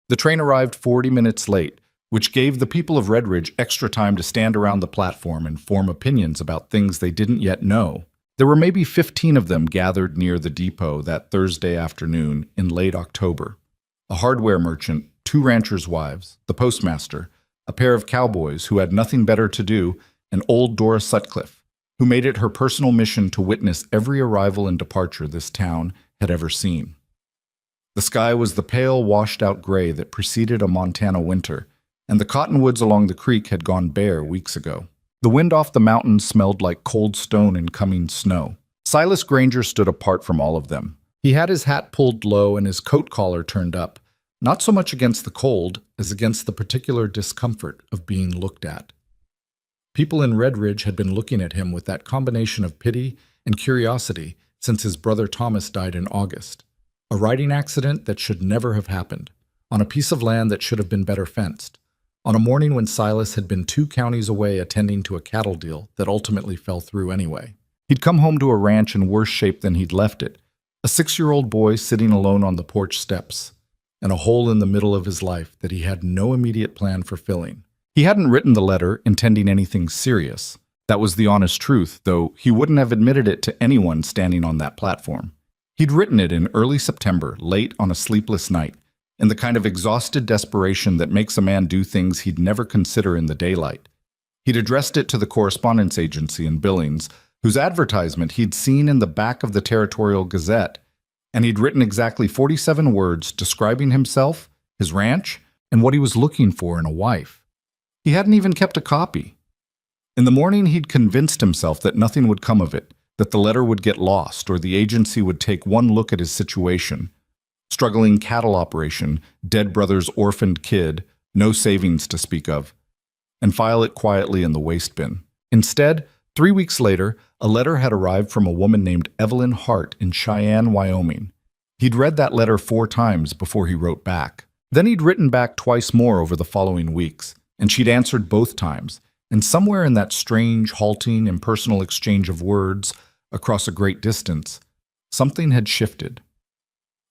The train arrived 40 minutes late, which gave the people of Redridge extra time to stand around the platform and form opinions about things they didn't yet know. There were maybe 15 of them gathered near the depot that Thursday afternoon in late October. A hardware merchant, 2 ranchers' wives, the postmaster, a pair of cowboys who had nothing better to do, and old Dora Sutcliffe, who made it her personal mission to witness every arrival and departure this town had ever seen. The sky was the pale, washed-out gray that preceded a Montana winter, and the cottonwoods along the creek had gone bare weeks ago. The wind off the mountains smelled like cold stone and coming snow. Silas Granger stood apart from all of them. He had his hat pulled low and his coat collar turned up, not so much against the cold as against the particular discomfort of being looked at. People in Redridge had been looking at him with that combination of pity and curiosity since his brother Thomas died in August. A riding accident that should never have happened, on a piece of land that should have been better fenced, on a morning when Silas had been 2 counties away attending to a cattle deal that ultimately fell through anyway. He'd come home to a ranch in worse shape than he'd left it, a 6-year-old boy sitting alone on the porch steps, and a hole in the middle of his life that he had no immediate plan for filling. He hadn't written the letter intending anything serious. That was the honest truth, though he wouldn't have admitted it to anyone standing on that platform. He'd written it in early September, late on a sleepless night, in the kind of exhausted desperation that makes a man do things he'd never consider in the daylight. He'd addressed it to the correspondence agency in Billings, whose advertisement he'd seen in the back of the Territorial Gazette, and he'd written exactly 47 words describing himself, his ranch, and what he was looking for in a wife. He hadn't even kept a copy. In the morning, he'd convinced himself that nothing would come of it, that the letter would get lost or the agency would take one look at his situation. Struggling cattle operation, dead brother's orphaned kid, no savings to speak of, and file it quietly in the waste bin. Instead, 3 weeks later, a letter had arrived from a woman named Evelyn Hart in Cheyenne, Wyoming. He'd read that letter 4 times before he wrote back. Then he'd written back twice more over the following weeks, and she'd answered both times, and somewhere in that strange, halting, impersonal exchange of words across a great distance, something had shifted.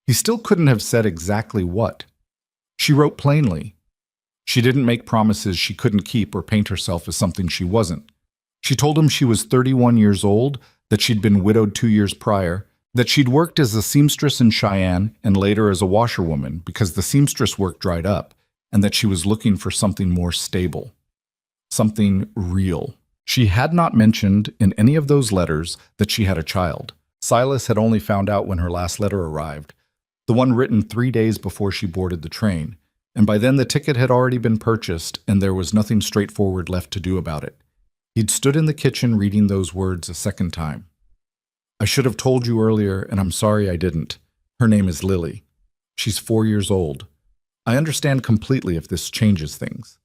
He still couldn't have said exactly what. She wrote plainly. She didn't make promises she couldn't keep or paint herself as something she wasn't. She told him she was 31 years old, that she'd been widowed 2 years prior, that she'd worked as a seamstress in Cheyenne and later as a washerwoman because the seamstress work dried up, and that she was looking for something more stable, something real. She had not mentioned in any of those letters that she had a child. Silas had only found out when her last letter arrived, the one written 3 days before she boarded the train, and by then the ticket had already been purchased and there was nothing straightforward left to do about it. He'd stood in the kitchen reading those words a second time. I should have told you earlier, and I'm sorry I didn't. Her name is Lily. She's 4 years old. I understand completely if this changes things.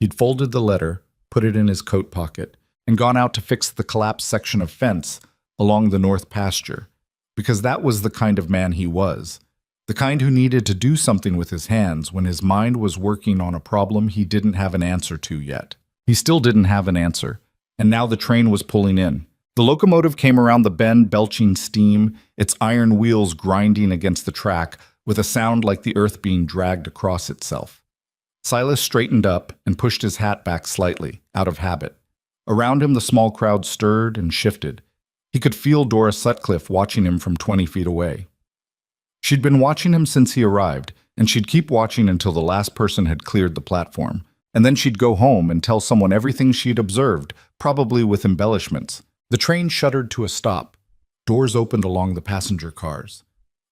He'd folded the letter, put it in his coat pocket, and gone out to fix the collapsed section of fence along the north pasture, because that was the kind of man he was. The kind who needed to do something with his hands when his mind was working on a problem he didn't have an answer to yet. He still didn't have an answer, and now the train was pulling in. The locomotive came around the bend belching steam, its iron wheels grinding against the track with a sound like the earth being dragged across itself. Silas straightened up and pushed his hat back slightly, out of habit. Around him the small crowd stirred and shifted. He could feel Dora Sutcliffe watching him from 20 feet away. She'd been watching him since he arrived, and she'd keep watching until the last person had cleared the platform. And then she'd go home and tell someone everything she'd observed, probably with embellishments. The train shuddered to a stop. Doors opened along the passenger cars.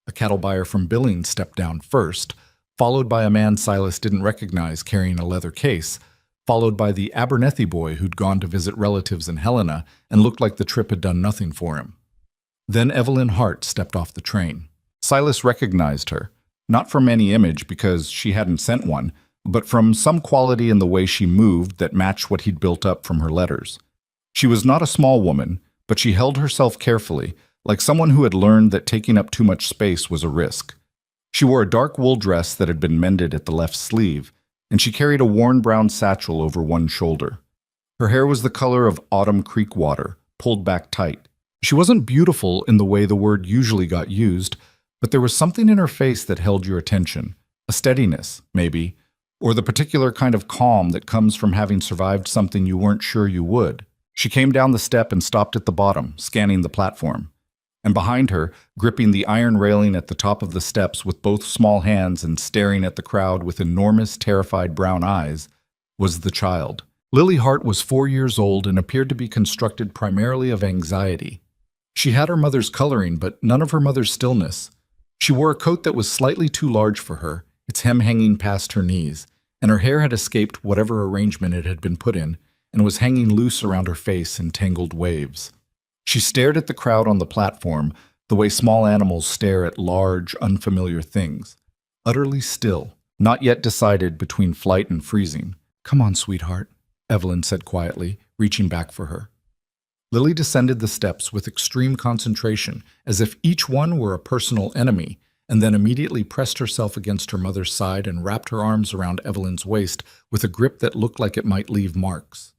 A cattle buyer from Billings stepped down first, followed by a man Silas didn't recognize carrying a leather case, followed by the Abernethy boy who'd gone to visit relatives in Helena and looked like the trip had done nothing for him. Then Evelyn Hart stepped off the train. Silas recognized her, not from any image because she hadn't sent one, but from some quality in the way she moved that matched what he'd built up from her letters. She was not a small woman, but she held herself carefully, like someone who had learned that taking up too much space was a risk. She wore a dark wool dress that had been mended at the left sleeve, and she carried a worn brown satchel over one shoulder. Her hair was the color of autumn creek water, pulled back tight. She wasn't beautiful in the way the word usually got used, but there was something in her face that held your attention, A steadiness, maybe, or the particular kind of calm that comes from having survived something you weren't sure you would. She came down the step and stopped at the bottom, scanning the platform. And behind her, gripping the iron railing at the top of the steps with both small hands and staring at the crowd with enormous, terrified brown eyes, was the child. Lily Hart was 4 years old and appeared to be constructed primarily of anxiety. She had her mother's coloring, but none of her mother's stillness. She wore a coat that was slightly too large for her, its hem hanging past her knees, and her hair had escaped whatever arrangement it had been put in, and was hanging loose around her face in tangled waves. She stared at the crowd on the platform the way small animals stare at large, unfamiliar things, utterly still, not yet decided between flight and freezing. "Come on, sweetheart," Evelyn said quietly, reaching back for her. Lily descended the steps with extreme concentration, as if each one were a personal enemy, and then immediately pressed herself against her mother's side and wrapped her arms around Evelyn's waist with a grip that looked like it might leave marks.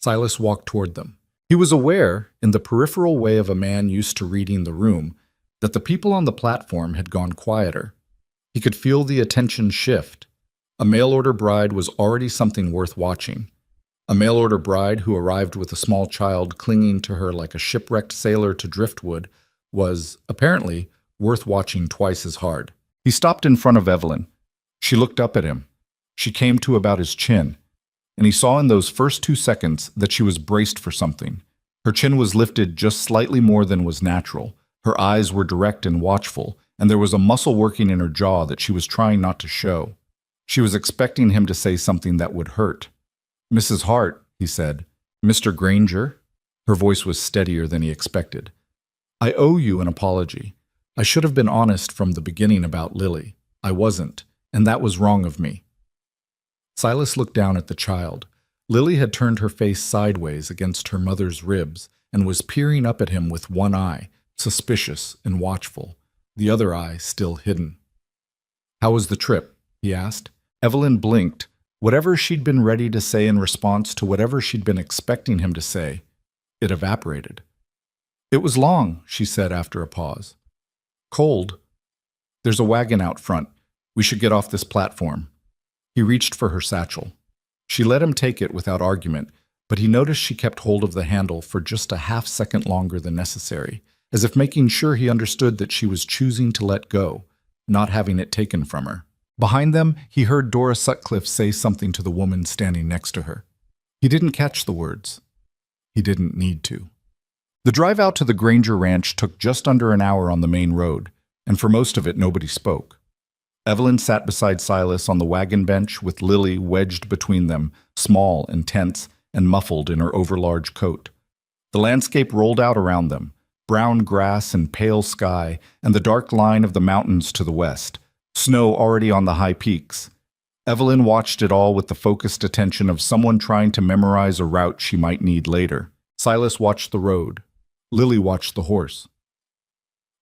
Silas walked toward them. He was aware, in the peripheral way of a man used to reading the room, that the people on the platform had gone quieter. He could feel the attention shift. A mail-order bride was already something worth watching. A mail-order bride who arrived with a small child clinging to her like a shipwrecked sailor to driftwood was, apparently, worth watching twice as hard. He stopped in front of Evelyn. She looked up at him. She came to about his chin, and he saw in those first 2 seconds that she was braced for something. Her chin was lifted just slightly more than was natural. Her eyes were direct and watchful, and there was a muscle working in her jaw that she was trying not to show. She was expecting him to say something that would hurt. "Mrs. Hart," he said. "Mr. Granger?" Her voice was steadier than he expected. "I owe you an apology. I should have been honest from the beginning about Lily. I wasn't, and that was wrong of me." Silas looked down at the child. Lily had turned her face sideways against her mother's ribs and was peering up at him with one eye, suspicious and watchful, the other eye still hidden. "How was the trip?" he asked. Evelyn blinked. Whatever she'd been ready to say in response to whatever she'd been expecting him to say, it evaporated. "It was long," she said after a pause. "Cold. There's a wagon out front. We should get off this platform." He reached for her satchel. She let him take it without argument, but he noticed she kept hold of the handle for just a half-second longer than necessary, as if making sure he understood that she was choosing to let go, not having it taken from her. Behind them, he heard Dora Sutcliffe say something to the woman standing next to her. He didn't catch the words. He didn't need to. The drive out to the Granger Ranch took just under an hour on the main road, and for most of it nobody spoke. Evelyn sat beside Silas on the wagon bench with Lily wedged between them, small and tense and muffled in her overlarge coat. The landscape rolled out around them, brown grass and pale sky, and the dark line of the mountains to the west, snow already on the high peaks. Evelyn watched it all with the focused attention of someone trying to memorize a route she might need later. Silas watched the road. Lily watched the horse.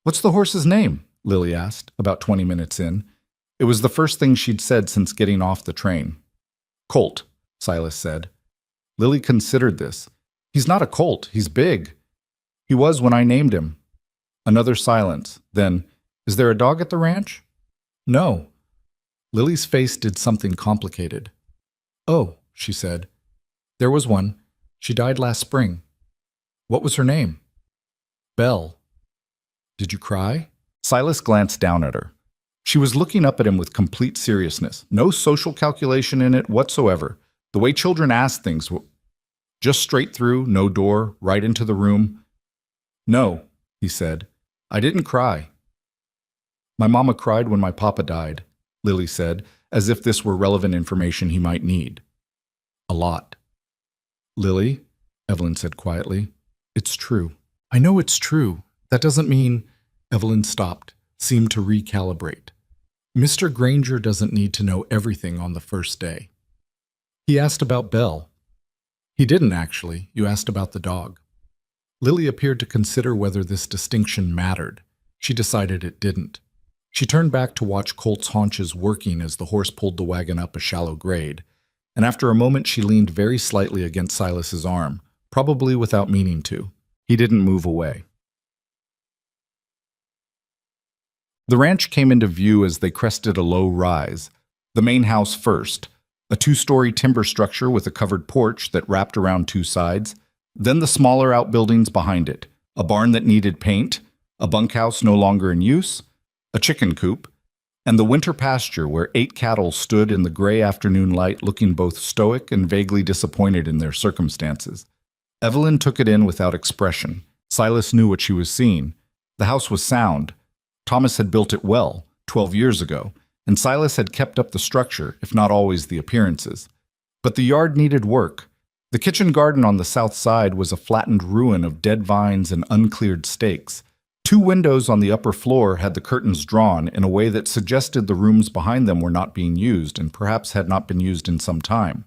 "What's the horse's name?" Lily asked, about 20 minutes in. It was the first thing she'd said since getting off the train. "Colt," Silas said. Lily considered this. "He's not a colt, he's big. He was when I named him." Another silence. Then, "Is there a dog at the ranch?" "No." Lily's face did something complicated. "Oh," she said. "There was one. She died last spring." "What was her name?" "Belle." "Did you cry?" Silas glanced down at her. She was looking up at him with complete seriousness, no social calculation in it whatsoever. The way children ask things, just straight through, no door, right into the room. "No," he said. "I didn't cry." "My mama cried when my papa died," Lily said, as if this were relevant information he might need. "A lot." "Lily," Evelyn said quietly, "it's true." "I know it's true. That doesn't mean—" Evelyn stopped, seemed to recalibrate. "Mr. Granger doesn't need to know everything on the first day." "He asked about Belle." "He didn't, actually. You asked about the dog." Lily appeared to consider whether this distinction mattered. She decided it didn't. She turned back to watch Colt's haunches working as the horse pulled the wagon up a shallow grade, and after a moment she leaned very slightly against Silas's arm, probably without meaning to. He didn't move away. The ranch came into view as they crested a low rise. The main house first, a two-story timber structure with a covered porch that wrapped around two sides, then the smaller outbuildings behind it, a barn that needed paint, a bunkhouse no longer in use, a chicken coop, and the winter pasture where 8 cattle stood in the gray afternoon light looking both stoic and vaguely disappointed in their circumstances. Evelyn took it in without expression. Silas knew what she was seeing. The house was sound. Thomas had built it well, 12 years ago, and Silas had kept up the structure, if not always the appearances. But the yard needed work. The kitchen garden on the south side was a flattened ruin of dead vines and uncleared stakes. 2 windows on the upper floor had the curtains drawn in a way that suggested the rooms behind them were not being used and perhaps had not been used in some time.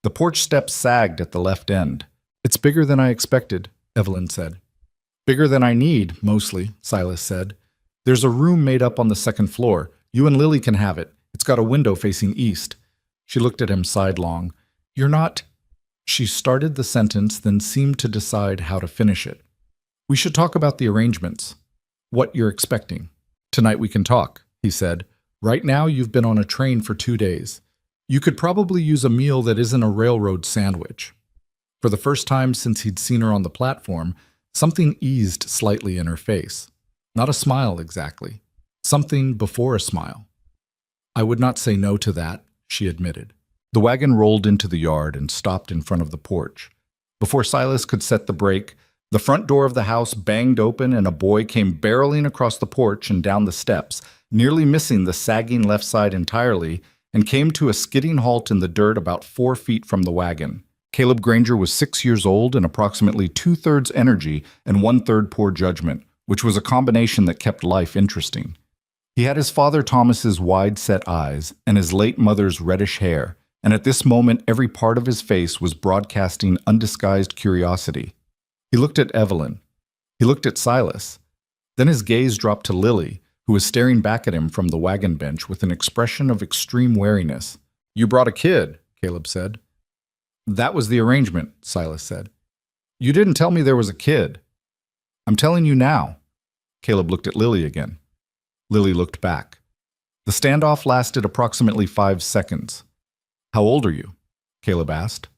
The porch steps sagged at the left end. "It's bigger than I expected," Evelyn said. "Bigger than I need, mostly," Silas said. "There's a room made up on the second floor. You and Lily can have it. It's got a window facing east." She looked at him sidelong. "You're not—" She started the sentence, then seemed to decide how to finish it. "We should talk about the arrangements. What you're expecting." "Tonight we can talk," he said. "Right now you've been on a train for 2 days. You could probably use a meal that isn't a railroad sandwich." For the first time since he'd seen her on the platform, something eased slightly in her face. Not a smile exactly. Something before a smile. "I would not say no to that," she admitted. The wagon rolled into the yard and stopped in front of the porch. Before Silas could set the brake, the front door of the house banged open and a boy came barreling across the porch and down the steps, nearly missing the sagging left side entirely, and came to a skidding halt in the dirt about 4 feet from the wagon. Caleb Granger was 6 years old and approximately 2/3 energy and 1/3 poor judgment, which was a combination that kept life interesting. He had his father Thomas's wide-set eyes and his late mother's reddish hair, and at this moment every part of his face was broadcasting undisguised curiosity. He looked at Evelyn. He looked at Silas. Then his gaze dropped to Lily, who was staring back at him from the wagon bench with an expression of extreme wariness. "You brought a kid," Caleb said. "That was the arrangement," Silas said. "You didn't tell me there was a kid." "I'm telling you now." Caleb looked at Lily again. Lily looked back. The standoff lasted approximately 5 seconds. "How old are you?" Caleb asked.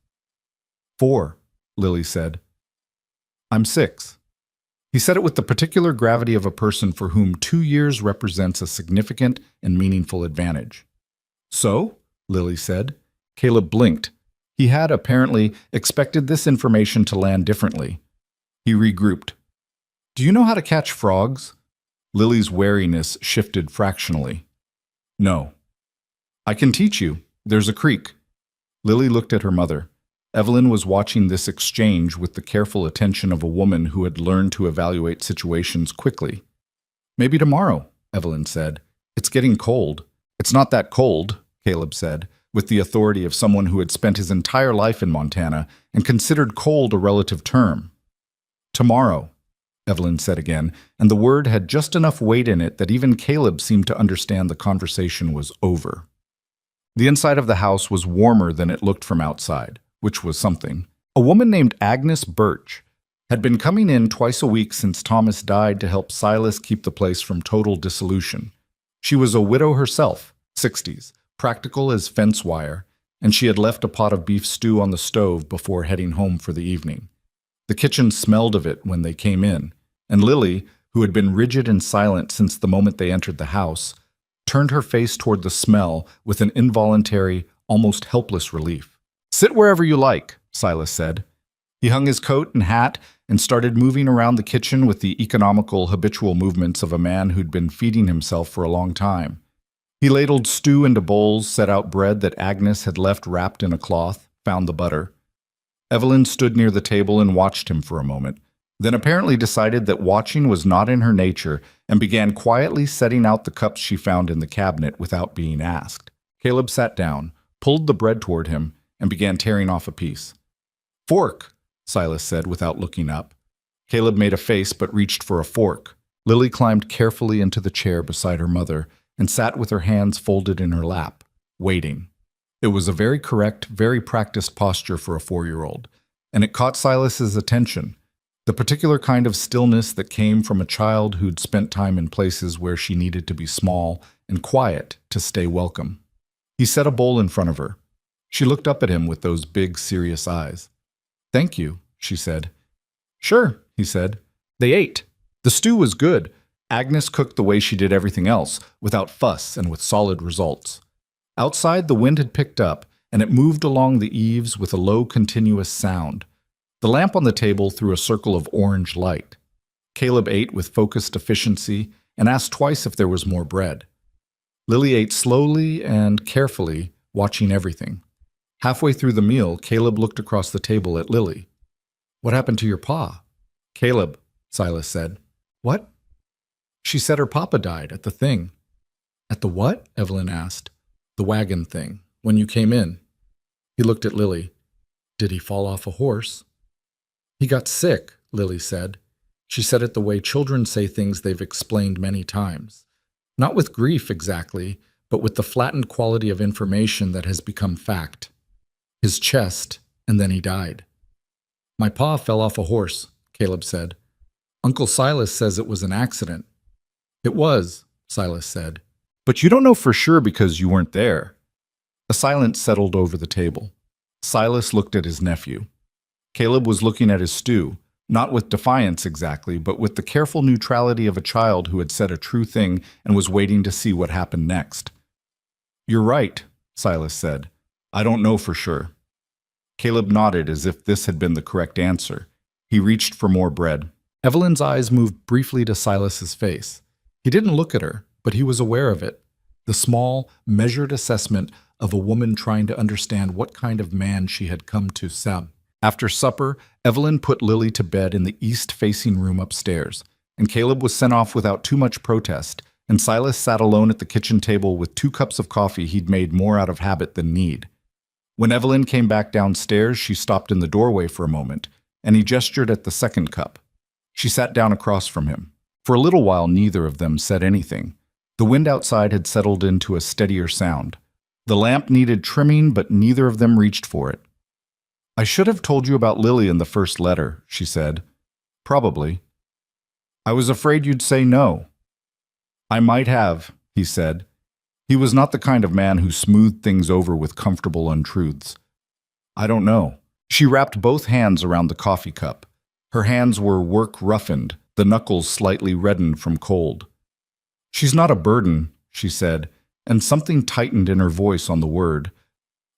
4, Lily said. "I'm 6. He said it with the particular gravity of a person for whom 2 years represents a significant and meaningful advantage. "So?" Lily said. Caleb blinked. He had, apparently, expected this information to land differently. He regrouped. "Do you know how to catch frogs?" Lily's wariness shifted fractionally. "No." "I can teach you. There's a creek." Lily looked at her mother. Evelyn was watching this exchange with the careful attention of a woman who had learned to evaluate situations quickly. "Maybe tomorrow," Evelyn said. "It's getting cold." "It's not that cold," Caleb said, with the authority of someone who had spent his entire life in Montana and considered cold a relative term. "Tomorrow," Evelyn said again, and the word had just enough weight in it that even Caleb seemed to understand the conversation was over. The inside of the house was warmer than it looked from outside, which was something. A woman named Agnes Birch had been coming in twice a week since Thomas died to help Silas keep the place from total dissolution. She was a widow herself, 60s, practical as fence wire, and she had left a pot of beef stew on the stove before heading home for the evening. The kitchen smelled of it when they came in, and Lily, who had been rigid and silent since the moment they entered the house, turned her face toward the smell with an involuntary, almost helpless relief. "Sit wherever you like," Silas said. He hung his coat and hat and started moving around the kitchen with the economical, habitual movements of a man who'd been feeding himself for a long time. He ladled stew into bowls, set out bread that Agnes had left wrapped in a cloth, found the butter. Evelyn stood near the table and watched him for a moment, then apparently decided that watching was not in her nature and began quietly setting out the cups she found in the cabinet without being asked. Caleb sat down, pulled the bread toward him, and began tearing off a piece. "Fork," Silas said without looking up. Caleb made a face but reached for a fork. Lily climbed carefully into the chair beside her mother and sat with her hands folded in her lap, waiting. It was a very correct, very practiced posture for a 4-year-old, and it caught Silas's attention. the particular kind of stillness that came from a child who'd spent time in places where she needed to be small and quiet to stay welcome. He set a bowl in front of her. She looked up at him with those big, serious eyes. "Thank you," she said. "Sure," he said. They ate. The stew was good. Agnes cooked the way she did everything else, without fuss and with solid results. Outside, the wind had picked up, and it moved along the eaves with a low, continuous sound. The lamp on the table threw a circle of orange light. Caleb ate with focused efficiency and asked twice if there was more bread. Lily ate slowly and carefully, watching everything. Halfway through the meal, Caleb looked across the table at Lily. "What happened to your pa?" "Caleb," Silas said. "What?" "She said her papa died at the thing." "At the what?" Evelyn asked. "The wagon thing, when you came in." He looked at Lily. "Did he fall off a horse?" "He got sick," Lily said. She said it the way children say things they've explained many times. Not with grief exactly, but with the flattened quality of information that has become fact. His chest, and then he died. "My pa fell off a horse," Caleb said. "Uncle Silas says it was an accident." "It was," Silas said. "But you don't know for sure because you weren't there." A silence settled over the table. Silas looked at his nephew. Caleb was looking at his stew, not with defiance exactly, but with the careful neutrality of a child who had said a true thing and was waiting to see what happened next. "You're right," Silas said. "I don't know for sure." Caleb nodded as if this had been the correct answer. He reached for more bread. Evelyn's eyes moved briefly to Silas's face. He didn't look at her, but he was aware of it. The small, measured assessment of a woman trying to understand what kind of man she had come to Sam. After supper, Evelyn put Lily to bed in the east-facing room upstairs, and Caleb was sent off without too much protest, and Silas sat alone at the kitchen table with 2 cups of coffee he'd made more out of habit than need. When Evelyn came back downstairs, she stopped in the doorway for a moment, and he gestured at the second cup. She sat down across from him. For a little while, neither of them said anything. The wind outside had settled into a steadier sound. The lamp needed trimming, but neither of them reached for it. "I should have told you about Lily in the first letter," she said. "Probably." "I was afraid you'd say no." "I might have," he said. He was not the kind of man who smoothed things over with comfortable untruths. "I don't know." She wrapped both hands around the coffee cup. Her hands were work-roughened, the knuckles slightly reddened from cold. "She's not a burden," she said, and something tightened in her voice on the word.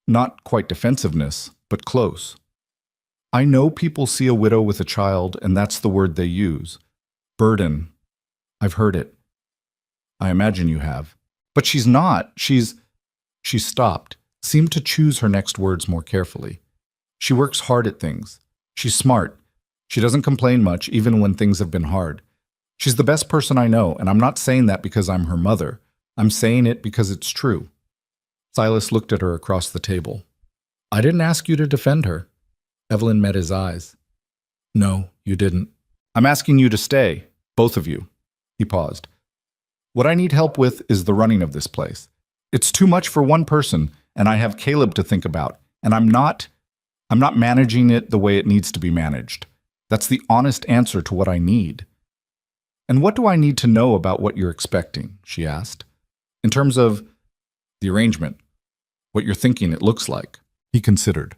Not quite defensiveness, but close. "I know people see a widow with a child, and that's the word they use. Burden. I've heard it. I imagine you have. But she's not. She stopped, seemed to choose her next words more carefully. "She works hard at things. She's smart. She doesn't complain much, even when things have been hard. She's the best person I know, and I'm not saying that because I'm her mother. I'm saying it because it's true." Silas looked at her across the table. "I didn't ask you to defend her." Evelyn met his eyes. "No, you didn't. I'm asking you to stay, both of you." He paused. "What I need help with is the running of this place. It's too much for one person, and I have Caleb to think about, and I'm not managing it the way it needs to be managed. That's the honest answer to what I need." "And what do I need to know about what you're expecting?" she asked. "In terms of the arrangement, what you're thinking it looks like." He considered.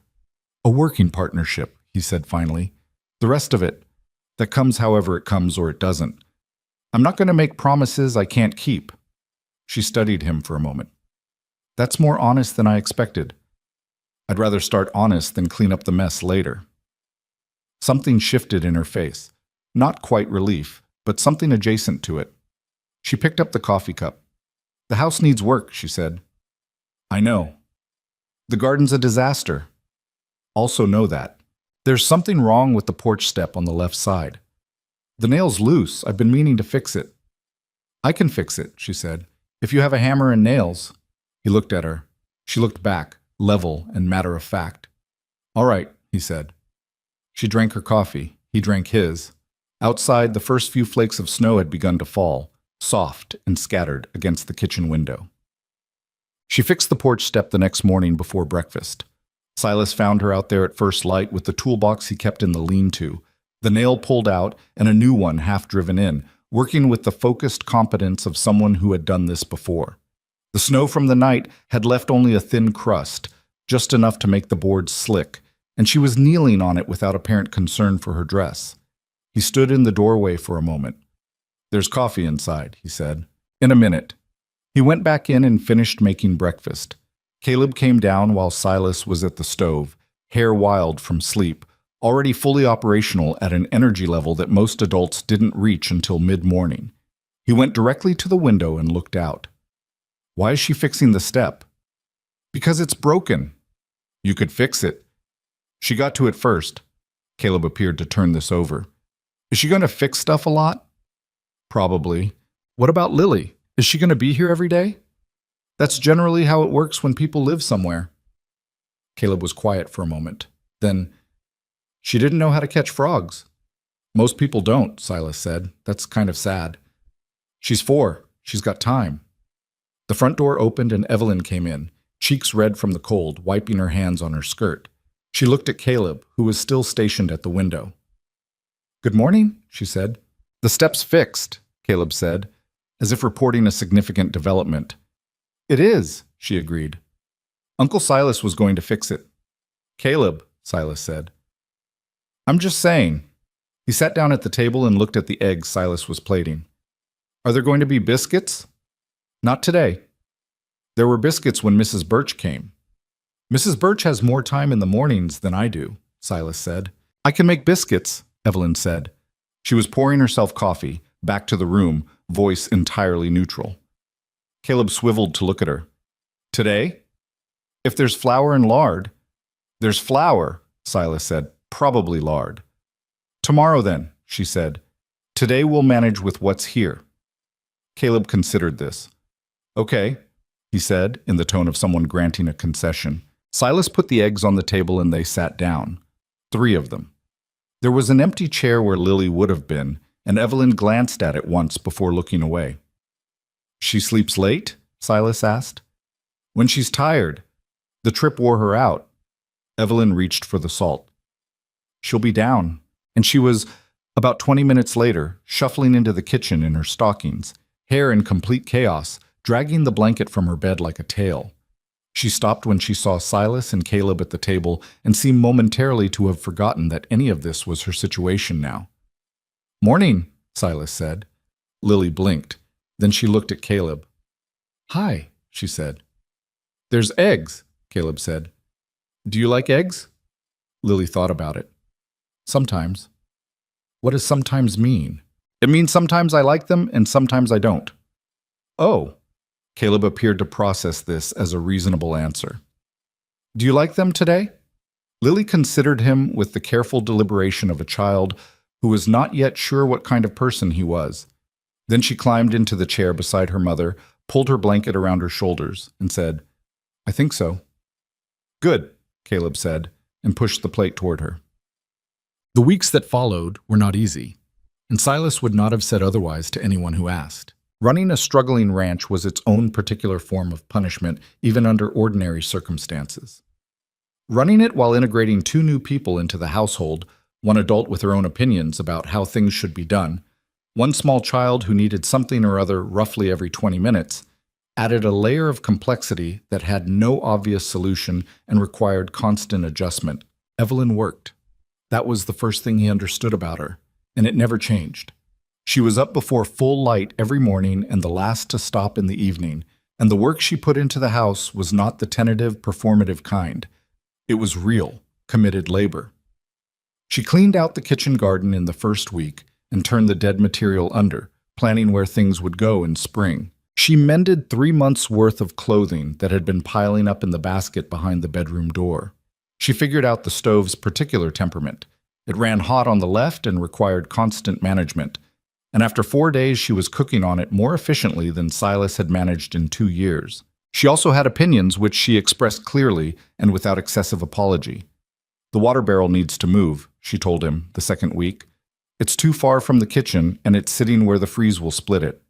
"A working partnership," he said finally. "The rest of it, that comes however it comes or it doesn't. I'm not going to make promises I can't keep." She studied him for a moment. "That's more honest than I expected. I'd rather start honest than clean up the mess later." Something shifted in her face. Not quite relief, but something adjacent to it. She picked up the coffee cup. "The house needs work," she said. "I know. The garden's a disaster. Also know that. There's something wrong with the porch step on the left side. The nail's loose. I've been meaning to fix it." "I can fix it," she said, "if you have a hammer and nails." He looked at her. She looked back, level and matter of fact. "All right," he said. She drank her coffee. He drank his. Outside, the first few flakes of snow had begun to fall, soft and scattered against the kitchen window. She fixed the porch step the next morning before breakfast. Silas found her out there at first light with the toolbox he kept in the lean-to, The nail pulled out and a new one half driven in, working with the focused competence of someone who had done this before. The snow from the night had left only a thin crust, just enough to make the boards slick, and she was kneeling on it without apparent concern for her dress. He stood in the doorway for a moment. "There's coffee inside," he said. "In a minute." He went back in and finished making breakfast. Caleb came down while Silas was at the stove, hair wild from sleep, already fully operational at an energy level that most adults didn't reach until mid-morning. He went directly to the window and looked out. "Why is she fixing the step?" "Because it's broken." "You could fix it." "She got to it first." Caleb appeared to turn this over. "Is she going to fix stuff a lot?" "Probably." "What about Lily? Is she going to be here every day?" "That's generally how it works when people live somewhere." Caleb was quiet for a moment. Then, "She didn't know how to catch frogs." "Most people don't," Silas said. "That's kind of sad." "She's 4. She's got time." The front door opened and Evelyn came in, cheeks red from the cold, wiping her hands on her skirt. She looked at Caleb, who was still stationed at the window. "Good morning," she said. "The step's fixed," Caleb said, as if reporting a significant development. "It is," she agreed. "Uncle Silas was going to fix it." "Caleb," Silas said. "I'm just saying." He sat down at the table and looked at the eggs Silas was plating. "Are there going to be biscuits?" "Not today." "There were biscuits when Mrs. Birch came." "Mrs. Birch has more time in the mornings than I do," Silas said. "I can make biscuits," Evelyn said. She was pouring herself coffee, back to the room, voice entirely neutral. Caleb swiveled to look at her. "Today? If there's flour and lard." "There's flour," Silas said. "Probably lard." "Tomorrow then," she said. "Today we'll manage with what's here." Caleb considered this. "Okay," he said, in the tone of someone granting a concession. Silas put the eggs on the table and they sat down. 3 of them. There was an empty chair where Lily would have been, and Evelyn glanced at it once before looking away. "She sleeps late?" Silas asked. "When she's tired. The trip wore her out." Evelyn reached for the salt. "She'll be down." And she was, about 20 minutes later, shuffling into the kitchen in her stockings, hair in complete chaos, dragging the blanket from her bed like a tail. She stopped when she saw Silas and Caleb at the table and seemed momentarily to have forgotten that any of this was her situation now. "Morning," Silas said. Lily blinked. Then she looked at Caleb. "Hi," she said. "There's eggs," Caleb said. "Do you like eggs?" Lily thought about it. "Sometimes." "What does sometimes mean?" "It means sometimes I like them and sometimes I don't." "Oh." Caleb appeared to process this as a reasonable answer. "Do you like them today?" Lily considered him with the careful deliberation of a child who was not yet sure what kind of person he was. Then she climbed into the chair beside her mother, pulled her blanket around her shoulders, and said, "I think so." "Good," Caleb said, and pushed the plate toward her. The weeks that followed were not easy, and Silas would not have said otherwise to anyone who asked. Running a struggling ranch was its own particular form of punishment, even under ordinary circumstances. Running it while integrating 2 new people into the household, one adult with her own opinions about how things should be done, one small child who needed something or other roughly every 20 minutes, added a layer of complexity that had no obvious solution and required constant adjustment. Evelyn worked. That was the first thing he understood about her, and it never changed. She was up before full light every morning and the last to stop in the evening, and the work she put into the house was not the tentative, performative kind. It was real, committed labor. She cleaned out the kitchen garden in the first week and turned the dead material under, planning where things would go in spring. She mended 3 months' worth of clothing that had been piling up in the basket behind the bedroom door. She figured out the stove's particular temperament. It ran hot on the left and required constant management. And after 4 days, she was cooking on it more efficiently than Silas had managed in 2 years. She also had opinions which she expressed clearly and without excessive apology. "The water barrel needs to move," she told him the second week. "It's too far from the kitchen, and it's sitting where the freeze will split it."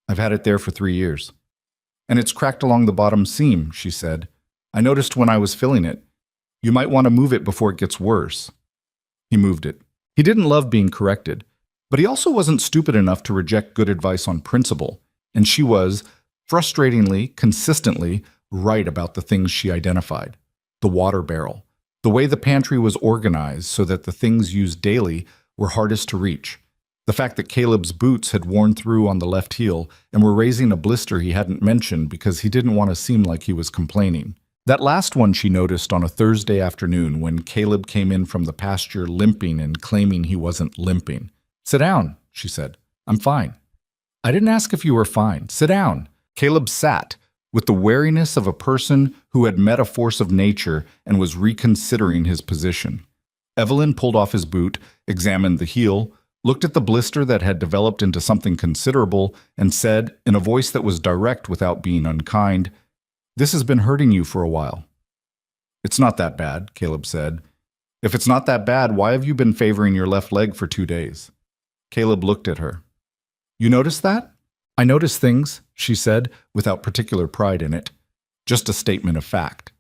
"I've had it there for 3 years." "And it's cracked along the bottom seam," she said. "I noticed when I was filling it. You might want to move it before it gets worse." He moved it. He didn't love being corrected, but he also wasn't stupid enough to reject good advice on principle, and she was, frustratingly, consistently, right about the things she identified. The water barrel, the way the pantry was organized so that the things used daily were hardest to reach, the fact that Caleb's boots had worn through on the left heel and were raising a blister he hadn't mentioned because he didn't want to seem like he was complaining. That last one she noticed on a Thursday afternoon when Caleb came in from the pasture limping and claiming he wasn't limping. "Sit down," she said. "I'm fine." "I didn't ask if you were fine. Sit down." Caleb sat, with the wariness of a person who had met a force of nature and was reconsidering his position. Evelyn pulled off his boot, examined the heel, looked at the blister that had developed into something considerable, and said, in a voice that was direct without being unkind, "This has been hurting you for a while." "It's not that bad," Caleb said. "If it's not that bad, why have you been favoring your left leg for 2 days?" Caleb looked at her. "You notice that?" "I notice things," she said, without particular pride in it. Just a statement of fact.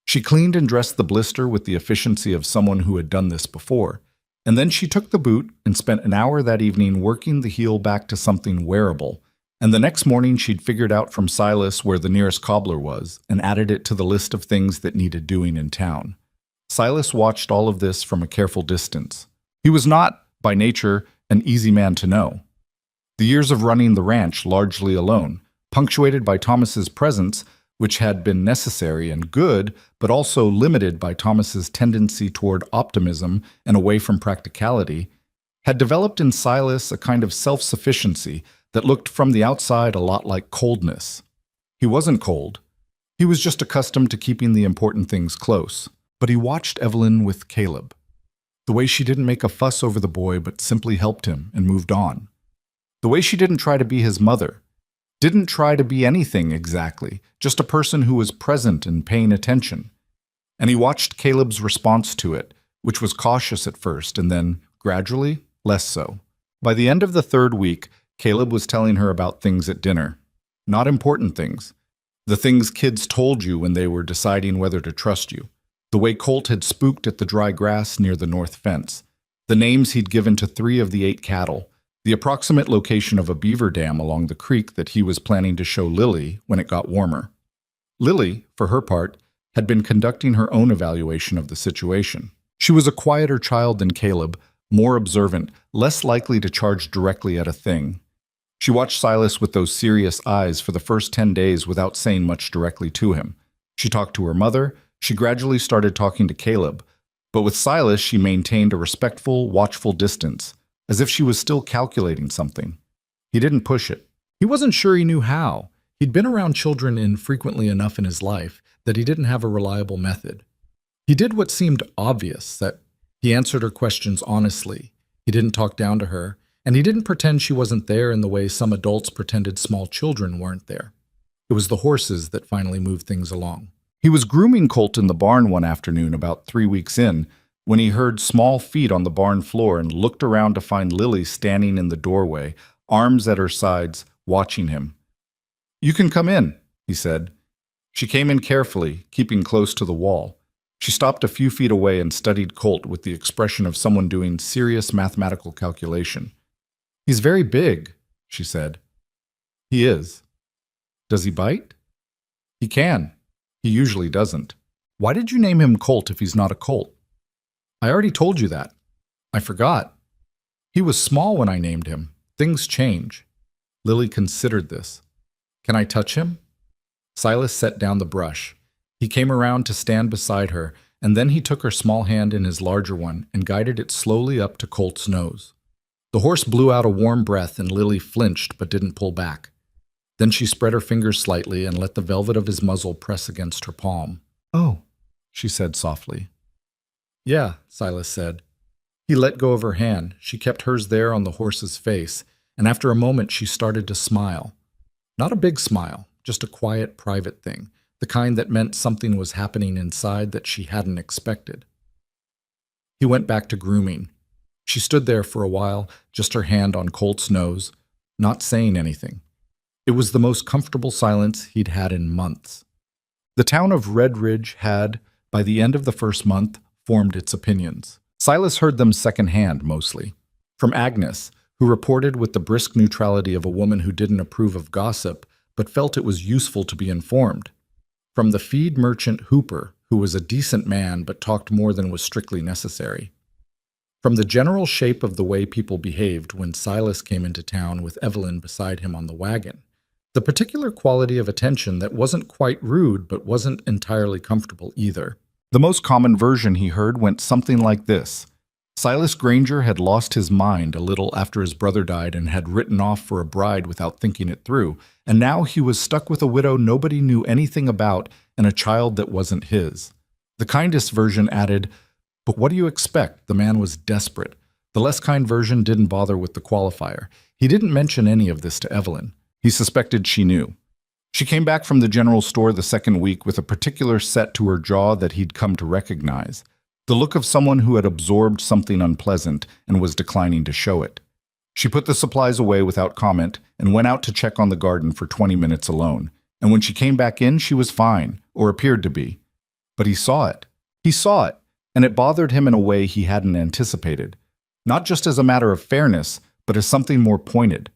She cleaned and dressed the blister with the efficiency of someone who had done this before, and then she took the boot and spent an hour that evening working the heel back to something wearable, and the next morning she'd figured out from Silas where the nearest cobbler was and added it to the list of things that needed doing in town. Silas watched all of this from a careful distance. He was not, by nature, an easy man to know. The years of running the ranch largely alone, punctuated by Thomas's presence, which had been necessary and good, but also limited by Thomas's tendency toward optimism and away from practicality, had developed in Silas a kind of self-sufficiency that looked from the outside a lot like coldness. He wasn't cold. He was just accustomed to keeping the important things close. But he watched Evelyn with Caleb. The way she didn't make a fuss over the boy but simply helped him and moved on. The way she didn't try to be his mother. Didn't try to be anything exactly, just a person who was present and paying attention. And he watched Caleb's response to it, which was cautious at first and then, gradually, less so. By the end of the 3rd week, Caleb was telling her about things at dinner. Not important things. The things kids told you when they were deciding whether to trust you. The way Colt had spooked at the dry grass near the north fence. The names he'd given to 3 of the 8 cattle. The approximate location of a beaver dam along the creek that he was planning to show Lily when it got warmer. Lily, for her part, had been conducting her own evaluation of the situation. She was a quieter child than Caleb, more observant, less likely to charge directly at a thing. She watched Silas with those serious eyes for the first 10 days without saying much directly to him. She talked to her mother. She gradually started talking to Caleb. But with Silas, she maintained a respectful, watchful distance, as if she was still calculating something. He didn't push it. He wasn't sure he knew how. He'd been around children infrequently enough in his life that he didn't have a reliable method. He did what seemed obvious, that he answered her questions honestly. He didn't talk down to her, and he didn't pretend she wasn't there in the way some adults pretended small children weren't there. It was the horses that finally moved things along. He was grooming Colt in the barn one afternoon about 3 weeks in, when he heard small feet on the barn floor and looked around to find Lily standing in the doorway, arms at her sides, watching him. "You can come in," he said. She came in carefully, keeping close to the wall. She stopped a few feet away and studied Colt with the expression of someone doing serious mathematical calculation. "He's very big," she said. "He is." "Does he bite?" "He can. He usually doesn't." "Why did you name him Colt if he's not a colt?" "I already told you that." "I forgot." "He was small when I named him. Things change." Lily considered this. "Can I touch him?" Silas set down the brush. He came around to stand beside her, and then he took her small hand in his larger one and guided it slowly up to Colt's nose. The horse blew out a warm breath and Lily flinched but didn't pull back. Then she spread her fingers slightly and let the velvet of his muzzle press against her palm. "Oh," she said softly. "Yeah," Silas said. He let go of her hand. She kept hers there on the horse's face, and after a moment she started to smile. Not a big smile, just a quiet, private thing, the kind that meant something was happening inside that she hadn't expected. He went back to grooming. She stood there for a while, just her hand on Colt's nose, not saying anything. It was the most comfortable silence he'd had in months. The town of Red Ridge had, by the end of the first month, formed its opinions. Silas heard them secondhand, mostly. From Agnes, who reported with the brisk neutrality of a woman who didn't approve of gossip, but felt it was useful to be informed. From the feed merchant Hooper, who was a decent man but talked more than was strictly necessary. From the general shape of the way people behaved when Silas came into town with Evelyn beside him on the wagon. The particular quality of attention that wasn't quite rude but wasn't entirely comfortable either. The most common version he heard went something like this. Silas Granger had lost his mind a little after his brother died and had written off for a bride without thinking it through, and now he was stuck with a widow nobody knew anything about and a child that wasn't his. The kindest version added, "But what do you expect? The man was desperate." The less kind version didn't bother with the qualifier. He didn't mention any of this to Evelyn. He suspected she knew. She came back from the general store the second week with a particular set to her jaw that he'd come to recognize. The look of someone who had absorbed something unpleasant and was declining to show it. She put the supplies away without comment and went out to check on the garden for 20 minutes alone. And when she came back in, she was fine, or appeared to be. But he saw it. He saw it, and it bothered him in a way he hadn't anticipated. Not just as a matter of fairness, but as something more pointed.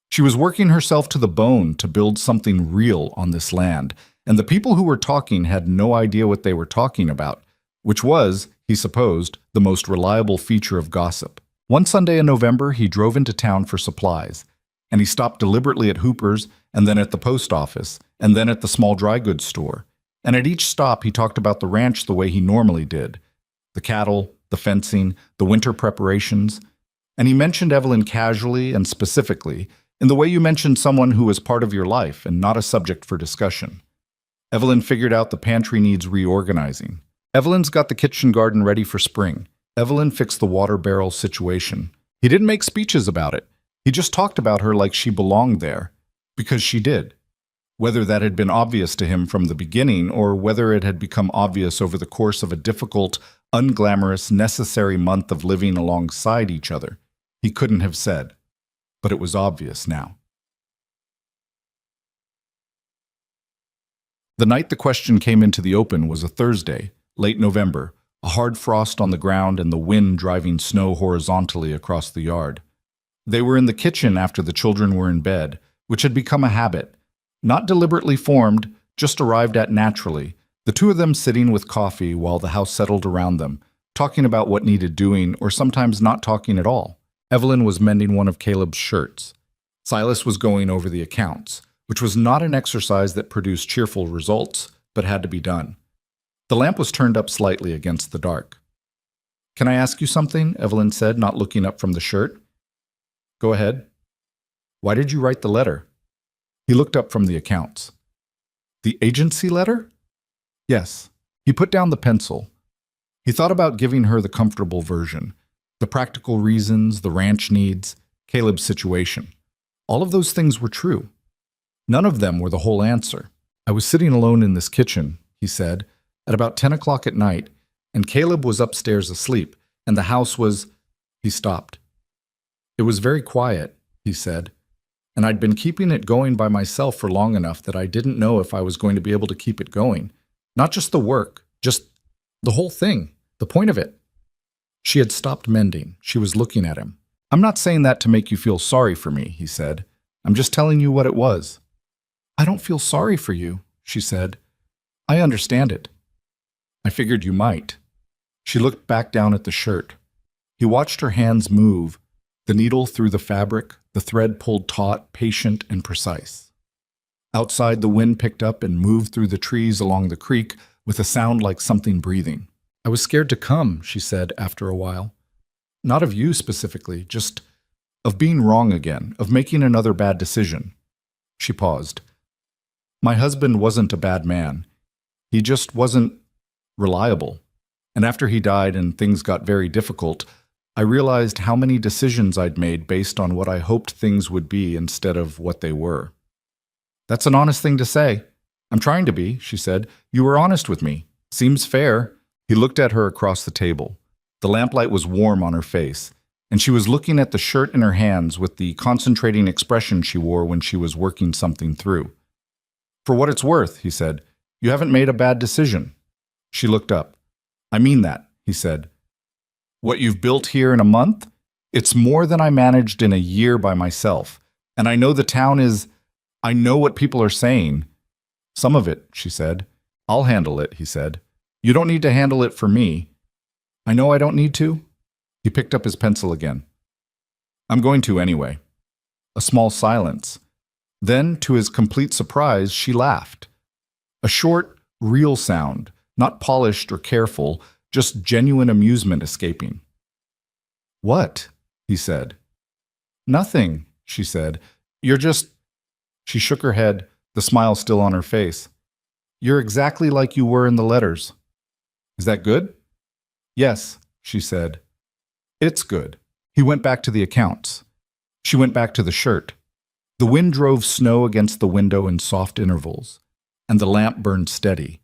She was working herself to the bone to build something real on this land, and the people who were talking had no idea what they were talking about, which was, he supposed, the most reliable feature of gossip. One Sunday in November, he drove into town for supplies, and he stopped deliberately at Hooper's, and then at the post office, and then at the small dry goods store. And at each stop, he talked about the ranch the way he normally did. The cattle, the fencing, the winter preparations. And he mentioned Evelyn casually and specifically, in the way you mentioned someone who was part of your life and not a subject for discussion. Evelyn figured out the pantry needs reorganizing. Evelyn's got the kitchen garden ready for spring. Evelyn fixed the water barrel situation. He didn't make speeches about it. He just talked about her like she belonged there. Because she did. Whether that had been obvious to him from the beginning, or whether it had become obvious over the course of a difficult, unglamorous, necessary month of living alongside each other, he couldn't have said. But it was obvious now. The night the question came into the open was a Thursday, late November, a hard frost on the ground and the wind driving snow horizontally across the yard. They were in the kitchen after the children were in bed, which had become a habit. Not deliberately formed, just arrived at naturally, the two of them sitting with coffee while the house settled around them, talking about what needed doing or sometimes not talking at all. Evelyn was mending one of Caleb's shirts. Silas was going over the accounts, which was not an exercise that produced cheerful results, but had to be done. The lamp was turned up slightly against the dark. "Can I ask you something?" Evelyn said, not looking up from the shirt. "Go ahead." "Why did you write the letter?" He looked up from the accounts. "The agency letter?" "Yes." He put down the pencil. He thought about giving her the comfortable version, the practical reasons, the ranch needs, Caleb's situation. All of those things were true. None of them were the whole answer. "I was sitting alone in this kitchen," he said, "at about 10 o'clock at night, and Caleb was upstairs asleep, and the house was—" He stopped. "It was very quiet," he said, "and I'd been keeping it going by myself for long enough that I didn't know if I was going to be able to keep it going. Not just the work, just the whole thing, the point of it." She had stopped mending. She was looking at him. "I'm not saying that to make you feel sorry for me," he said. "I'm just telling you what it was." "I don't feel sorry for you," she said. "I understand it." "I figured you might." She looked back down at the shirt. He watched her hands move, the needle through the fabric, the thread pulled taut, patient, and precise. Outside, the wind picked up and moved through the trees along the creek with a sound like something breathing. "I was scared to come," she said after a while. "Not of you specifically, just of being wrong again, of making another bad decision." She paused. "My husband wasn't a bad man. He just wasn't reliable. And after he died and things got very difficult, I realized how many decisions I'd made based on what I hoped things would be instead of what they were." "That's an honest thing to say." "I'm trying to be," she said. "You were honest with me. Seems fair." He looked at her across the table. The lamplight was warm on her face, and she was looking at the shirt in her hands with the concentrating expression she wore when she was working something through. "For what it's worth," he said, "you haven't made a bad decision." She looked up. "I mean that," he said. What you've built here in a month? It's more than I managed in a year by myself. And I know the town is... I know what people are saying. Some of it, she said. I'll handle it, he said. You don't need to handle it for me. I know I don't need to. He picked up his pencil again. I'm going to anyway. A small silence. Then, to his complete surprise, she laughed. A short, real sound, not polished or careful, just genuine amusement escaping. What? He said. Nothing, she said. You're just... She shook her head, the smile still on her face. You're exactly like you were in the letters. Is that good? Yes, she said. It's good. He went back to the accounts. She went back to the shirt. The wind drove snow against the window in soft intervals, and the lamp burned steady,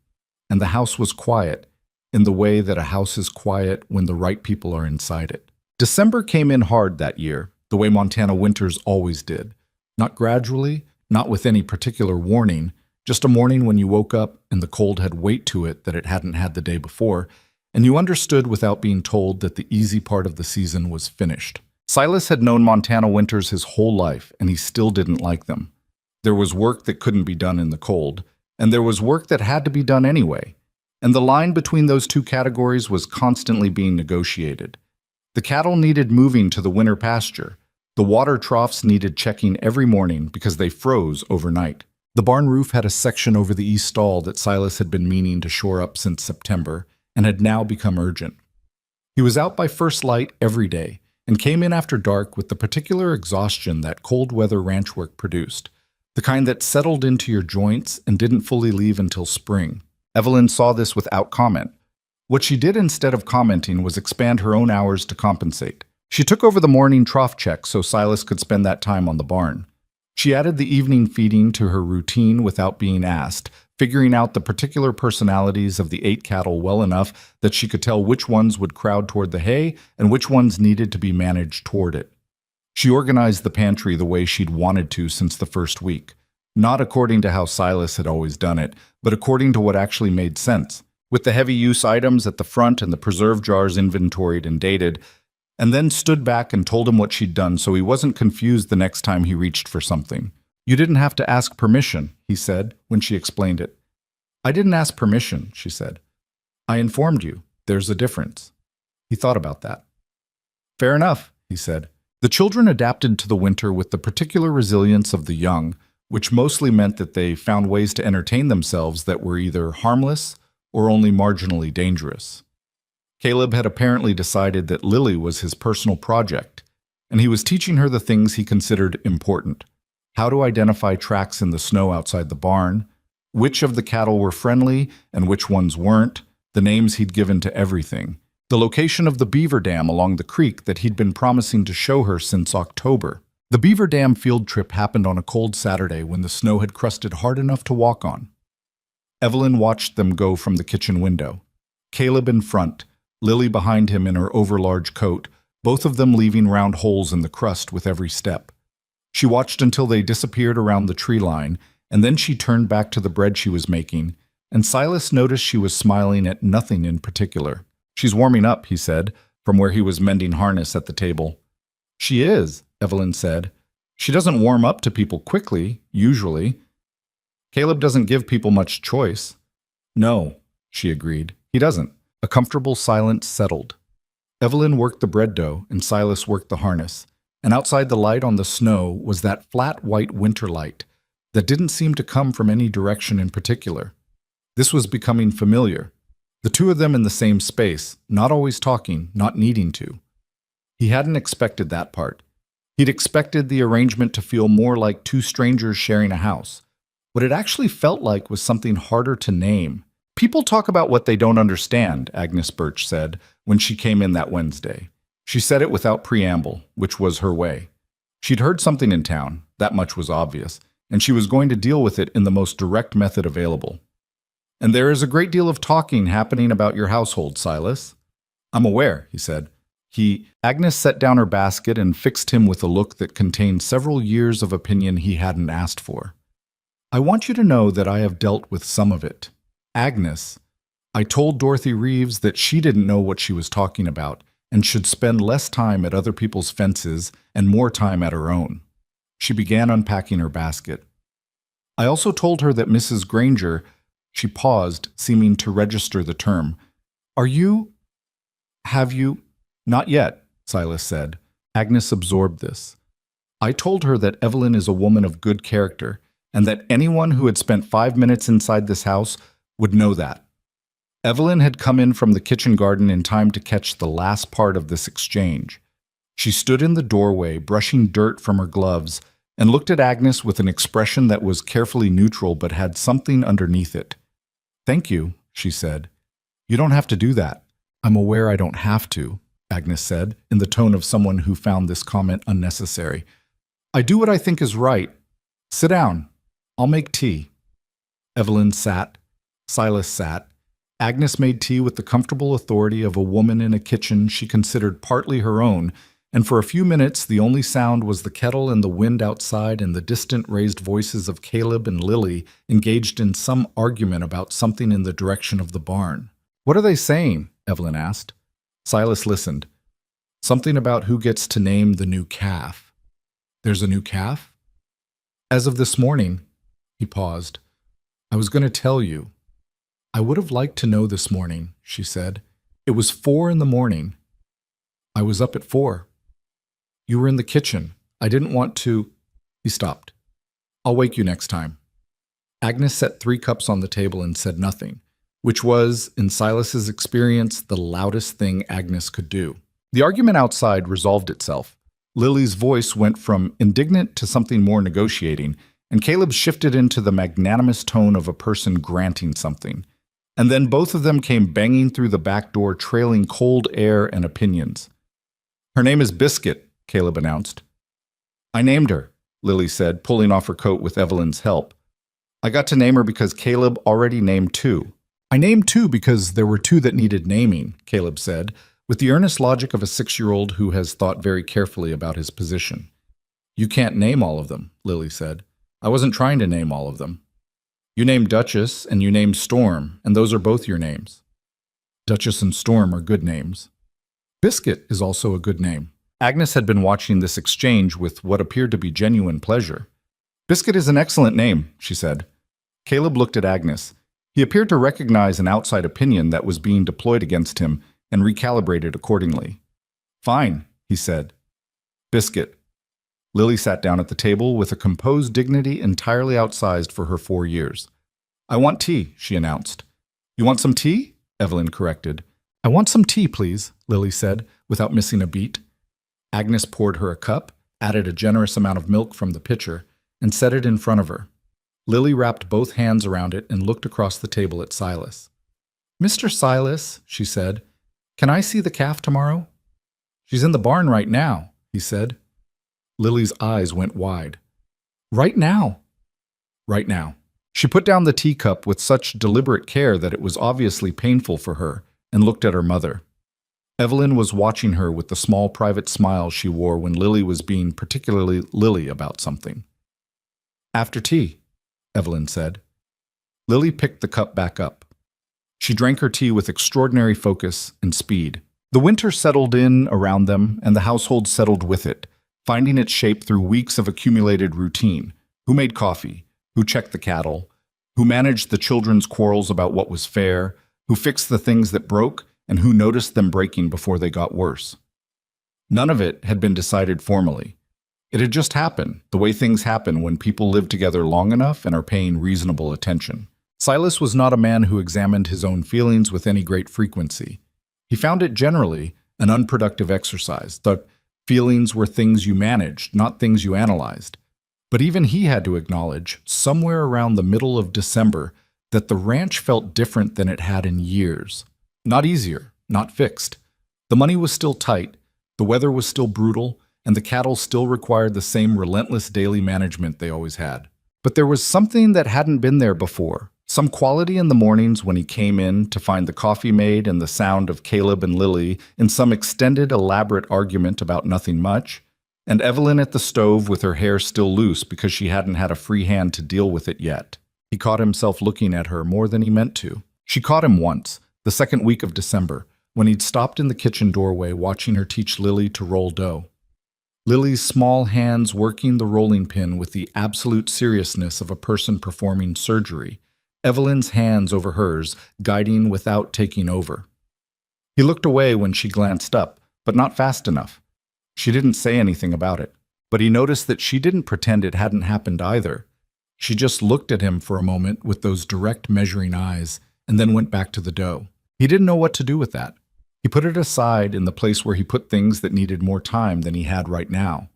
and the house was quiet, in the way that a house is quiet when the right people are inside it. December came in hard that year, the way Montana winters always did. Not gradually, not with any particular warning, just a morning when you woke up and the cold had weight to it that it hadn't had the day before, and you understood without being told that the easy part of the season was finished. Silas had known Montana winters his whole life, and he still didn't like them. There was work that couldn't be done in the cold, and there was work that had to be done anyway, and the line between those two categories was constantly being negotiated. The cattle needed moving to the winter pasture. The water troughs needed checking every morning because they froze overnight. The barn roof had a section over the east stall that Silas had been meaning to shore up since September and had now become urgent. He was out by first light every day and came in after dark with the particular exhaustion that cold weather ranch work produced, the kind that settled into your joints and didn't fully leave until spring. Evelyn saw this without comment. What she did instead of commenting was expand her own hours to compensate. She took over the morning trough check so Silas could spend that time on the barn. She added the evening feeding to her routine without being asked, figuring out the particular personalities of the 8 cattle well enough that she could tell which ones would crowd toward the hay and which ones needed to be managed toward it. She organized the pantry the way she'd wanted to since the first week, not according to how Silas had always done it, but according to what actually made sense, with the heavy-use items at the front and the preserve jars inventoried and dated, and then stood back and told him what she'd done so he wasn't confused the next time he reached for something. You didn't have to ask permission, he said, when she explained it. I didn't ask permission, she said. I informed you. There's a difference. He thought about that. Fair enough, he said. The children adapted to the winter with the particular resilience of the young, which mostly meant that they found ways to entertain themselves that were either harmless or only marginally dangerous. Caleb had apparently decided that Lily was his personal project, and he was teaching her the things he considered important. How to identify tracks in the snow outside the barn, which of the cattle were friendly and which ones weren't, the names he'd given to everything, the location of the beaver dam along the creek that he'd been promising to show her since October. The beaver dam field trip happened on a cold Saturday when the snow had crusted hard enough to walk on. Evelyn watched them go from the kitchen window. Caleb in front, Lily behind him in her overlarge coat, both of them leaving round holes in the crust with every step. She watched until they disappeared around the tree line, and then she turned back to the bread she was making, and Silas noticed she was smiling at nothing in particular. She's warming up, he said, from where he was mending harness at the table. She is, Evelyn said. She doesn't warm up to people quickly, usually. Caleb doesn't give people much choice. No, she agreed. He doesn't. A comfortable silence settled. Evelyn worked the bread dough and Silas worked the harness, and outside the light on the snow was that flat white winter light that didn't seem to come from any direction in particular. This was becoming familiar. The two of them in the same space, not always talking, not needing to. He hadn't expected that part. He'd expected the arrangement to feel more like two strangers sharing a house. What it actually felt like was something harder to name. People talk about what they don't understand, Agnes Birch said when she came in that Wednesday. She said it without preamble, which was her way. She'd heard something in town, that much was obvious, and she was going to deal with it in the most direct method available. And there is a great deal of talking happening about your household, Silas. I'm aware, he said. Agnes set down her basket and fixed him with a look that contained several years of opinion he hadn't asked for. I want you to know that I have dealt with some of it. Agnes, I told Dorothy Reeves that she didn't know what she was talking about, and should spend less time at other people's fences and more time at her own. She began unpacking her basket. I also told her that Mrs. Granger, she paused, seeming to register the term. Have you? Not yet, Silas said. Agnes absorbed this. I told her that Evelyn is a woman of good character, and that anyone who had spent 5 minutes inside this house would know that. Evelyn had come in from the kitchen garden in time to catch the last part of this exchange. She stood in the doorway, brushing dirt from her gloves, and looked at Agnes with an expression that was carefully neutral but had something underneath it. Thank you, she said. You don't have to do that. I'm aware I don't have to, Agnes said, in the tone of someone who found this comment unnecessary. I do what I think is right. Sit down. I'll make tea. Evelyn sat. Silas sat. Agnes made tea with the comfortable authority of a woman in a kitchen she considered partly her own, and for a few minutes the only sound was the kettle and the wind outside and the distant raised voices of Caleb and Lily engaged in some argument about something in the direction of the barn. What are they saying? Evelyn asked. Silas listened. Something about who gets to name the new calf. There's a new calf? As of this morning, he paused. I was going to tell you. I would have liked to know this morning, she said. It was 4 a.m. I was up at 4. You were in the kitchen. I didn't want to. He stopped. I'll wake you next time. Agnes set 3 cups on the table and said nothing, which was, in Silas's experience, the loudest thing Agnes could do. The argument outside resolved itself. Lily's voice went from indignant to something more negotiating, and Caleb shifted into the magnanimous tone of a person granting something. And then both of them came banging through the back door, trailing cold air and opinions. Her name is Biscuit, Caleb announced. I named her, Lily said, pulling off her coat with Evelyn's help. I got to name her because Caleb already named 2. I named 2 because there were 2 that needed naming, Caleb said, with the earnest logic of a 6-year-old who has thought very carefully about his position. You can't name all of them, Lily said. I wasn't trying to name all of them. You named Duchess and you named Storm, and those are both your names. Duchess and Storm are good names. Biscuit is also a good name. Agnes had been watching this exchange with what appeared to be genuine pleasure. Biscuit is an excellent name, she said. Caleb looked at Agnes. He appeared to recognize an outside opinion that was being deployed against him and recalibrated accordingly. Fine, he said. Biscuit. Lily sat down at the table with a composed dignity entirely outsized for her 4 years. I want tea, she announced. You want some tea? Evelyn corrected. I want some tea, please, Lily said, without missing a beat. Agnes poured her a cup, added a generous amount of milk from the pitcher, and set it in front of her. Lily wrapped both hands around it and looked across the table at Silas. Mr. Silas, she said, can I see the calf tomorrow? She's in the barn right now, he said. Lily's eyes went wide. Right now? Right now. She put down the teacup with such deliberate care that it was obviously painful for her and looked at her mother. Evelyn was watching her with the small private smile she wore when Lily was being particularly Lily about something. After tea, Evelyn said. Lily picked the cup back up. She drank her tea with extraordinary focus and speed. The winter settled in around them, and the household settled with it, finding its shape through weeks of accumulated routine. Who made coffee? Who checked the cattle? Who managed the children's quarrels about what was fair? Who fixed the things that broke? And who noticed them breaking before they got worse? None of it had been decided formally. It had just happened, the way things happen when people live together long enough and are paying reasonable attention. Silas was not a man who examined his own feelings with any great frequency. He found it generally an unproductive exercise. The feelings were things you managed, not things you analyzed. But even he had to acknowledge, somewhere around the middle of December, that the ranch felt different than it had in years. Not easier, not fixed. The money was still tight, the weather was still brutal, and the cattle still required the same relentless daily management they always had. But there was something that hadn't been there before. Some quality in the mornings when he came in to find the coffee made and the sound of Caleb and Lily in some extended, elaborate argument about nothing much, and Evelyn at the stove with her hair still loose because she hadn't had a free hand to deal with it yet. He caught himself looking at her more than he meant to. She caught him once, the second week of December, when he'd stopped in the kitchen doorway watching her teach Lily to roll dough. Lily's small hands working the rolling pin with the absolute seriousness of a person performing surgery, Evelyn's hands over hers, guiding without taking over. He looked away when she glanced up, but not fast enough. She didn't say anything about it, but he noticed that she didn't pretend it hadn't happened either. She just looked at him for a moment with those direct measuring eyes, and then went back to the dough. He didn't know what to do with that. He put it aside in the place where he put things that needed more time than he had right now.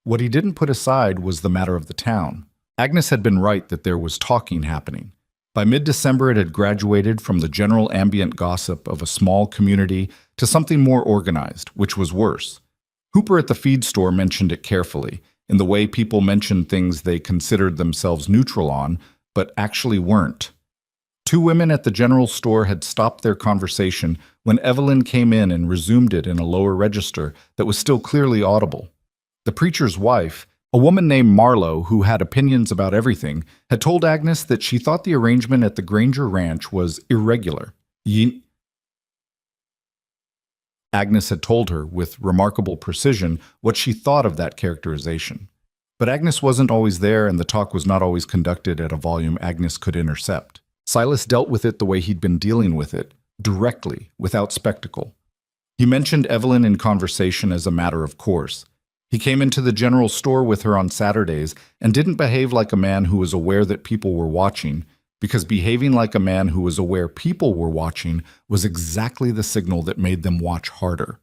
What he didn't put aside was the matter of the town. Agnes had been right that there was talking happening. By mid-December, it had graduated from the general ambient gossip of a small community to something more organized, which was worse. Hooper at the feed store mentioned it carefully, in the way people mentioned things they considered themselves neutral on, but actually weren't. Two women at the general store had stopped their conversation when Evelyn came in and resumed it in a lower register that was still clearly audible. The preacher's wife, a woman named Marlowe who had opinions about everything, had told Agnes that she thought the arrangement at the Granger Ranch was irregular. Agnes had told her with remarkable precision what she thought of that characterization. But Agnes wasn't always there, and the talk was not always conducted at a volume Agnes could intercept. Silas dealt with it the way he'd been dealing with it, directly, without spectacle. He mentioned Evelyn in conversation as a matter of course. He came into the general store with her on Saturdays and didn't behave like a man who was aware that people were watching, because behaving like a man who was aware people were watching was exactly the signal that made them watch harder.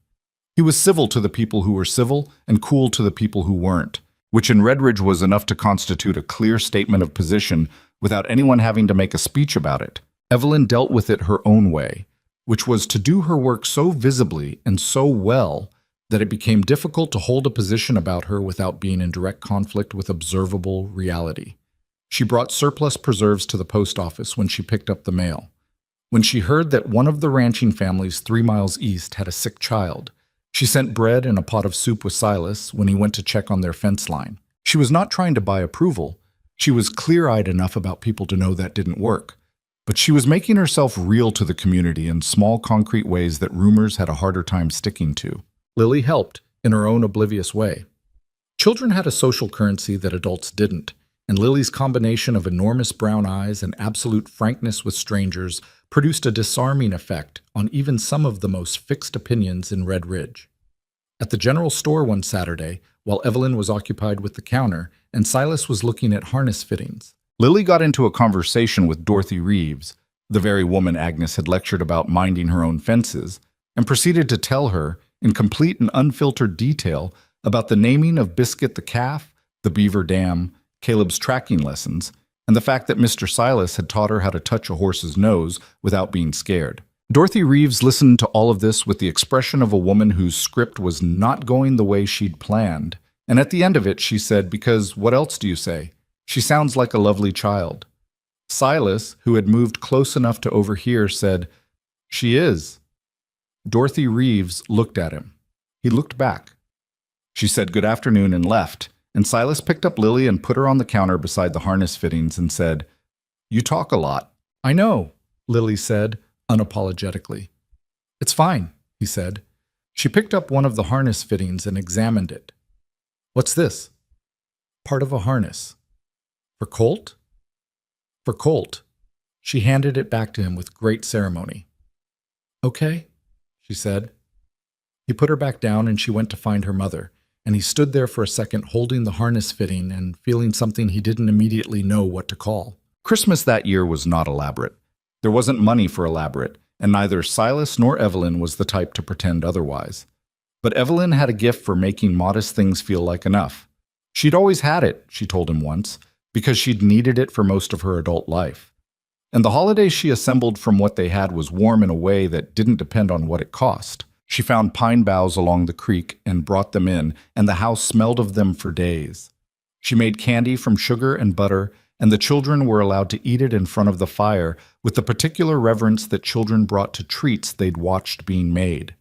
He was civil to the people who were civil and cool to the people who weren't, which in Redridge was enough to constitute a clear statement of position without anyone having to make a speech about it. Evelyn dealt with it her own way, which was to do her work so visibly and so well that it became difficult to hold a position about her without being in direct conflict with observable reality. She brought surplus preserves to the post office when she picked up the mail. When she heard that one of the ranching families 3 miles east had a sick child, she sent bread and a pot of soup with Silas when he went to check on their fence line. She was not trying to buy approval. She was clear-eyed enough about people to know that didn't work. But she was making herself real to the community in small concrete ways that rumors had a harder time sticking to. Lily helped, in her own oblivious way. Children had a social currency that adults didn't, and Lily's combination of enormous brown eyes and absolute frankness with strangers produced a disarming effect on even some of the most fixed opinions in Red Ridge. At the general store one Saturday, while Evelyn was occupied with the counter and Silas was looking at harness fittings, Lily got into a conversation with Dorothy Reeves, the very woman Agnes had lectured about minding her own fences, and proceeded to tell her, in complete and unfiltered detail, about the naming of Biscuit the calf, the beaver dam, Caleb's tracking lessons, and the fact that Mr. Silas had taught her how to touch a horse's nose without being scared. Dorothy Reeves listened to all of this with the expression of a woman whose script was not going the way she'd planned, and at the end of it she said, "Because what else do you say? She sounds like a lovely child." Silas, who had moved close enough to overhear, said, "She is." Dorothy Reeves looked at him. He looked back. She said good afternoon and left, and Silas picked up Lily and put her on the counter beside the harness fittings and said, "You talk a lot." "I know," Lily said, unapologetically. "It's fine," he said. She picked up one of the harness fittings and examined it. "What's this?" "Part of a harness." "For Colt?" "For Colt." She handed it back to him with great ceremony. "Okay," she said. He put her back down and she went to find her mother, and he stood there for a second holding the harness fitting and feeling something he didn't immediately know what to call. Christmas that year was not elaborate. There wasn't money for elaborate, and neither Silas nor Evelyn was the type to pretend otherwise. But Evelyn had a gift for making modest things feel like enough. She'd always had it, she told him once, because she'd needed it for most of her adult life. And the holiday she assembled from what they had was warm in a way that didn't depend on what it cost. She found pine boughs along the creek and brought them in, and the house smelled of them for days. She made candy from sugar and butter, and the children were allowed to eat it in front of the fire with the particular reverence that children brought to treats they'd watched being made.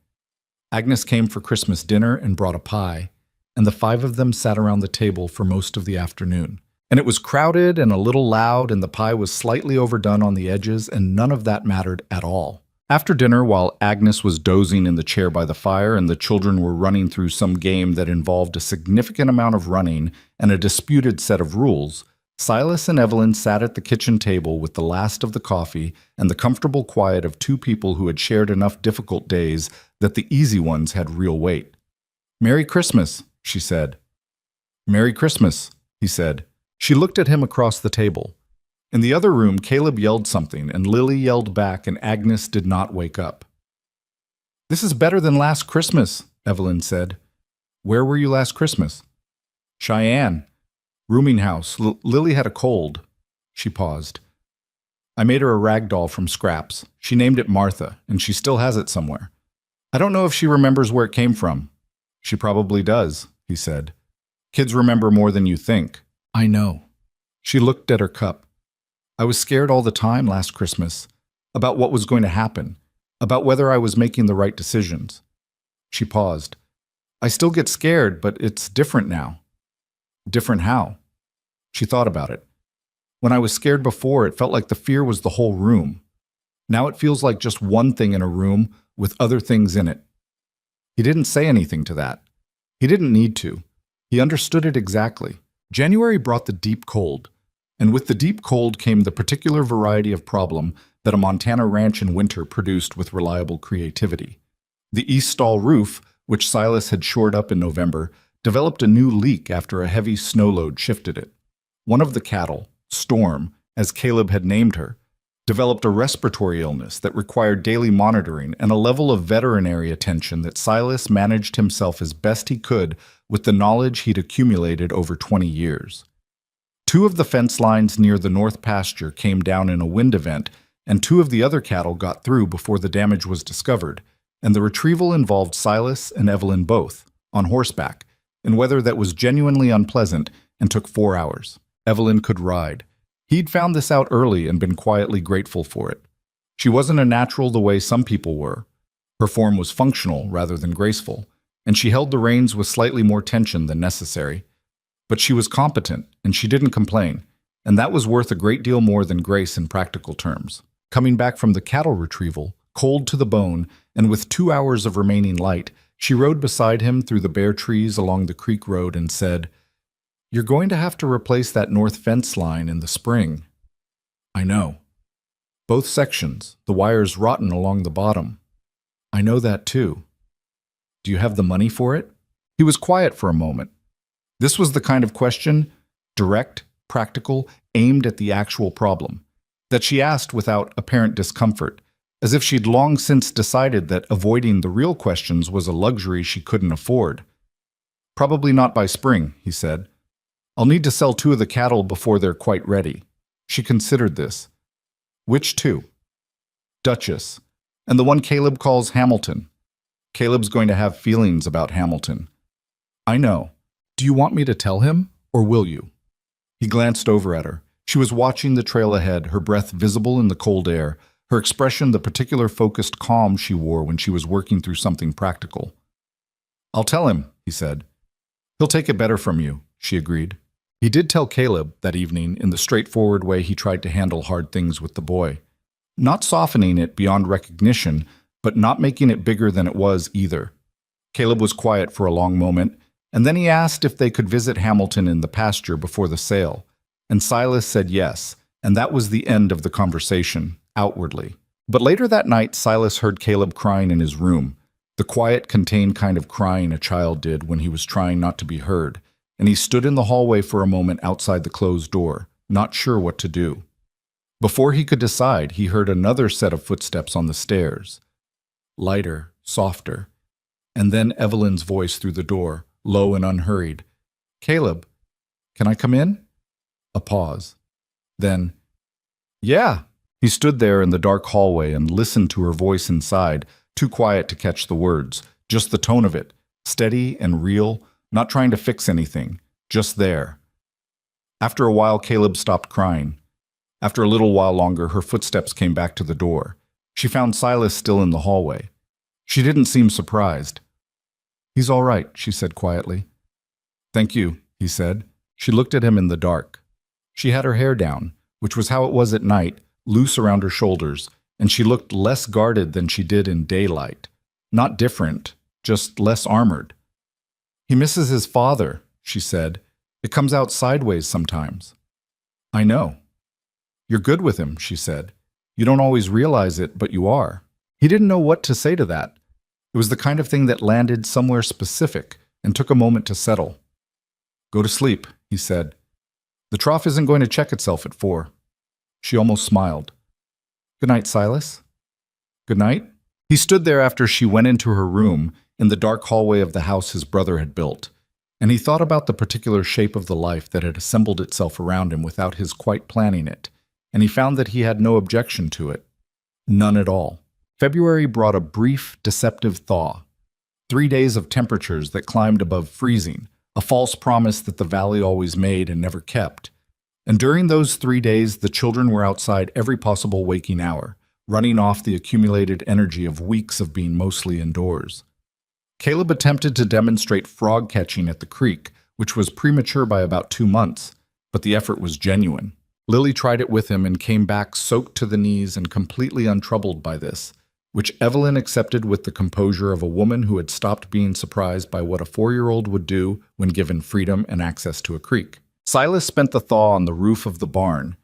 Agnes came for Christmas dinner and brought a pie, and the 5 of them sat around the table for most of the afternoon. And it was crowded and a little loud, and the pie was slightly overdone on the edges, and none of that mattered at all. After dinner, while Agnes was dozing in the chair by the fire and the children were running through some game that involved a significant amount of running and a disputed set of rules, Silas and Evelyn sat at the kitchen table with the last of the coffee and the comfortable quiet of two people who had shared enough difficult days that the easy ones had real weight. "Merry Christmas," she said. "Merry Christmas," he said. She looked at him across the table. In the other room, Caleb yelled something, and Lily yelled back, and Agnes did not wake up. "This is better than last Christmas," Evelyn said. "Where were you last Christmas?" "Cheyenne. Rooming house. Lily had a cold." She paused. "I made her a rag doll from scraps. She named it Martha, and she still has it somewhere. I don't know if she remembers where it came from." "She probably does," he said. "Kids remember more than you think." "I know." She looked at her cup. "I was scared all the time last Christmas, about what was going to happen, about whether I was making the right decisions." She paused. "I still get scared, but it's different now." "Different how?" She thought about it. "When I was scared before, it felt like the fear was the whole room. Now it feels like just one thing in a room with other things in it." He didn't say anything to that. He didn't need to. He understood it exactly. January brought the deep cold. And with the deep cold came the particular variety of problem that a Montana ranch in winter produced with reliable creativity. The east stall roof, which Silas had shored up in November, developed a new leak after a heavy snow load shifted it. One of the cattle, Storm, as Caleb had named her, developed a respiratory illness that required daily monitoring and a level of veterinary attention that Silas managed himself as best he could with the knowledge he'd accumulated over 20 years. Two of the fence lines near the north pasture came down in a wind event, and two of the other cattle got through before the damage was discovered, and the retrieval involved Silas and Evelyn both, on horseback, in weather that was genuinely unpleasant and took 4 hours. Evelyn could ride. He'd found this out early and been quietly grateful for it. She wasn't a natural the way some people were. Her form was functional rather than graceful, and she held the reins with slightly more tension than necessary. But she was competent, and she didn't complain, and that was worth a great deal more than grace in practical terms. Coming back from the cattle retrieval, cold to the bone, and with 2 hours of remaining light, she rode beside him through the bare trees along the creek road and said, "You're going to have to replace that north fence line in the spring." "I know." "Both sections, the wires rotten along the bottom." "I know that too." "Do you have the money for it?" He was quiet for a moment. This was the kind of question, direct, practical, aimed at the actual problem, that she asked without apparent discomfort, as if she'd long since decided that avoiding the real questions was a luxury she couldn't afford. "Probably not by spring," he said. "I'll need to sell 2 of the cattle before they're quite ready." She considered this. "Which 2? "Duchess, and the one Caleb calls Hamilton. Caleb's going to have feelings about Hamilton." "I know. Do you want me to tell him, or will you?" He glanced over at her. She was watching the trail ahead, her breath visible in the cold air, her expression the particular focused calm she wore when she was working through something practical. "I'll tell him," he said. "He'll take it better from you," she agreed. He did tell Caleb that evening in the straightforward way he tried to handle hard things with the boy. Not softening it beyond recognition, but not making it bigger than it was either. Caleb was quiet for a long moment, and then he asked if they could visit Hamilton in the pasture before the sale, and Silas said yes, and that was the end of the conversation, outwardly. But later that night, Silas heard Caleb crying in his room, the quiet, contained kind of crying a child did when he was trying not to be heard, and he stood in the hallway for a moment outside the closed door, not sure what to do. Before he could decide, he heard another set of footsteps on the stairs. Lighter, softer, and then Evelyn's voice through the door, low and unhurried. "Caleb, can I come in?" A pause. Then, "Yeah." He stood there in the dark hallway and listened to her voice inside, too quiet to catch the words, just the tone of it, steady and real, not trying to fix anything, just there. After a while, Caleb stopped crying. After a little while longer, her footsteps came back to the door. She found Silas still in the hallway. She didn't seem surprised. "He's all right," she said quietly. "Thank you," he said. She looked at him in the dark. She had her hair down, which was how it was at night, loose around her shoulders, and she looked less guarded than she did in daylight. Not different, just less armored. "He misses his father," she said. "It comes out sideways sometimes." "I know." "You're good with him," she said. "You don't always realize it, but you are." He didn't know what to say to that. It was the kind of thing that landed somewhere specific and took a moment to settle. "Go to sleep," he said. "The trough isn't going to check itself at 4. She almost smiled. "Good night, Silas." "Good night." He stood there after she went into her room in the dark hallway of the house his brother had built, and he thought about the particular shape of the life that had assembled itself around him without his quite planning it, and he found that he had no objection to it. None at all. February brought a brief, deceptive thaw. 3 days of temperatures that climbed above freezing, a false promise that the valley always made and never kept. And during those 3 days, the children were outside every possible waking hour, running off the accumulated energy of weeks of being mostly indoors. Caleb attempted to demonstrate frog catching at the creek, which was premature by about 2 months, but the effort was genuine. Lily tried it with him and came back soaked to the knees and completely untroubled by this, which Evelyn accepted with the composure of a woman who had stopped being surprised by what a 4-year-old would do when given freedom and access to a creek. Silas spent the thaw on the roof of the barn,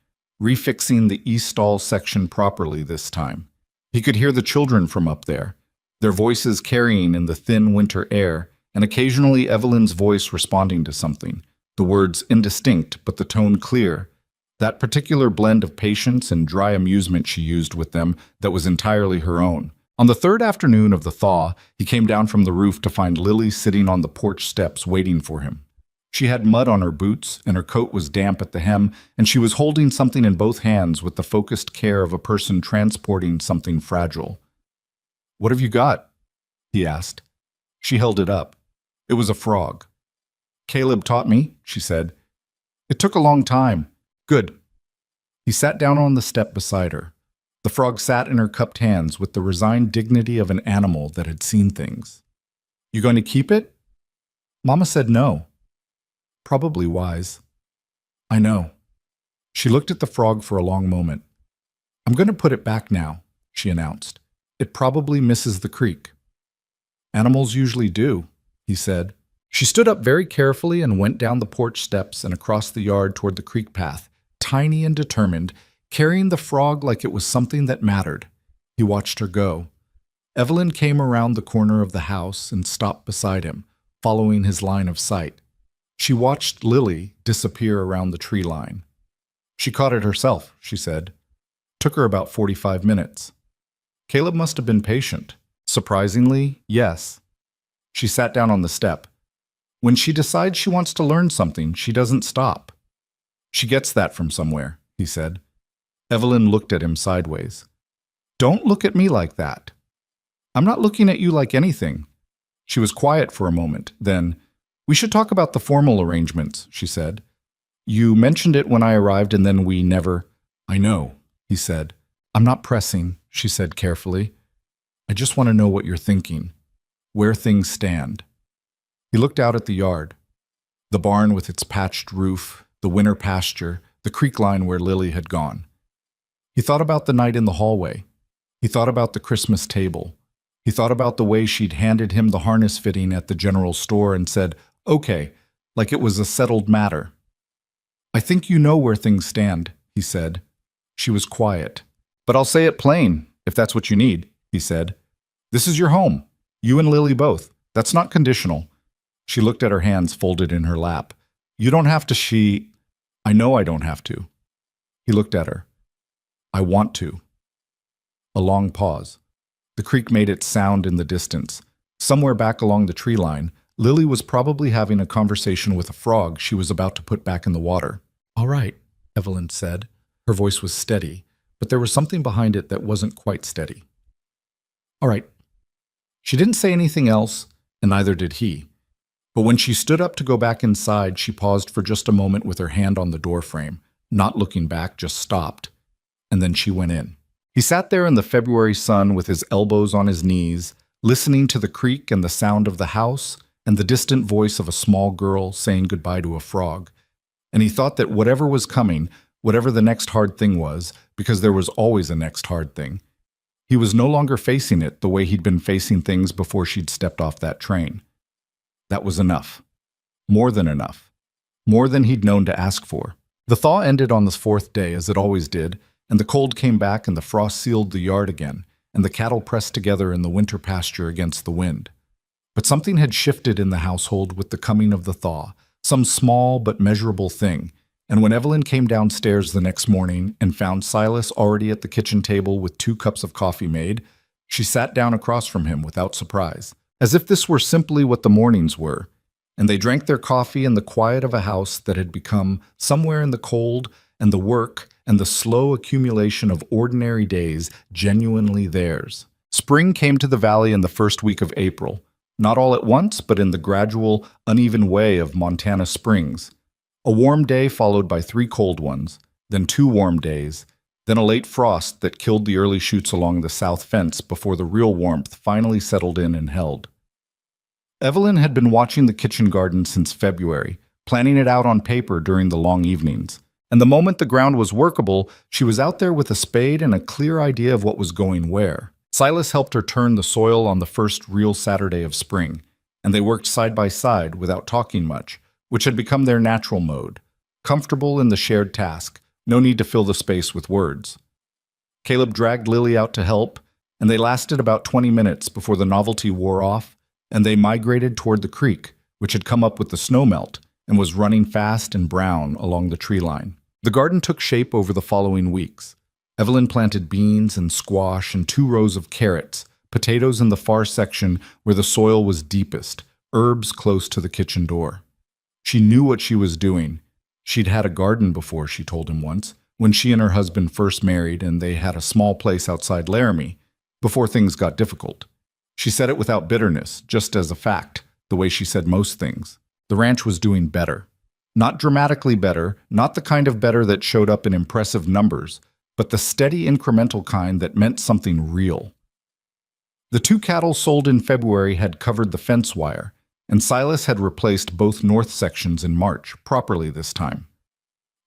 refixing the east stall section properly this time. He could hear the children from up there, their voices carrying in the thin winter air, and occasionally Evelyn's voice responding to something, the words indistinct but the tone clear, that particular blend of patience and dry amusement she used with them that was entirely her own. On the 3rd afternoon of the thaw, he came down from the roof to find Lily sitting on the porch steps waiting for him. She had mud on her boots, and her coat was damp at the hem, and she was holding something in both hands with the focused care of a person transporting something fragile. "What have you got?" he asked. She held it up. It was a frog. "Caleb taught me," she said. "It took a long time." "Good." He sat down on the step beside her. The frog sat in her cupped hands with the resigned dignity of an animal that had seen things. "You going to keep it?" "Mama said no." "Probably wise." "I know." She looked at the frog for a long moment. "I'm going to put it back now," she announced. "It probably misses the creek." "Animals usually do," he said. She stood up very carefully and went down the porch steps and across the yard toward the creek path, tiny and determined, carrying the frog like it was something that mattered. He watched her go. Evelyn came around the corner of the house and stopped beside him, following his line of sight. She watched Lily disappear around the tree line. "She caught it herself," she said. "Took her about 45 minutes. Caleb must have been patient. Surprisingly, yes. She sat down on the step. When she decides she wants to learn something, she doesn't stop. She gets that from somewhere," he said. Evelyn looked at him sideways. "Don't look at me like that." "I'm not looking at you like anything." She was quiet for a moment, then, "We should talk about the formal arrangements," she said. "You mentioned it when I arrived and then we never—" "I know," he said. "I'm not pressing," she said carefully. "I just want to know what you're thinking, where things stand." He looked out at the yard, the barn with its patched roof, the winter pasture, the creek line where Lily had gone. He thought about the night in the hallway. He thought about the Christmas table. He thought about the way she'd handed him the harness fitting at the general store and said, "Okay," like it was a settled matter. "I think you know where things stand," he said. She was quiet. "But I'll say it plain, if that's what you need," he said. "This is your home. You and Lily both. That's not conditional." She looked at her hands folded in her lap. "You don't have to." "I know I don't have to." He looked at her. "I want to." A long pause. The creek made its sound in the distance. Somewhere back along the tree line, Lily was probably having a conversation with a frog she was about to put back in the water. "All right," Evelyn said. Her voice was steady, but there was something behind it that wasn't quite steady. "All right." She didn't say anything else, and neither did he. But when she stood up to go back inside, she paused for just a moment with her hand on the doorframe, not looking back, just stopped. And then she went in. He sat there in the February sun with his elbows on his knees, listening to the creek and the sound of the house and the distant voice of a small girl saying goodbye to a frog. And he thought that whatever was coming, whatever the next hard thing was, because there was always a next hard thing, He was no longer facing it the way he'd been facing things before she'd stepped off that train. That was enough. More than enough. More than he'd known to ask for. The thaw ended on the fourth day, as it always did, and the cold came back and the frost sealed the yard again, and the cattle pressed together in the winter pasture against the wind. But something had shifted in the household with the coming of the thaw, some small but measurable thing, and when Evelyn came downstairs the next morning and found Silas already at the kitchen table with 2 cups of coffee made, she sat down across from him without surprise, as if this were simply what the mornings were, and they drank their coffee in the quiet of a house that had become, somewhere in the cold and the work and the slow accumulation of ordinary days, genuinely theirs. Spring came to the valley in the first week of April, not all at once, but in the gradual, uneven way of Montana springs. A warm day followed by 3 cold ones, then 2 warm days, then a late frost that killed the early shoots along the south fence before the real warmth finally settled in and held. Evelyn had been watching the kitchen garden since February, planning it out on paper during the long evenings. And the moment the ground was workable, she was out there with a spade and a clear idea of what was going where. Silas helped her turn the soil on the first real Saturday of spring, and they worked side by side without talking much, which had become their natural mode. Comfortable in the shared task, no need to fill the space with words. Caleb dragged Lily out to help, and they lasted about 20 minutes before the novelty wore off, and they migrated toward the creek, which had come up with the snowmelt and was running fast and brown along the tree line. The garden took shape over the following weeks. Evelyn planted beans and squash and 2 rows of carrots, potatoes in the far section where the soil was deepest, herbs close to the kitchen door. She knew what she was doing. She'd had a garden before, she told him once, when she and her husband first married and they had a small place outside Laramie, before things got difficult. She said it without bitterness, just as a fact, the way she said most things. The ranch was doing better. Not dramatically better, not the kind of better that showed up in impressive numbers, but the steady incremental kind that meant something real. The 2 cattle sold in February had covered the fence wire, and Silas had replaced both north sections in March, properly this time.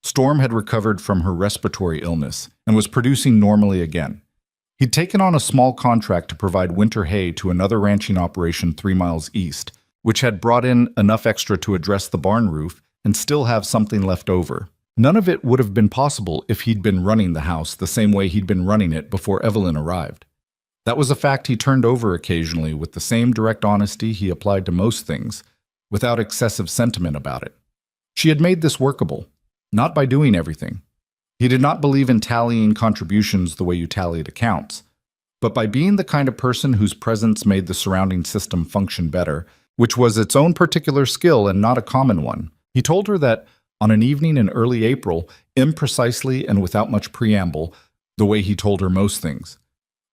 Storm had recovered from her respiratory illness and was producing normally again. He'd taken on a small contract to provide winter hay to another ranching operation 3 miles east, which had brought in enough extra to address the barn roof and still have something left over. None of it would have been possible if he'd been running the house the same way he'd been running it before Evelyn arrived. That was a fact he turned over occasionally with the same direct honesty he applied to most things, without excessive sentiment about it. She had made this workable, not by doing everything. He did not believe in tallying contributions the way you tallied accounts, but by being the kind of person whose presence made the surrounding system function better, which was its own particular skill and not a common one. He told her that, on an evening in early April, imprecisely and without much preamble, the way he told her most things.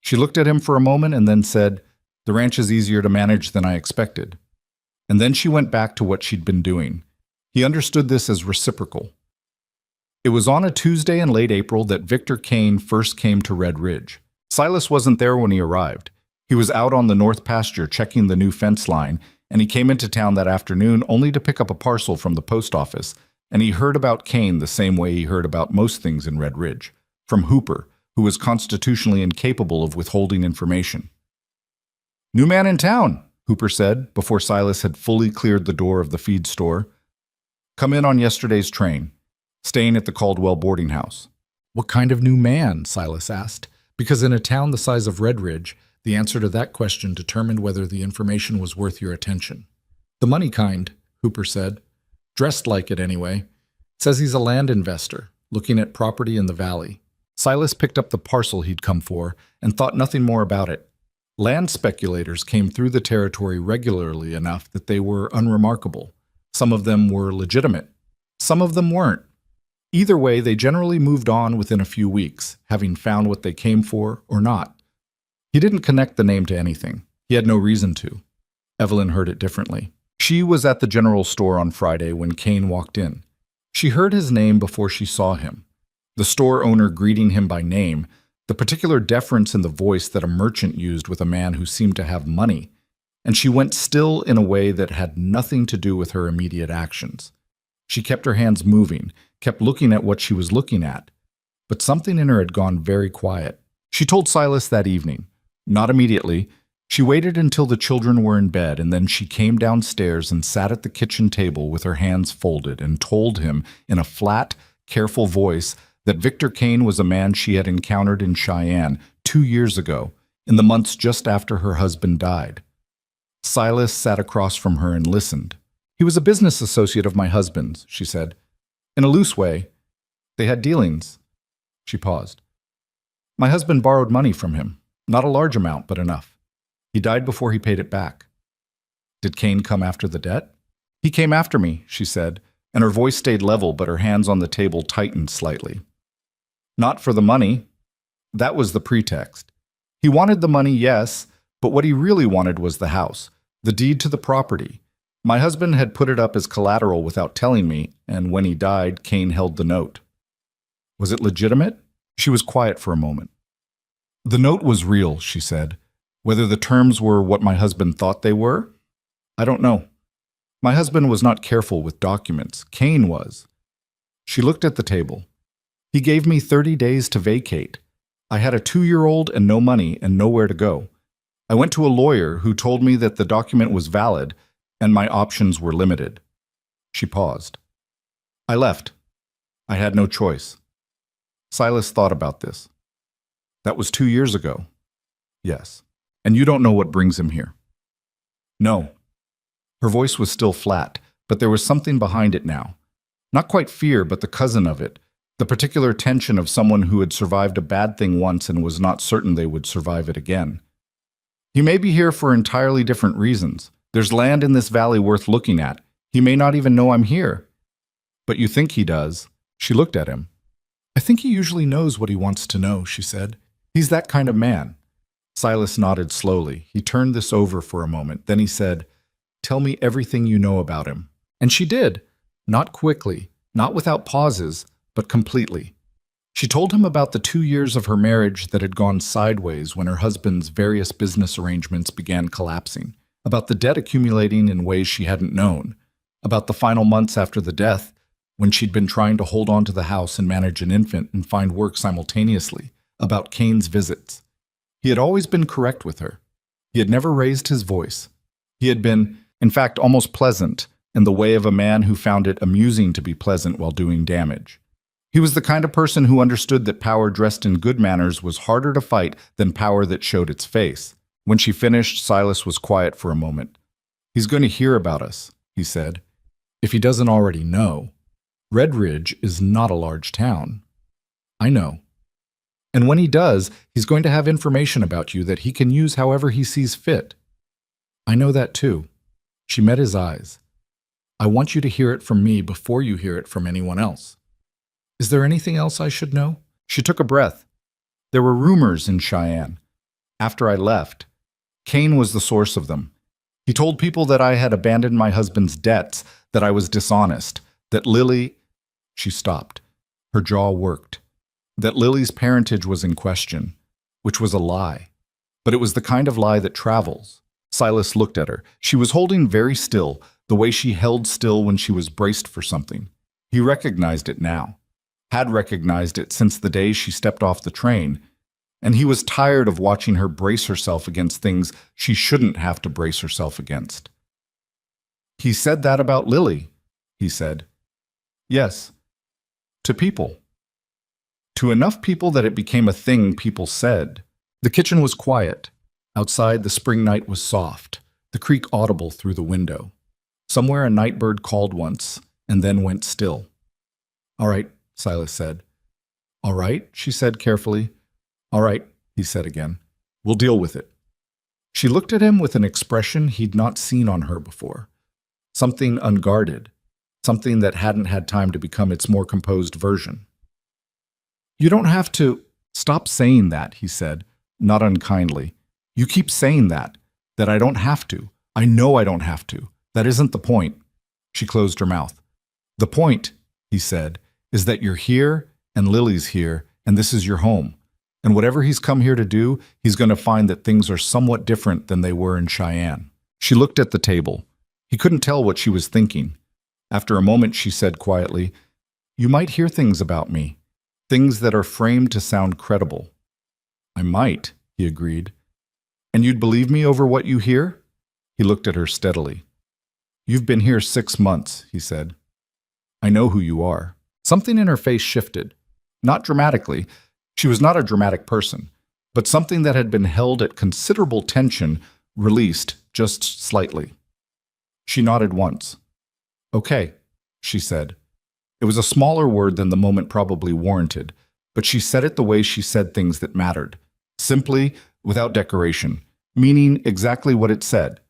She looked at him for a moment and then said, "The ranch is easier to manage than I expected." And then she went back to what she'd been doing. He understood this as reciprocal. It was on a Tuesday in late April that Victor Kane first came to Red Ridge. Silas wasn't there when he arrived. He was out on the north pasture checking the new fence line, and he came into town that afternoon only to pick up a parcel from the post office, and he heard about Kane the same way he heard about most things in Red Ridge, from Hooper, who was constitutionally incapable of withholding information. "New man in town," Hooper said, before Silas had fully cleared the door of the feed store. "Come in on yesterday's train. Staying at the Caldwell boarding house." "What kind of new man?" Silas asked, because in a town the size of Red Ridge, the answer to that question determined whether the information was worth your attention. "The money kind," Hooper said. "Dressed like it, anyway. Says he's a land investor, looking at property in the valley." Silas picked up the parcel he'd come for and thought nothing more about it. Land speculators came through the territory regularly enough that they were unremarkable. Some of them were legitimate. Some of them weren't. Either way, they generally moved on within a few weeks, having found what they came for or not. He didn't connect the name to anything. He had no reason to. Evelyn heard it differently. She was at the general store on Friday when Kane walked in. She heard his name before she saw him. The store owner greeting him by name, the particular deference in the voice that a merchant used with a man who seemed to have money, and she went still in a way that had nothing to do with her immediate actions. She kept her hands moving, kept looking at what she was looking at, but something in her had gone very quiet. She told Silas that evening. Not immediately. She waited until the children were in bed, and then she came downstairs and sat at the kitchen table with her hands folded and told him in a flat, careful voice that Victor Kane was a man she had encountered in Cheyenne 2 years ago, in the months just after her husband died. Silas sat across from her and listened. He was a business associate of my husband's, she said. In a loose way. They had dealings. She paused. My husband borrowed money from him. Not a large amount, but enough. He died before he paid it back. Did Kane come after the debt? He came after me, she said, and her voice stayed level, but her hands on the table tightened slightly. Not for the money. That was the pretext. He wanted the money, yes, but what he really wanted was the house, the deed to the property. My husband had put it up as collateral without telling me, and when he died, Kane held the note. Was it legitimate? She was quiet for a moment. The note was real, she said. Whether the terms were what my husband thought they were? I don't know. My husband was not careful with documents. Kane was. She looked at the table. He gave me 30 days to vacate. I had a 2-year-old and no money and nowhere to go. I went to a lawyer who told me that the document was valid and my options were limited. She paused. I left. I had no choice. Silas thought about this. That was 2 years ago. Yes. And you don't know what brings him here. No. Her voice was still flat, but there was something behind it now. Not quite fear, but the cousin of it. The particular tension of someone who had survived a bad thing once and was not certain they would survive it again. He may be here for entirely different reasons. There's land in this valley worth looking at. He may not even know I'm here. But you think he does. She looked at him. I think he usually knows what he wants to know, she said. He's that kind of man. Silas nodded slowly. He turned this over for a moment. Then he said, Tell me everything you know about him. And she did. Not quickly, not without pauses, but completely. She told him about the 2 years of her marriage that had gone sideways when her husband's various business arrangements began collapsing, about the debt accumulating in ways she hadn't known, about the final months after the death when she'd been trying to hold on to the house and manage an infant and find work simultaneously, about Kane's visits. He had always been correct with her. He had never raised his voice. He had been, in fact, almost pleasant, in the way of a man who found it amusing to be pleasant while doing damage. He was the kind of person who understood that power dressed in good manners was harder to fight than power that showed its face. When she finished, Silas was quiet for a moment. He's going to hear about us, he said. If he doesn't already know. Red Ridge is not a large town. I know. And when he does, he's going to have information about you that he can use however he sees fit. I know that too. She met his eyes. I want you to hear it from me before you hear it from anyone else. Is there anything else I should know? She took a breath. There were rumors in Cheyenne. After I left, Kane was the source of them. He told people that I had abandoned my husband's debts, that I was dishonest, that Lily... She stopped. Her jaw worked. That Lily's parentage was in question, which was a lie. But it was the kind of lie that travels. Silas looked at her. She was holding very still, the way she held still when she was braced for something. He recognized it now. Had recognized it since the day she stepped off the train, and he was tired of watching her brace herself against things she shouldn't have to brace herself against. He said that about Lily, he said. Yes. To people. To enough people that it became a thing people said. The kitchen was quiet. Outside, the spring night was soft, the creak audible through the window. Somewhere a night bird called once, and then went still. All right, Silas said. All right, she said carefully. All right, he said again. We'll deal with it. She looked at him with an expression he'd not seen on her before. Something unguarded, something that hadn't had time to become its more composed version. You don't have to... Stop saying that, he said, not unkindly. You keep saying that I don't have to. I know I don't have to. That isn't the point. She closed her mouth. The point, he said, is that you're here and Lily's here and this is your home. And whatever he's come here to do, he's going to find that things are somewhat different than they were in Cheyenne. She looked at the table. He couldn't tell what she was thinking. After a moment, she said quietly, You might hear things about me, things that are framed to sound credible. I might, he agreed. And you'd believe me over what you hear? He looked at her steadily. You've been here 6 months, he said. I know who you are. Something in her face shifted. Not dramatically. She was not a dramatic person. But something that had been held at considerable tension released just slightly. She nodded once. Okay, she said. It was a smaller word than the moment probably warranted, but she said it the way she said things that mattered. Simply, without decoration, meaning exactly what it said.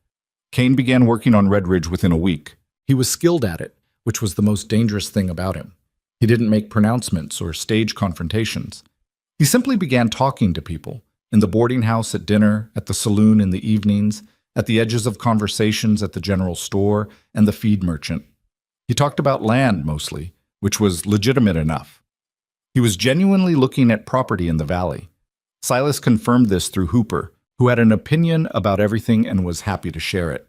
Kane began working on Redridge within a week. He was skilled at it, which was the most dangerous thing about him. He didn't make pronouncements or stage confrontations. He simply began talking to people, in the boarding house at dinner, at the saloon in the evenings, at the edges of conversations at the general store and the feed merchant. He talked about land mostly, which was legitimate enough. He was genuinely looking at property in the valley. Silas confirmed this through Hooper, who had an opinion about everything and was happy to share it.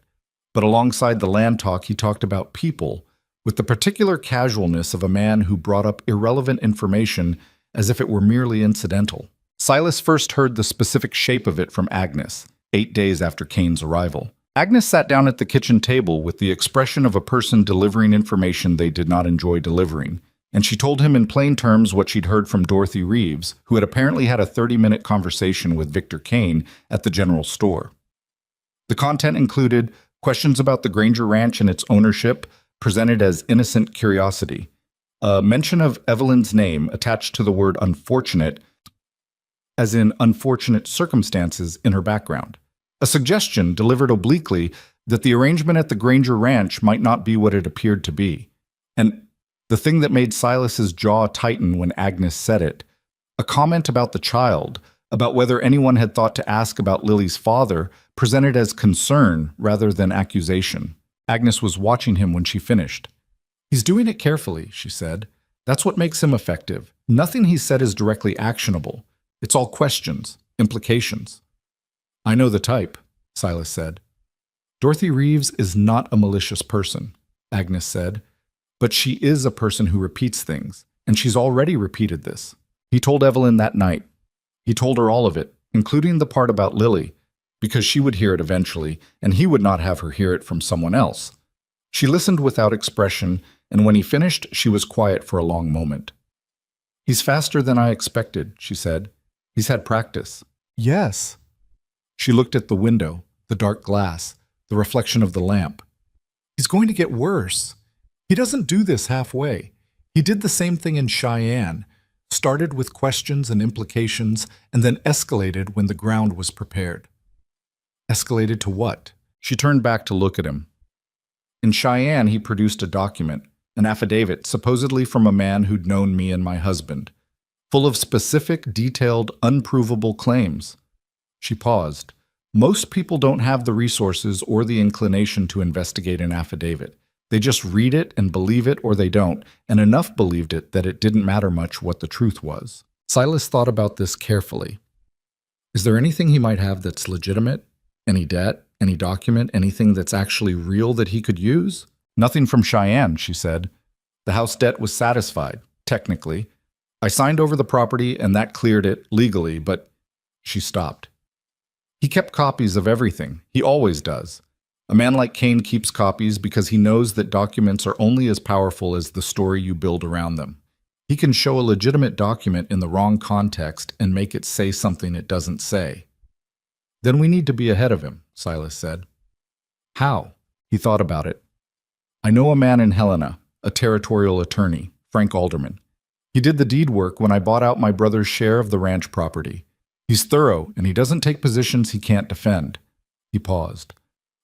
But alongside the land talk, he talked about people, with the particular casualness of a man who brought up irrelevant information as if it were merely incidental. Silas first heard the specific shape of it from Agnes, 8 days after Kane's arrival. Agnes sat down at the kitchen table with the expression of a person delivering information they did not enjoy delivering, and she told him in plain terms what she'd heard from Dorothy Reeves, who had apparently had a 30-minute conversation with Victor Kane at the general store. The content included questions about the Granger Ranch and its ownership, presented as innocent curiosity, a mention of Evelyn's name attached to the word unfortunate, as in unfortunate circumstances in her background. A suggestion delivered obliquely that the arrangement at the Granger Ranch might not be what it appeared to be. And the thing that made Silas's jaw tighten when Agnes said it, a comment about the child, about whether anyone had thought to ask about Lily's father, presented as concern rather than accusation. Agnes was watching him when she finished. He's doing it carefully, she said. That's what makes him effective. Nothing he said is directly actionable. It's all questions, implications. I know the type, Silas said. Dorothy Reeves is not a malicious person, Agnes said, but she is a person who repeats things, and she's already repeated this. He told Evelyn that night. He told her all of it, including the part about Lily, because she would hear it eventually, and he would not have her hear it from someone else. She listened without expression, and when he finished, she was quiet for a long moment. He's faster than I expected, she said. He's had practice. Yes. She looked at the window, the dark glass, the reflection of the lamp. He's going to get worse. He doesn't do this halfway. He did the same thing in Cheyenne, started with questions and implications, and then escalated when the ground was prepared. Escalated to what? She turned back to look at him. In Cheyenne, he produced a document, an affidavit, supposedly from a man who'd known me and my husband, full of specific, detailed, unprovable claims. She paused. Most people don't have the resources or the inclination to investigate an affidavit. They just read it and believe it or they don't, and enough believed it that it didn't matter much what the truth was. Silas thought about this carefully. Is there anything he might have that's legitimate? Any debt? Any document? Anything that's actually real that he could use? Nothing from Cheyenne, she said. The house debt was satisfied, technically. I signed over the property and that cleared it legally, but she stopped. He kept copies of everything. He always does. A man like Kane keeps copies because he knows that documents are only as powerful as the story you build around them. He can show a legitimate document in the wrong context and make it say something it doesn't say. Then we need to be ahead of him, Silas said. How? He thought about it. I know a man in Helena, a territorial attorney, Frank Alderman. He did the deed work when I bought out my brother's share of the ranch property. He's thorough, and he doesn't take positions he can't defend. He paused.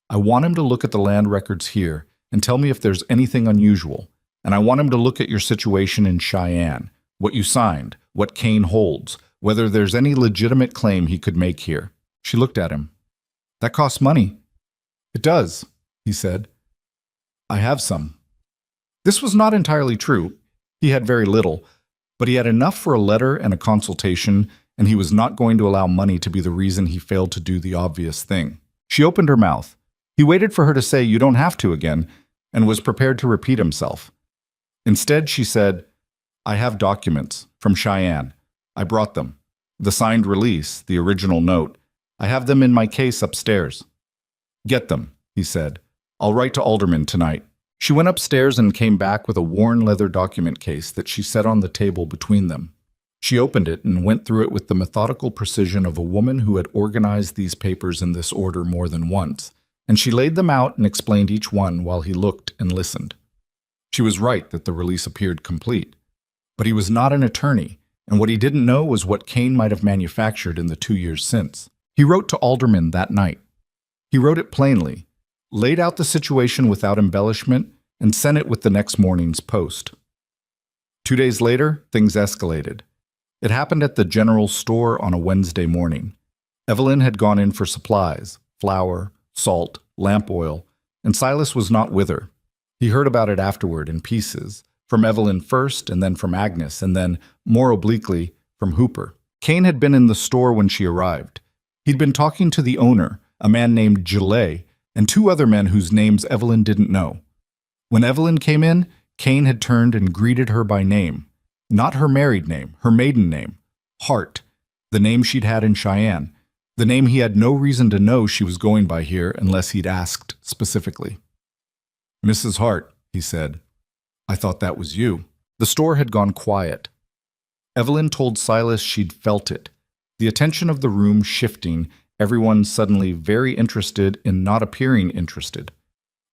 I want him to look at the land records here and tell me if there's anything unusual. And I want him to look at your situation in Cheyenne, what you signed, what Kane holds, whether there's any legitimate claim he could make here. She looked at him. That costs money. It does, he said. I have some. This was not entirely true. He had very little, but he had enough for a letter and a consultation, and he was not going to allow money to be the reason he failed to do the obvious thing. She opened her mouth. He waited for her to say, "You don't have to," again, and was prepared to repeat himself. Instead, she said, I have documents from Cheyenne. I brought them. The signed release, the original note. I have them in my case upstairs. Get them, he said. I'll write to Alderman tonight. She went upstairs and came back with a worn leather document case that she set on the table between them. She opened it and went through it with the methodical precision of a woman who had organized these papers in this order more than once, and she laid them out and explained each one while he looked and listened. She was right that the release appeared complete. But he was not an attorney, and what he didn't know was what Kane might have manufactured in the 2 years since. He wrote to Alderman that night. He wrote it plainly, laid out the situation without embellishment, and sent it with the next morning's post. 2 days later, things escalated. It happened at the general store on a Wednesday morning. Evelyn had gone in for supplies, flour, salt, lamp oil, and Silas was not with her. He heard about it afterward in pieces, from Evelyn first, and then from Agnes, and then, more obliquely, from Hooper. Kane had been in the store when she arrived. He'd been talking to the owner, a man named Gillet, and 2 other men whose names Evelyn didn't know. When Evelyn came in, Kane had turned and greeted her by name. Not her married name, her maiden name, Hart, the name she'd had in Cheyenne, the name he had no reason to know she was going by here unless he'd asked specifically. Mrs. Hart, he said. I thought that was you. The store had gone quiet. Evelyn told Silas she'd felt it, the attention of the room shifting, everyone suddenly very interested in not appearing interested.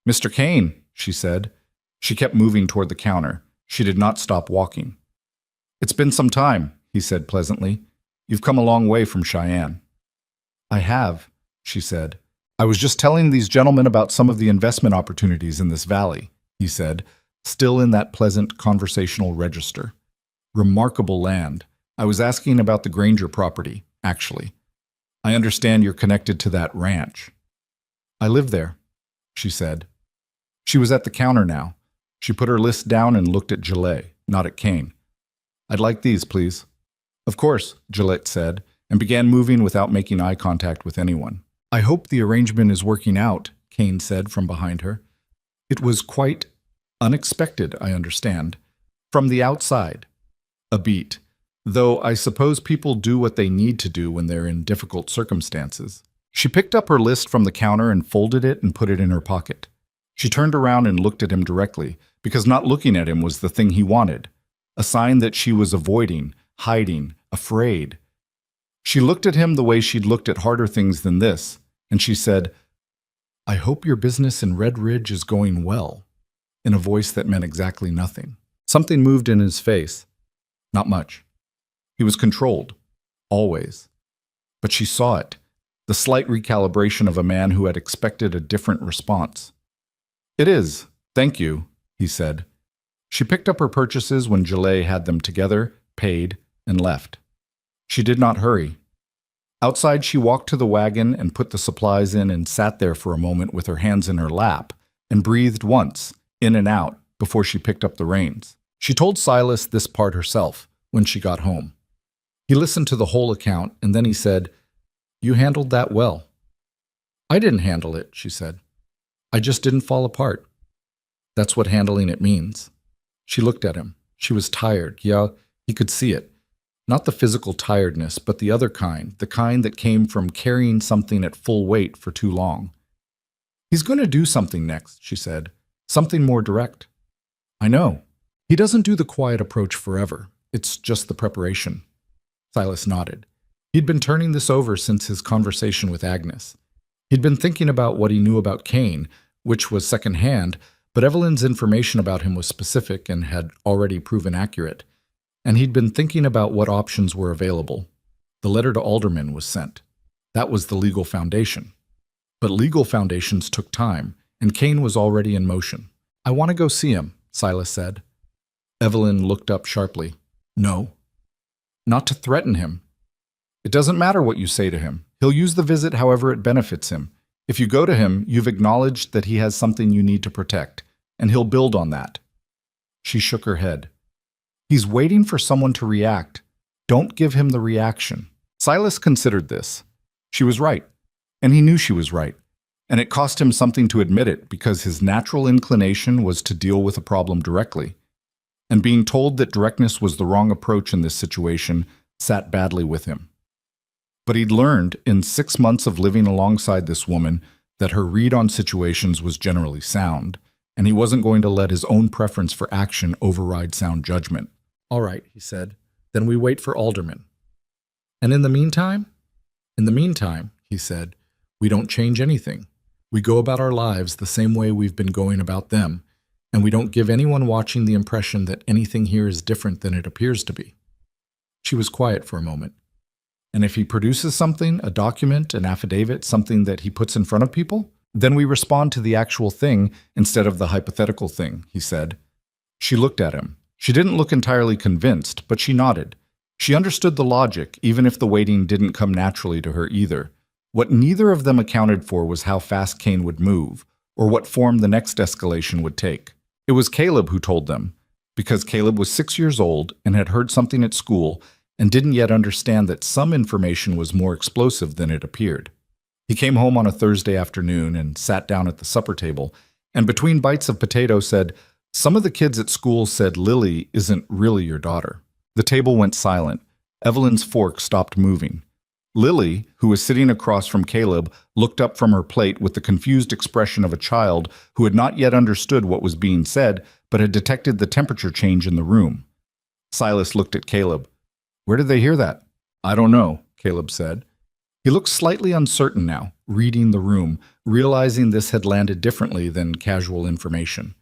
Mr. Kane, she said. She kept moving toward the counter. She did not stop walking. It's been some time, he said pleasantly. You've come a long way from Cheyenne. I have, she said. I was just telling these gentlemen about some of the investment opportunities in this valley, he said, still in that pleasant conversational register. Remarkable land. I was asking about the Granger property, actually. I understand you're connected to that ranch. I live there, she said. She was at the counter now. She put her list down and looked at Gillet, not at Kane. I'd like these, please. Of course, Gillette said, and began moving without making eye contact with anyone. I hope the arrangement is working out, Kane said from behind her. It was quite unexpected, I understand. From the outside. A beat. Though I suppose people do what they need to do when they're in difficult circumstances. She picked up her list from the counter and folded it and put it in her pocket. She turned around and looked at him directly, because not looking at him was the thing he wanted. A sign that she was avoiding, hiding, afraid. She looked at him the way she'd looked at harder things than this, and she said, I hope your business in Red Ridge is going well, in a voice that meant exactly nothing. Something moved in his face. Not much. He was controlled, always. But she saw it, the slight recalibration of a man who had expected a different response. It is, thank you, he said. She picked up her purchases when Gillet had them together, paid, and left. She did not hurry. Outside, she walked to the wagon and put the supplies in and sat there for a moment with her hands in her lap and breathed once, in and out, before she picked up the reins. She told Silas this part herself when she got home. He listened to the whole account, and then he said, You handled that well. I didn't handle it, she said. I just didn't fall apart. That's what handling it means. She looked at him. She was tired. Yeah, he could see it. Not the physical tiredness, but the other kind, the kind that came from carrying something at full weight for too long. He's going to do something next, she said. Something more direct. I know. He doesn't do the quiet approach forever. It's just the preparation. Silas nodded. He'd been turning this over since his conversation with Agnes. He'd been thinking about what he knew about Kane, which was secondhand, but Evelyn's information about him was specific and had already proven accurate. And he'd been thinking about what options were available. The letter to Alderman was sent. That was the legal foundation. But legal foundations took time, and Kane was already in motion. I want to go see him, Silas said. Evelyn looked up sharply. No. Not to threaten him. It doesn't matter what you say to him. He'll use the visit however it benefits him. If you go to him, you've acknowledged that he has something you need to protect, and he'll build on that. She shook her head. He's waiting for someone to react. Don't give him the reaction. Silas considered this. She was right, and he knew she was right. And it cost him something to admit it because his natural inclination was to deal with a problem directly. And being told that directness was the wrong approach in this situation sat badly with him. But he'd learned in 6 months of living alongside this woman that her read on situations was generally sound, and he wasn't going to let his own preference for action override sound judgment. "All right," he said, "then we wait for aldermen." "And in the meantime?" "In the meantime," he said, "we don't change anything. We go about our lives the same way we've been going about them, and we don't give anyone watching the impression that anything here is different than it appears to be." She was quiet for a moment. "And if he produces something, a document, an affidavit, something that he puts in front of people, then we respond to the actual thing instead of the hypothetical thing," he said. She looked at him. She didn't look entirely convinced, but she nodded. She understood the logic, even if the waiting didn't come naturally to her either. What neither of them accounted for was how fast Cain would move, or what form the next escalation would take. It was Caleb who told them, because Caleb was 6 years old and had heard something at school and didn't yet understand that some information was more explosive than it appeared. He came home on a Thursday afternoon and sat down at the supper table, and between bites of potato said, "Some of the kids at school said Lily isn't really your daughter." The table went silent. Evelyn's fork stopped moving. Lily, who was sitting across from Caleb, looked up from her plate with the confused expression of a child who had not yet understood what was being said, but had detected the temperature change in the room. Silas looked at Caleb. "Where did they hear that?" "I don't know," Caleb said. He looked slightly uncertain now, reading the room, realizing this had landed differently than casual information.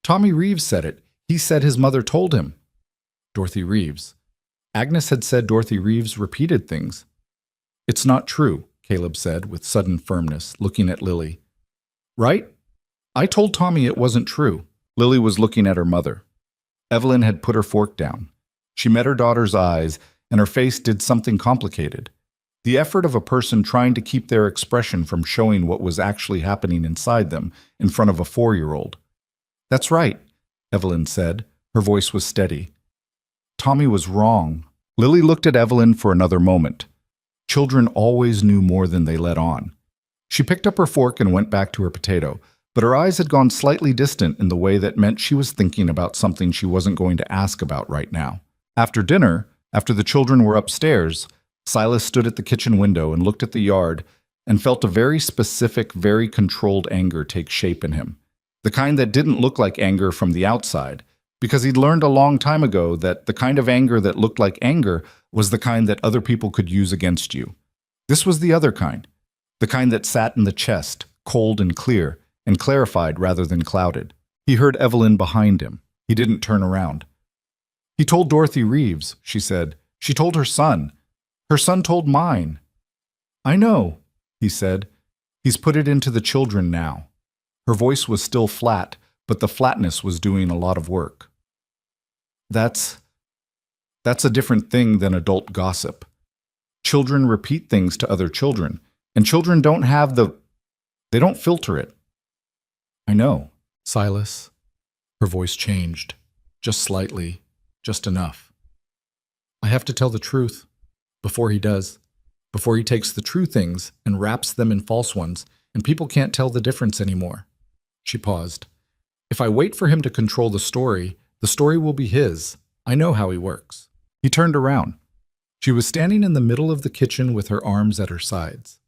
"Tommy Reeves said it. He said his mother told him." Dorothy Reeves. Agnes had said Dorothy Reeves repeated things. "It's not true," Caleb said with sudden firmness, looking at Lily. "Right? I told Tommy it wasn't true." Lily was looking at her mother. Evelyn had put her fork down. She met her daughter's eyes, and her face did something complicated. The effort of a person trying to keep their expression from showing what was actually happening inside them in front of a 4-year-old. "That's right," Evelyn said. Her voice was steady. "Tommy was wrong." Lily looked at Evelyn for another moment. Children always knew more than they let on. She picked up her fork and went back to her potato, but her eyes had gone slightly distant in the way that meant she was thinking about something she wasn't going to ask about right now. After dinner, after the children were upstairs, Silas stood at the kitchen window and looked at the yard and felt a very specific, very controlled anger take shape in him. The kind that didn't look like anger from the outside, because he'd learned a long time ago that the kind of anger that looked like anger was the kind that other people could use against you. This was the other kind, the kind that sat in the chest, cold and clear, and clarified rather than clouded. He heard Evelyn behind him. He didn't turn around. "He told Dorothy Reeves," she said. "She told her son. Her son told mine." "I know," he said. "He's put it into the children now." Her voice was still flat, but the flatness was doing a lot of work. That's a different thing than adult gossip. Children repeat things to other children, and children don't have they don't filter it." "I know, Silas." Her voice changed, just slightly, just enough. "I have to tell the truth, before he does, before he takes the true things and wraps them in false ones, and people can't tell the difference anymore." She paused. "If I wait for him to control the story will be his. I know how he works." He turned around. She was standing in the middle of the kitchen with her arms at her sides.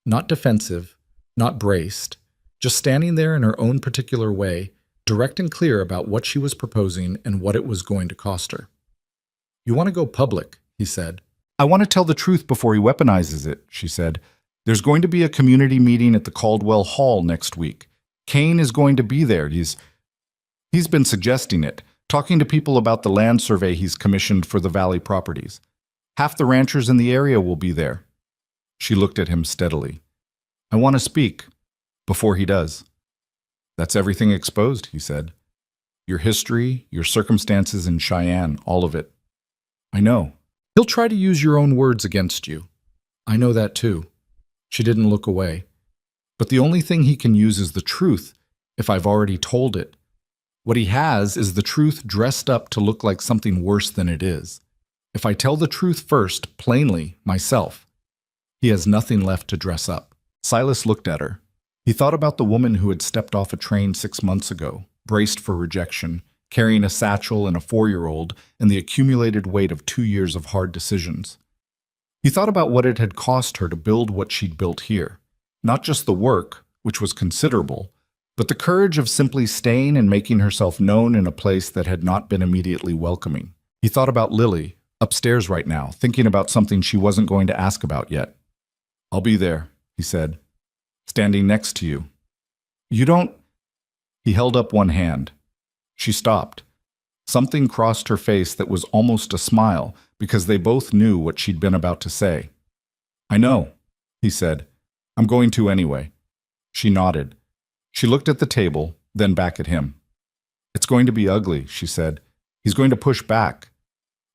Not defensive, not braced, just standing there in her own particular way, direct and clear about what she was proposing and what it was going to cost her. "You want to go public," he said. "I want to tell the truth before he weaponizes it," she said. "There's going to be a community meeting at the Caldwell Hall next week. Cain is going to be there. He's been suggesting it, talking to people about the land survey he's commissioned for the Valley properties. Half the ranchers in the area will be there." She looked at him steadily. "I want to speak, before he does." "That's everything exposed," he said. "Your history, your circumstances in Cheyenne, all of it." "I know. He'll try to use your own words against you. I know that too." She didn't look away. "But the only thing he can use is the truth, if I've already told it. What he has is the truth dressed up to look like something worse than it is. If I tell the truth first, plainly, myself, he has nothing left to dress up." Silas looked at her. He thought about the woman who had stepped off a train 6 months ago, braced for rejection, carrying a satchel and a 4-year-old and the accumulated weight of 2 years of hard decisions. He thought about what it had cost her to build what she'd built here. Not just the work, which was considerable, but the courage of simply staying and making herself known in a place that had not been immediately welcoming. He thought about Lily, upstairs right now, thinking about something she wasn't going to ask about yet. "I'll be there," he said, "standing next to you." "You don't—" He held up one hand. She stopped. Something crossed her face that was almost a smile, because they both knew what she'd been about to say. "I know," he said. "I'm going to anyway." She nodded. She looked at the table, then back at him. "It's going to be ugly," she said. "He's going to push back."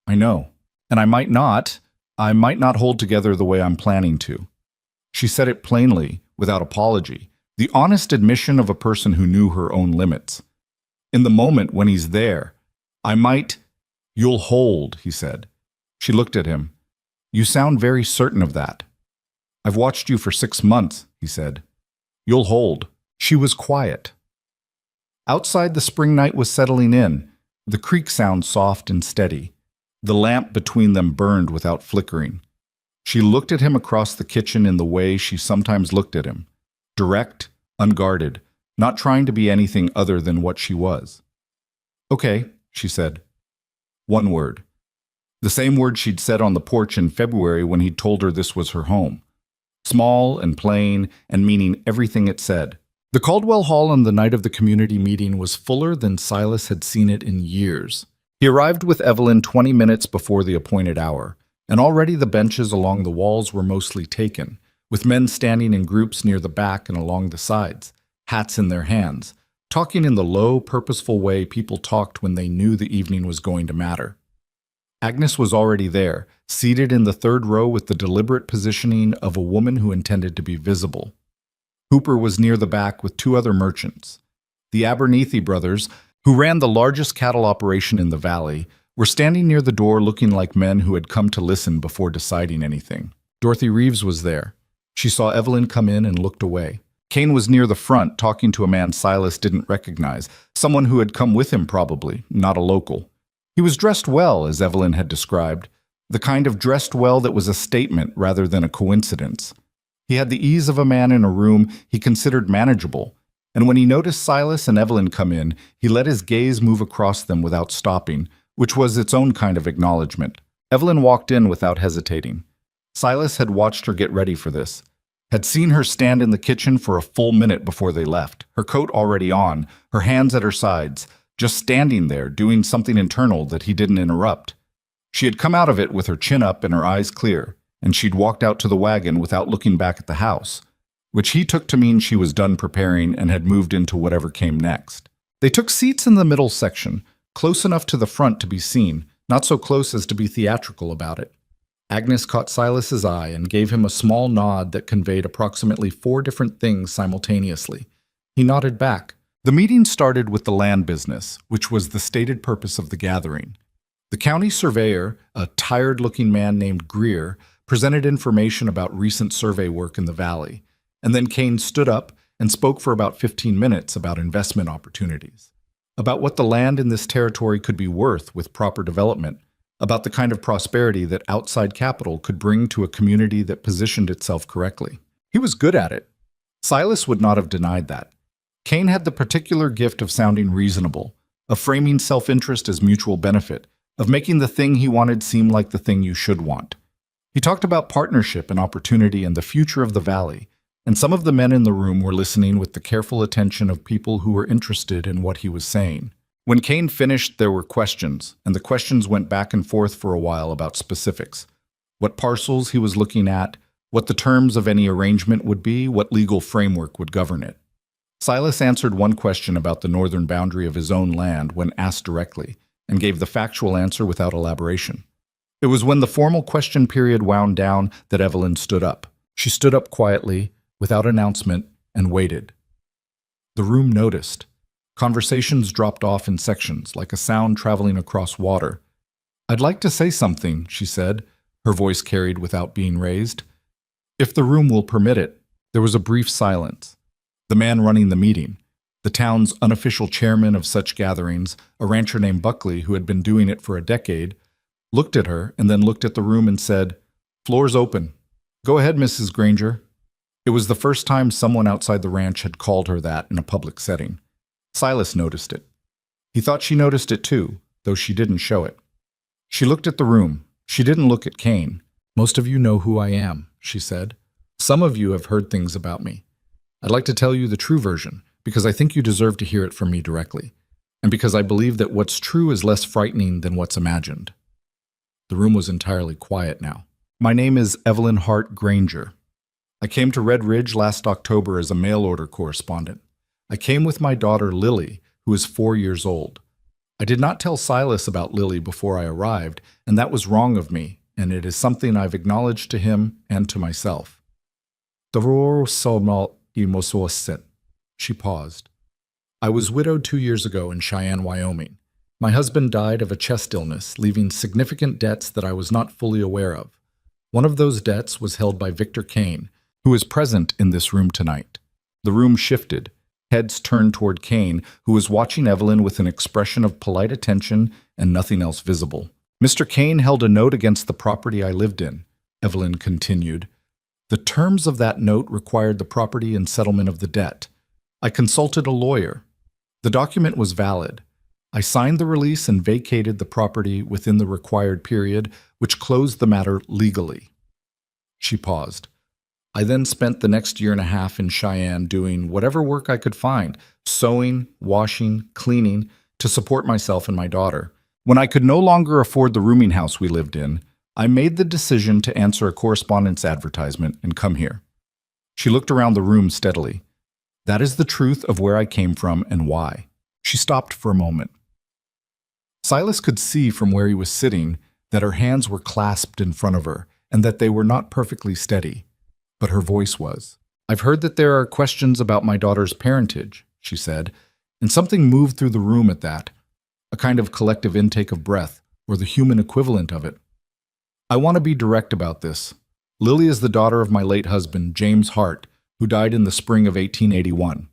"I know. And I might not hold together the way I'm planning to." She said it plainly, without apology, the honest admission of a person who knew her own limits. "In the moment when he's there, You'll hold," he said. She looked at him. "You sound very certain of that." "I've watched you for 6 months," he said. "You'll hold." She was quiet. Outside, the spring night was settling in, the creek sound soft and steady. The lamp between them burned without flickering. She looked at him across the kitchen in the way she sometimes looked at him, direct, unguarded, not trying to be anything other than what she was. "Okay," she said. One word. The same word she'd said on the porch in February when he'd told her this was her home. Small and plain and meaning everything it said. The Caldwell Hall on the night of the community meeting was fuller than Silas had seen it in years. He arrived with Evelyn 20 minutes before the appointed hour, and already the benches along the walls were mostly taken, with men standing in groups near the back and along the sides, hats in their hands, talking in the low, purposeful way people talked when they knew the evening was going to matter. Agnes was already there, seated in the third row with the deliberate positioning of a woman who intended to be visible. Hooper was near the back with 2 other merchants. The Abernethy brothers, who ran the largest cattle operation in the valley, were standing near the door looking like men who had come to listen before deciding anything. Dorothy Reeves was there. She saw Evelyn come in and looked away. Kane was near the front, talking to a man Silas didn't recognize, someone who had come with him probably, not a local. He was dressed well, as Evelyn had described, the kind of dressed well that was a statement rather than a coincidence. He had the ease of a man in a room he considered manageable, and when he noticed Silas and Evelyn come in, he let his gaze move across them without stopping, which was its own kind of acknowledgement. Evelyn walked in without hesitating. Silas had watched her get ready for this. Had seen her stand in the kitchen for a full minute before they left, her coat already on, her hands at her sides, just standing there, doing something internal that he didn't interrupt. She had come out of it with her chin up and her eyes clear, and she'd walked out to the wagon without looking back at the house, which he took to mean she was done preparing and had moved into whatever came next. They took seats in the middle section, close enough to the front to be seen, not so close as to be theatrical about it. Agnes caught Silas's eye and gave him a small nod that conveyed approximately 4 different things simultaneously. He nodded back. The meeting started with the land business, which was the stated purpose of the gathering. The county surveyor, a tired-looking man named Greer, presented information about recent survey work in the valley, and then Kane stood up and spoke for about 15 minutes about investment opportunities, about what the land in this territory could be worth with proper development, about the kind of prosperity that outside capital could bring to a community that positioned itself correctly. He was good at it. Silas would not have denied that. Kane had the particular gift of sounding reasonable, of framing self-interest as mutual benefit, of making the thing he wanted seem like the thing you should want. He talked about partnership and opportunity and the future of the valley, and some of the men in the room were listening with the careful attention of people who were interested in what he was saying. When Kane finished, there were questions, and the questions went back and forth for a while about specifics. What parcels he was looking at, what the terms of any arrangement would be, what legal framework would govern it. Silas answered one question about the northern boundary of his own land when asked directly, and gave the factual answer without elaboration. It was when the formal question period wound down that Evelyn stood up. She stood up quietly, without announcement, and waited. The room noticed. Conversations dropped off in sections, like a sound traveling across water. "I'd like to say something," she said, her voice carried without being raised. "If the room will permit it." There was a brief silence. The man running the meeting, the town's unofficial chairman of such gatherings, a rancher named Buckley who had been doing it for a decade, looked at her and then looked at the room and said, Floor's open. Go ahead, Mrs. Granger. It was the first time someone outside the ranch had called her that in a public setting. Silas noticed it. He thought she noticed it too, though she didn't show it. She looked at the room. She didn't look at Kane. Most of you know who I am, she said. Some of you have heard things about me. I'd like to tell you the true version, because I think you deserve to hear it from me directly, and because I believe that what's true is less frightening than what's imagined. The room was entirely quiet now. My name is Evelyn Hart Granger. I came to Red Ridge last October as a mail order correspondent. I came with my daughter Lily, who is 4 years old. I did not tell Silas about Lily before I arrived, and that was wrong of me, and it is something I've acknowledged to him and to myself. She paused. I was widowed 2 years ago in Cheyenne, Wyoming. My husband died of a chest illness, leaving significant debts that I was not fully aware of. One of those debts was held by Victor Kane, who is present in this room tonight. The room shifted. Heads turned toward Kane, who was watching Evelyn with an expression of polite attention and nothing else visible. Mr. Kane held a note against the property I lived in, Evelyn continued. The terms of that note required the property and settlement of the debt. I consulted a lawyer. The document was valid. I signed the release and vacated the property within the required period, which closed the matter legally. She paused. I then spent the next year and a half in Cheyenne doing whatever work I could find, sewing, washing, cleaning, to support myself and my daughter. When I could no longer afford the rooming house we lived in, I made the decision to answer a correspondence advertisement and come here. She looked around the room steadily. That is the truth of where I came from and why. She stopped for a moment. Silas could see from where he was sitting that her hands were clasped in front of her and that they were not perfectly steady. But her voice was. I've heard that there are questions about my daughter's parentage, she said, and something moved through the room at that, a kind of collective intake of breath, or the human equivalent of it. I want to be direct about this. Lily is the daughter of my late husband, James Hart, who died in the spring of 1881.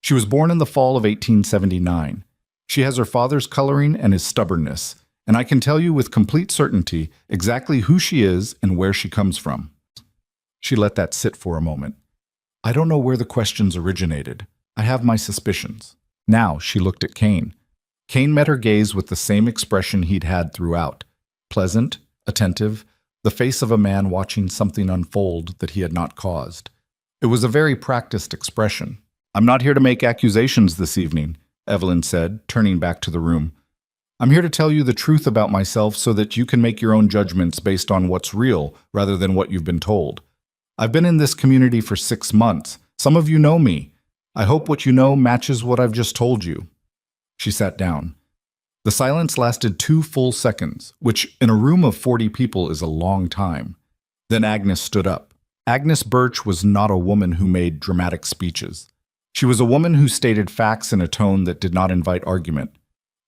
She was born in the fall of 1879. She has her father's coloring and his stubbornness, and I can tell you with complete certainty exactly who she is and where she comes from. She let that sit for a moment. I don't know where the questions originated. I have my suspicions. Now she looked at Kane. Kane met her gaze with the same expression he'd had throughout. Pleasant, attentive, the face of a man watching something unfold that he had not caused. It was a very practiced expression. I'm not here to make accusations this evening, Evelyn said, turning back to the room. I'm here to tell you the truth about myself so that you can make your own judgments based on what's real rather than what you've been told. I've been in this community for 6 months. Some of you know me. I hope what you know matches what I've just told you. She sat down. The silence lasted 2 full seconds, which in a room of 40 people is a long time. Then Agnes stood up. Agnes Birch was not a woman who made dramatic speeches. She was a woman who stated facts in a tone that did not invite argument.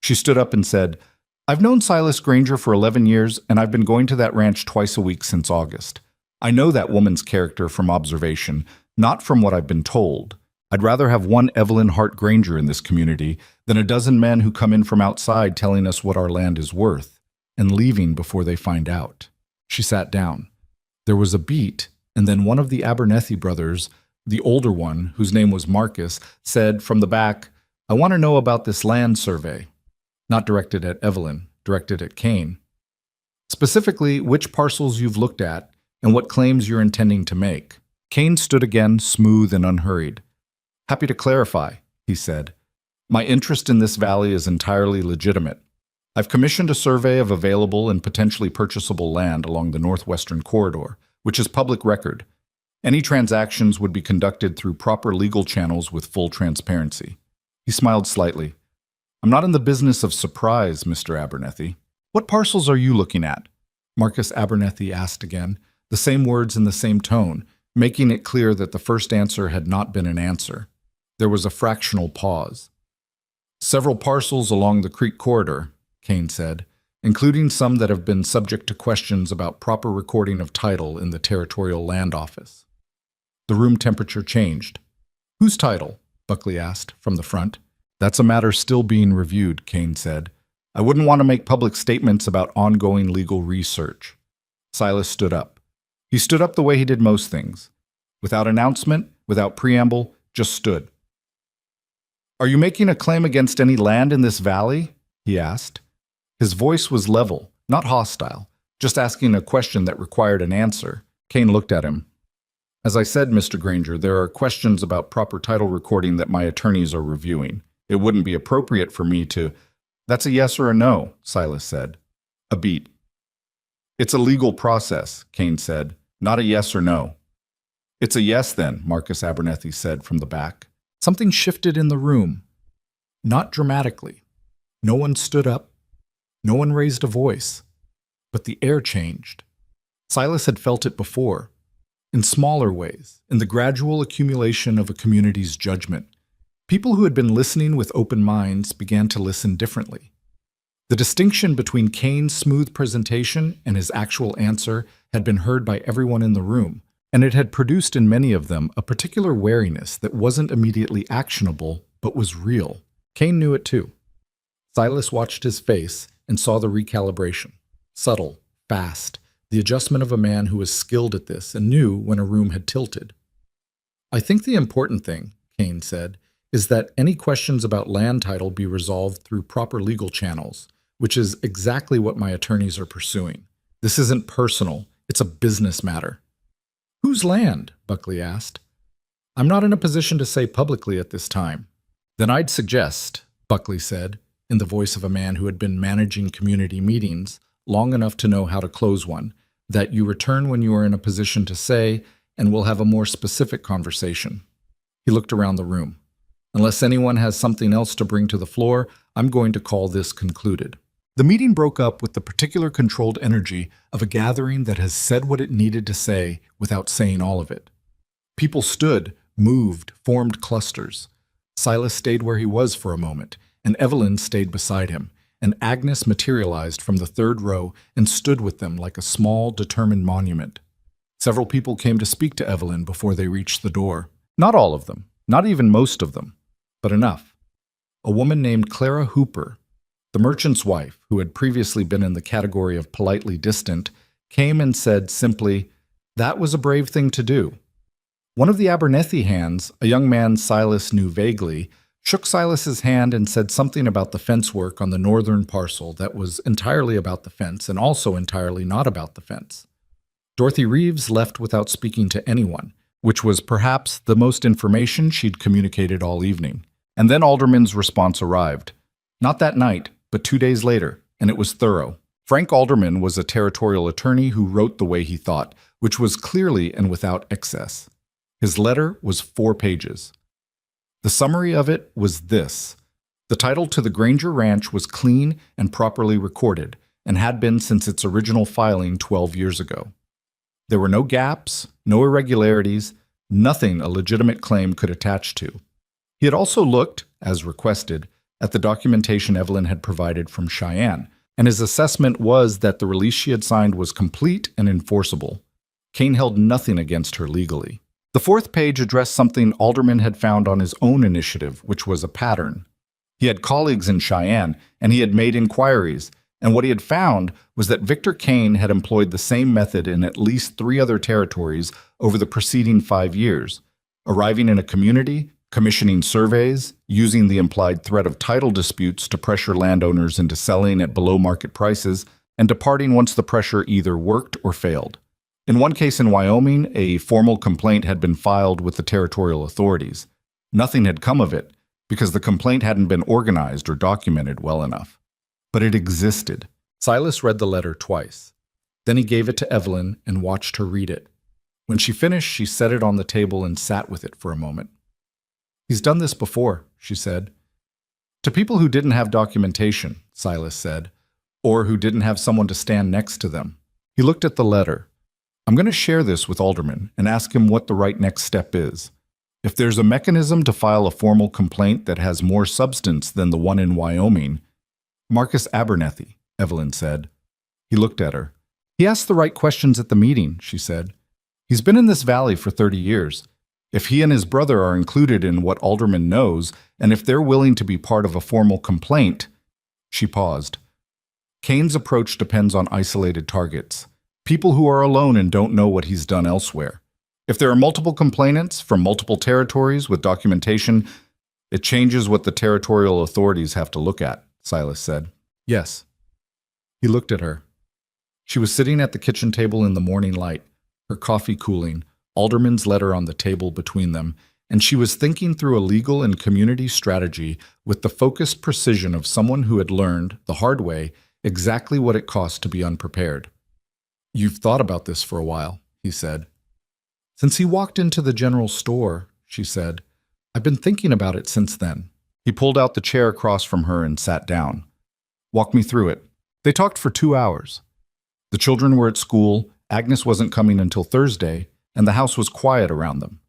She stood up and said, I've known Silas Granger for 11 years, and I've been going to that ranch twice a week since August. I know that woman's character from observation, not from what I've been told. I'd rather have one Evelyn Hart Granger in this community than a dozen men who come in from outside telling us what our land is worth and leaving before they find out. She sat down. There was a beat, and then one of the Abernethy brothers, the older one, whose name was Marcus, said from the back, I want to know about this land survey. Not directed at Evelyn, directed at Kane. Specifically, which parcels you've looked at and what claims you're intending to make. Kane stood again, smooth and unhurried. Happy to clarify, he said. My interest in this valley is entirely legitimate. I've commissioned a survey of available and potentially purchasable land along the northwestern corridor, which is public record. Any transactions would be conducted through proper legal channels with full transparency. He smiled slightly. I'm not in the business of surprise, Mr. Abernethy. What parcels are you looking at? Marcus Abernethy asked again, the same words in the same tone, making it clear that the first answer had not been an answer. There was a fractional pause. Several parcels along the creek corridor, Kane said, including some that have been subject to questions about proper recording of title in the Territorial Land Office. The room temperature changed. Whose title? Buckley asked, from the front. That's a matter still being reviewed, Kane said. I wouldn't want to make public statements about ongoing legal research. Silas stood up. He stood up the way he did most things. Without announcement, without preamble, just stood. "Are you making a claim against any land in this valley?" he asked. His voice was level, not hostile, just asking a question that required an answer. Kane looked at him. "As I said, Mr. Granger, there are questions about proper title recording that my attorneys are reviewing. It wouldn't be appropriate for me to—" "That's a yes or a no," Silas said. A beat. "It's a legal process," Kane said, "not a yes or no." "It's a yes, then," Marcus Abernethy said from the back. Something shifted in the room. Not dramatically. No one stood up. No one raised a voice. But the air changed. Silas had felt it before. In smaller ways, in the gradual accumulation of a community's judgment. People who had been listening with open minds began to listen differently. The distinction between Kane's smooth presentation and his actual answer had been heard by everyone in the room, and it had produced in many of them a particular wariness that wasn't immediately actionable, but was real. Kane knew it too. Silas watched his face and saw the recalibration. Subtle, fast, the adjustment of a man who was skilled at this and knew when a room had tilted. "I think the important thing," Kane said, "is that any questions about land title be resolved through proper legal channels, which is exactly what my attorneys are pursuing. This isn't personal, it's a business matter." "Whose land?" Buckley asked. "I'm not in a position to say publicly at this time." "Then I'd suggest," Buckley said, in the voice of a man who had been managing community meetings long enough to know how to close one, "that you return when you are in a position to say, and we'll have a more specific conversation." He looked around the room. "Unless anyone has something else to bring to the floor, I'm going to call this concluded." The meeting broke up with the particular controlled energy of a gathering that has said what it needed to say without saying all of it. People stood, moved, formed clusters. Silas stayed where he was for a moment, and Evelyn stayed beside him, and Agnes materialized from the third row and stood with them like a small, determined monument. Several people came to speak to Evelyn before they reached the door. Not all of them, not even most of them, but enough. A woman named Clara Hooper, the merchant's wife, who had previously been in the category of politely distant, came and said simply, "That was a brave thing to do." One of the Abernethy hands, a young man Silas knew vaguely, shook Silas's hand and said something about the fence work on the northern parcel that was entirely about the fence and also entirely not about the fence. Dorothy Reeves left without speaking to anyone, which was perhaps the most information she'd communicated all evening. And then Alderman's response arrived. Not that night, but 2 days later, and it was thorough. Frank Alderman was a territorial attorney who wrote the way he thought, which was clearly and without excess. His letter was 4 pages. The summary of it was this. The title to the Granger Ranch was clean and properly recorded, and had been since its original filing 12 years ago. There were no gaps, no irregularities, nothing a legitimate claim could attach to. He had also looked, as requested, at the documentation Evelyn had provided from Cheyenne, and his assessment was that the release she had signed was complete and enforceable. Kane held nothing against her legally. The 4th page addressed something Alderman had found on his own initiative, which was a pattern. He had colleagues in Cheyenne, and he had made inquiries, and what he had found was that Victor Kane had employed the same method in at least 3 other territories over the preceding 5 years, arriving in a community, commissioning surveys, using the implied threat of title disputes to pressure landowners into selling at below-market prices, and departing once the pressure either worked or failed. In one case in Wyoming, a formal complaint had been filed with the territorial authorities. Nothing had come of it, because the complaint hadn't been organized or documented well enough. But it existed. Silas read the letter twice. Then he gave it to Evelyn and watched her read it. When she finished, she set it on the table and sat with it for a moment. "He's done this before," she said. "To people who didn't have documentation," Silas said, "or who didn't have someone to stand next to them." He looked at the letter. "I'm going to share this with Alderman and ask him what the right next step is. If there's a mechanism to file a formal complaint that has more substance than the one in Wyoming—" "Marcus Abernethy," Evelyn said. He looked at her. "He asked the right questions at the meeting," she said. "He's been in this valley for 30 years. If he and his brother are included in what Alderman knows, and if they're willing to be part of a formal complaint—" She paused. "Kane's approach depends on isolated targets. People who are alone and don't know what he's done elsewhere. If there are multiple complainants from multiple territories with documentation, it changes what the territorial authorities have to look at, Silas said. Yes. He looked at her. She was sitting at the kitchen table in the morning light, her coffee cooling, Alderman's letter on the table between them, and she was thinking through a legal and community strategy with the focused precision of someone who had learned, the hard way, exactly what it cost to be unprepared. You've thought about this for a while, he said. Since he walked into the general store, she said. I've been thinking about it since then. He pulled out the chair across from her and sat down. Walk me through it. They talked for 2 hours. The children were at school, Agnes wasn't coming until Thursday, and the house was quiet around them.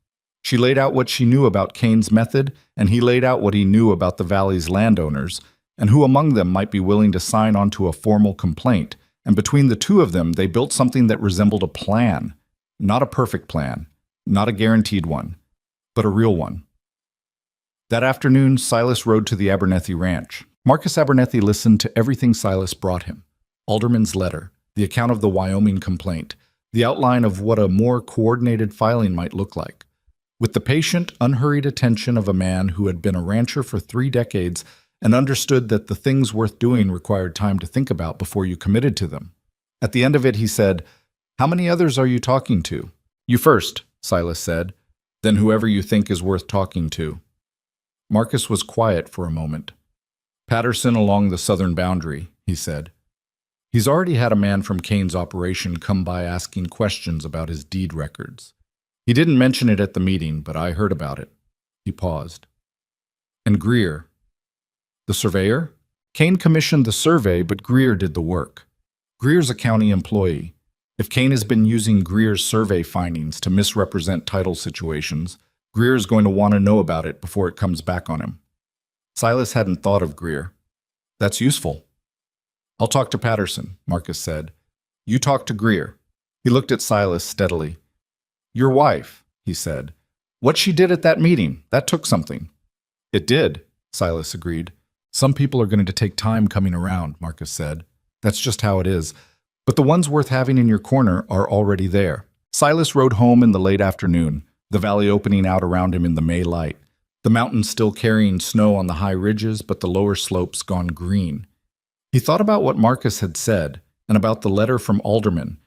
She laid out what she knew about Kane's method, and he laid out what he knew about the valley's landowners, and who among them might be willing to sign on to a formal complaint, and between the two of them they built something that resembled a plan. Not a perfect plan, not a guaranteed one, but a real one. That afternoon, Silas rode to the Abernethy ranch. Marcus Abernethy listened to everything Silas brought him. Alderman's letter, the account of the Wyoming complaint, the outline of what a more coordinated filing might look like. With the patient, unhurried attention of a man who had been a rancher for 3 decades and understood that the things worth doing required time to think about before you committed to them. At the end of it, he said, How many others are you talking to? You first, Silas said, then whoever you think is worth talking to. Marcus was quiet for a moment. Patterson along the southern boundary, he said. He's already had a man from Kane's operation come by asking questions about his deed records. He didn't mention it at the meeting, but I heard about it. He paused. And Greer. The surveyor? Kane commissioned the survey, but Greer did the work. Greer's a county employee. If Kane has been using Greer's survey findings to misrepresent title situations, Greer is going to want to know about it before it comes back on him. Silas hadn't thought of Greer. That's useful. I'll talk to Patterson, Marcus said. You talk to Greer. He looked at Silas steadily. Your wife, he said. What she did at that meeting, that took something. It did, Silas agreed. Some people are going to take time coming around, Marcus said. That's just how it is. But the ones worth having in your corner are already there. Silas rode home in the late afternoon, the valley opening out around him in the May light. The mountains still carrying snow on the high ridges, but the lower slopes gone green. He thought about what Marcus had said, and about the letter from Alderman,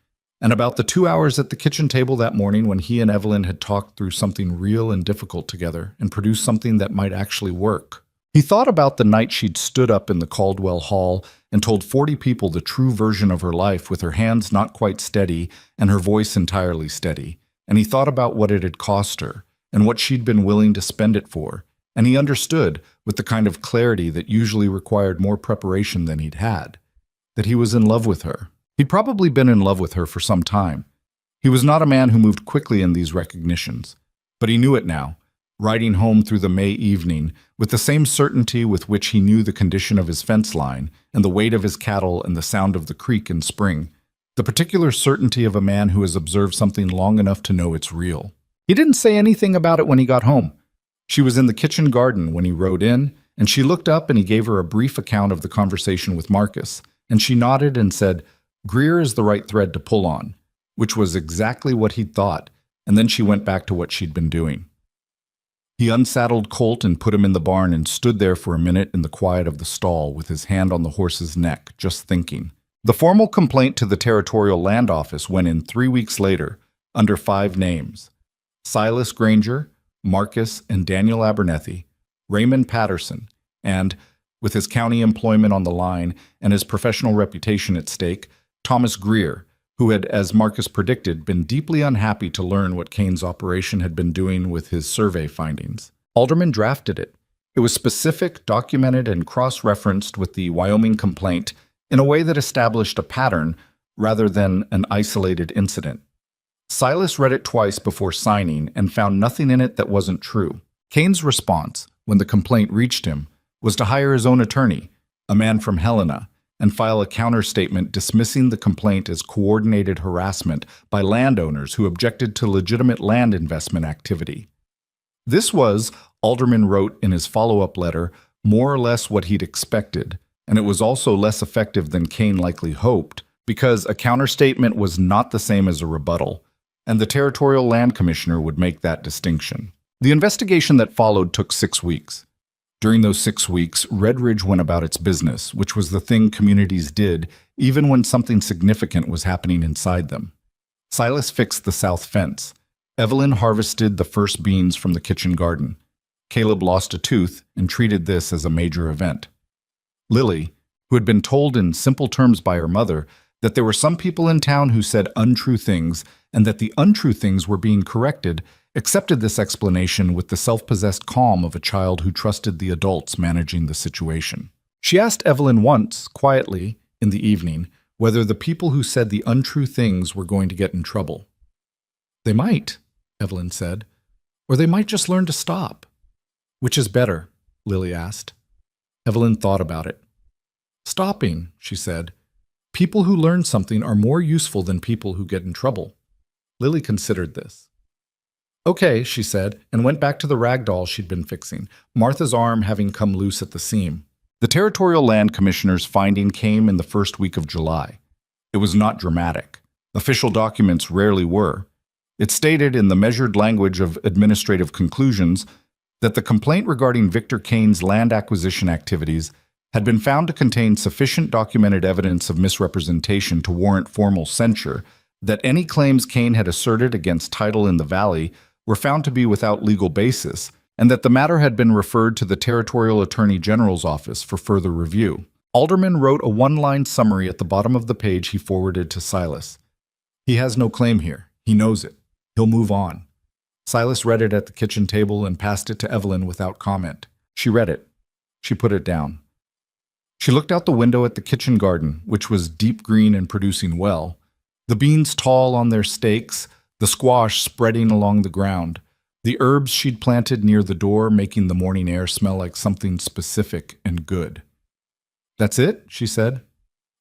and about the 2 hours at the kitchen table that morning when he and Evelyn had talked through something real and difficult together and produced something that might actually work. He thought about the night she'd stood up in the Caldwell Hall and told 40 people the true version of her life with her hands not quite steady and her voice entirely steady. And he thought about what it had cost her and what she'd been willing to spend it for. And he understood, with the kind of clarity that usually required more preparation than he'd had, that he was in love with her. He'd probably been in love with her for some time. He was not a man who moved quickly in these recognitions, but he knew it now, riding home through the May evening with the same certainty with which he knew the condition of his fence line and the weight of his cattle and the sound of the creek in spring, the particular certainty of a man who has observed something long enough to know it's real. He didn't say anything about it when he got home. She was in the kitchen garden when he rode in, and she looked up and he gave her a brief account of the conversation with Marcus, and she nodded and said, Greer is the right thread to pull on, which was exactly what he'd thought, and then she went back to what she'd been doing. He unsaddled Colt and put him in the barn and stood there for a minute in the quiet of the stall with his hand on the horse's neck, just thinking. The formal complaint to the Territorial Land Office went in 3 weeks later, under 5 names. Silas Granger, Marcus and Daniel Abernethy, Raymond Patterson, and, with his county employment on the line and his professional reputation at stake, Thomas Greer, who had, as Marcus predicted, been deeply unhappy to learn what Kane's operation had been doing with his survey findings. Alderman drafted it. It was specific, documented, and cross-referenced with the Wyoming complaint in a way that established a pattern rather than an isolated incident. Silas read it twice before signing and found nothing in it that wasn't true. Kane's response, when the complaint reached him, was to hire his own attorney, a man from Helena, and file a counterstatement dismissing the complaint as coordinated harassment by landowners who objected to legitimate land investment activity. This was, Alderman wrote in his follow-up letter, more or less what he'd expected, and it was also less effective than Kane likely hoped, because a counterstatement was not the same as a rebuttal, and the Territorial Land Commissioner would make that distinction. The investigation that followed took 6 weeks. During those 6 weeks, Red Ridge went about its business, which was the thing communities did even when something significant was happening inside them. Silas fixed the south fence. Evelyn harvested the first beans from the kitchen garden. Caleb lost a tooth and treated this as a major event. Lily, who had been told in simple terms by her mother that there were some people in town who said untrue things and that the untrue things were being corrected, accepted this explanation with the self-possessed calm of a child who trusted the adults managing the situation. She asked Evelyn once, quietly, in the evening, whether the people who said the untrue things were going to get in trouble. "They might," Evelyn said, "or they might just learn to stop." "Which is better?" Lily asked. Evelyn thought about it. "Stopping," she said. "People who learn something are more useful than people who get in trouble." Lily considered this. "Okay," she said, and went back to the rag doll she'd been fixing, Martha's arm having come loose at the seam. The Territorial Land Commissioner's finding came in the first week of July. It was not dramatic. Official documents rarely were. It stated in the measured language of administrative conclusions that the complaint regarding Victor Kane's land acquisition activities had been found to contain sufficient documented evidence of misrepresentation to warrant formal censure, that any claims Kane had asserted against title in the valley were found to be without legal basis, and that the matter had been referred to the Territorial Attorney General's office for further review. Alderman wrote a one-line summary at the bottom of the page he forwarded to Silas. "He has no claim here. He knows it. He'll move on." Silas read it at the kitchen table and passed it to Evelyn without comment. She read it. She put it down. She looked out the window at the kitchen garden, which was deep green and producing well, the beans tall on their stakes, the squash spreading along the ground, the herbs she'd planted near the door making the morning air smell like something specific and good. "That's it?" she said.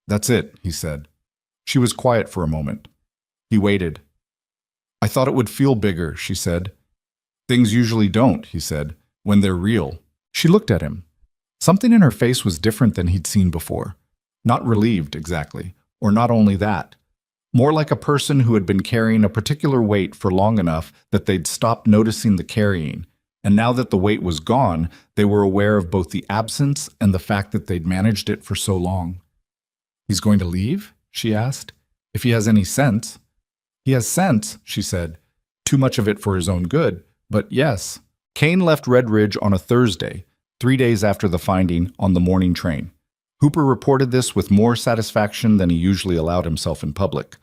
"That's it," he said. She was quiet for a moment. He waited. "I thought it would feel bigger," she said. "Things usually don't," he said, "when they're real." She looked at him. Something in her face was different than he'd seen before. Not relieved, exactly, or not only that. More like a person who had been carrying a particular weight for long enough that they'd stopped noticing the carrying, and now that the weight was gone, they were aware of both the absence and the fact that they'd managed it for so long. "He's going to leave?" she asked. "If he has any sense." "He has sense," she said. "Too much of it for his own good, but yes." Kane left Red Ridge on a Thursday, 3 days after the finding, on the morning train. Hooper reported this with more satisfaction than he usually allowed himself in public.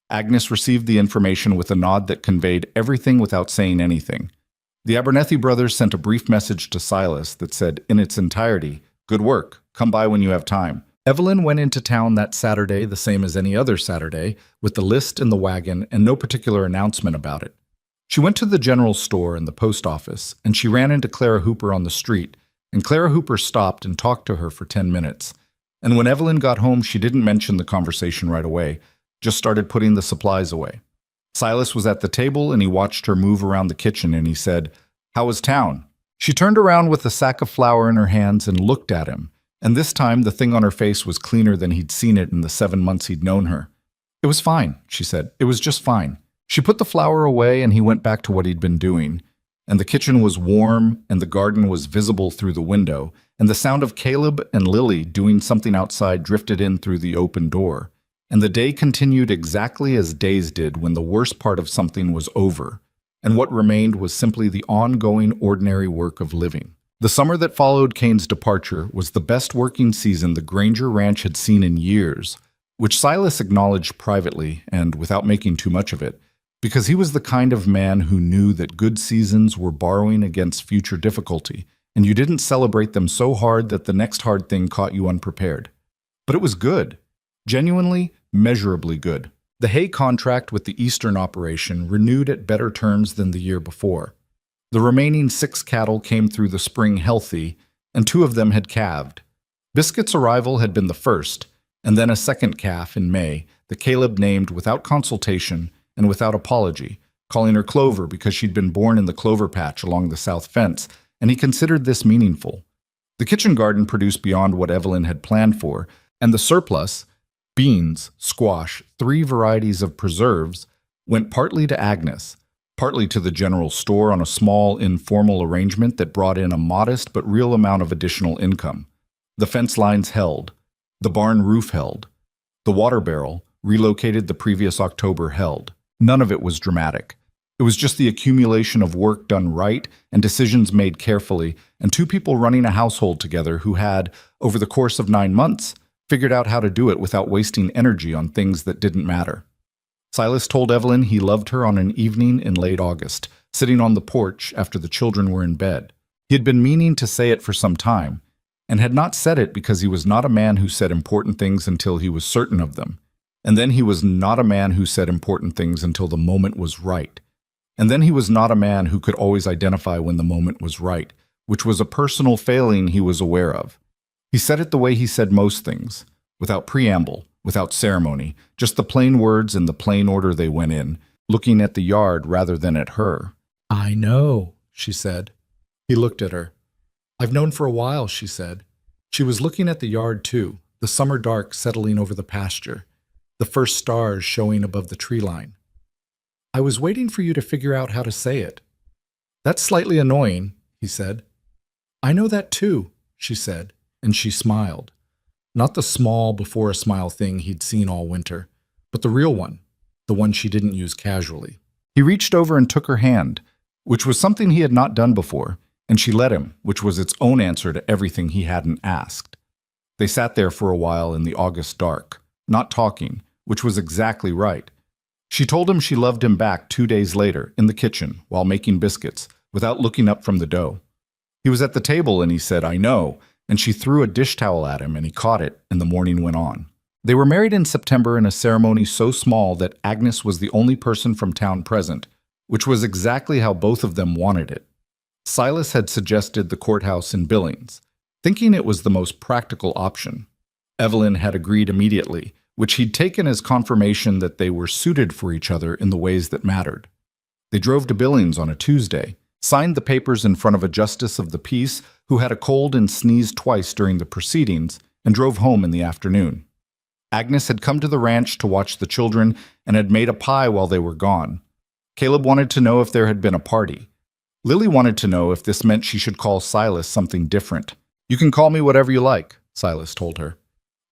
Agnes received the information with a nod that conveyed everything without saying anything. The Abernethy brothers sent a brief message to Silas that said, in its entirety, "Good work. Come by when you have time." Evelyn went into town that Saturday, the same as any other Saturday, with the list in the wagon and no particular announcement about it. She went to the general store and the post office, and she ran into Clara Hooper on the street, and Clara Hooper stopped and talked to her for 10 minutes. And when Evelyn got home, she didn't mention the conversation right away, just started putting the supplies away. Silas was at the table and he watched her move around the kitchen and he said, "How was town?" She turned around with a sack of flour in her hands and looked at him, and this time the thing on her face was cleaner than he'd seen it in the 7 months he'd known her. "It was fine," she said. "It was just fine." She put the flour away and he went back to what he'd been doing, and the kitchen was warm and the garden was visible through the window, and the sound of Caleb and Lily doing something outside drifted in through the open door. And the day continued exactly as days did when the worst part of something was over, and what remained was simply the ongoing ordinary work of living. The summer that followed Kane's departure was the best working season the Granger Ranch had seen in years, which Silas acknowledged privately and without making too much of it, because he was the kind of man who knew that good seasons were borrowing against future difficulty, and you didn't celebrate them so hard that the next hard thing caught you unprepared. But it was good. Genuinely, measurably good. The hay contract with the Eastern operation renewed at better terms than the year before. The remaining 6 cattle came through the spring healthy, and 2 of them had calved. Biscuit's arrival had been the first, and then a second calf in May that Caleb named without consultation and without apology, calling her Clover because she'd been born in the clover patch along the south fence, and he considered this meaningful. The kitchen garden produced beyond what Evelyn had planned for, and the surplus, Beans, squash, 3 varieties of preserves went partly to Agnes, partly to the general store on a small, informal arrangement that brought in a modest but real amount of additional income. The fence lines held. The barn roof held. The water barrel, relocated the previous October, held. None of it was dramatic. It was just the accumulation of work done right and decisions made carefully, and 2 people running a household together who had, over the course of 9 months, figured out how to do it without wasting energy on things that didn't matter. Silas told Evelyn he loved her on an evening in late August, sitting on the porch after the children were in bed. He had been meaning to say it for some time, and had not said it because he was not a man who said important things until he was certain of them. And then he was not a man who said important things until the moment was right. And then he was not a man who could always identify when the moment was right, which was a personal failing he was aware of. He said it the way he said most things, without preamble, without ceremony, just the plain words in the plain order they went in, looking at the yard rather than at her. "I know," she said. He looked at her. "I've known for a while," she said. She was looking at the yard too, the summer dark settling over the pasture, the first stars showing above the tree line. "I was waiting for you to figure out how to say it." "That's slightly annoying," he said. "I know that too," she said, and she smiled. Not the small before-a-smile thing he'd seen all winter, but the real one, the one she didn't use casually. He reached over and took her hand, which was something he had not done before, and she let him, which was its own answer to everything he hadn't asked. They sat there for a while in the August dark, not talking, which was exactly right. She told him she loved him back 2 days later, in the kitchen, while making biscuits, without looking up from the dough. He was at the table and he said, "I know," and she threw a dish towel at him and he caught it, and the morning went on. They were married in September in a ceremony so small that Agnes was the only person from town present, which was exactly how both of them wanted it. Silas had suggested the courthouse in Billings, thinking it was the most practical option. Evelyn had agreed immediately, which he'd taken as confirmation that they were suited for each other in the ways that mattered. They drove to Billings on a Tuesday, signed the papers in front of a justice of the peace who had a cold and sneezed twice during the proceedings, and drove home in the afternoon. Agnes had come to the ranch to watch the children and had made a pie while they were gone. Caleb wanted to know if there had been a party. Lily wanted to know if this meant she should call Silas something different. "You can call me whatever you like," Silas told her.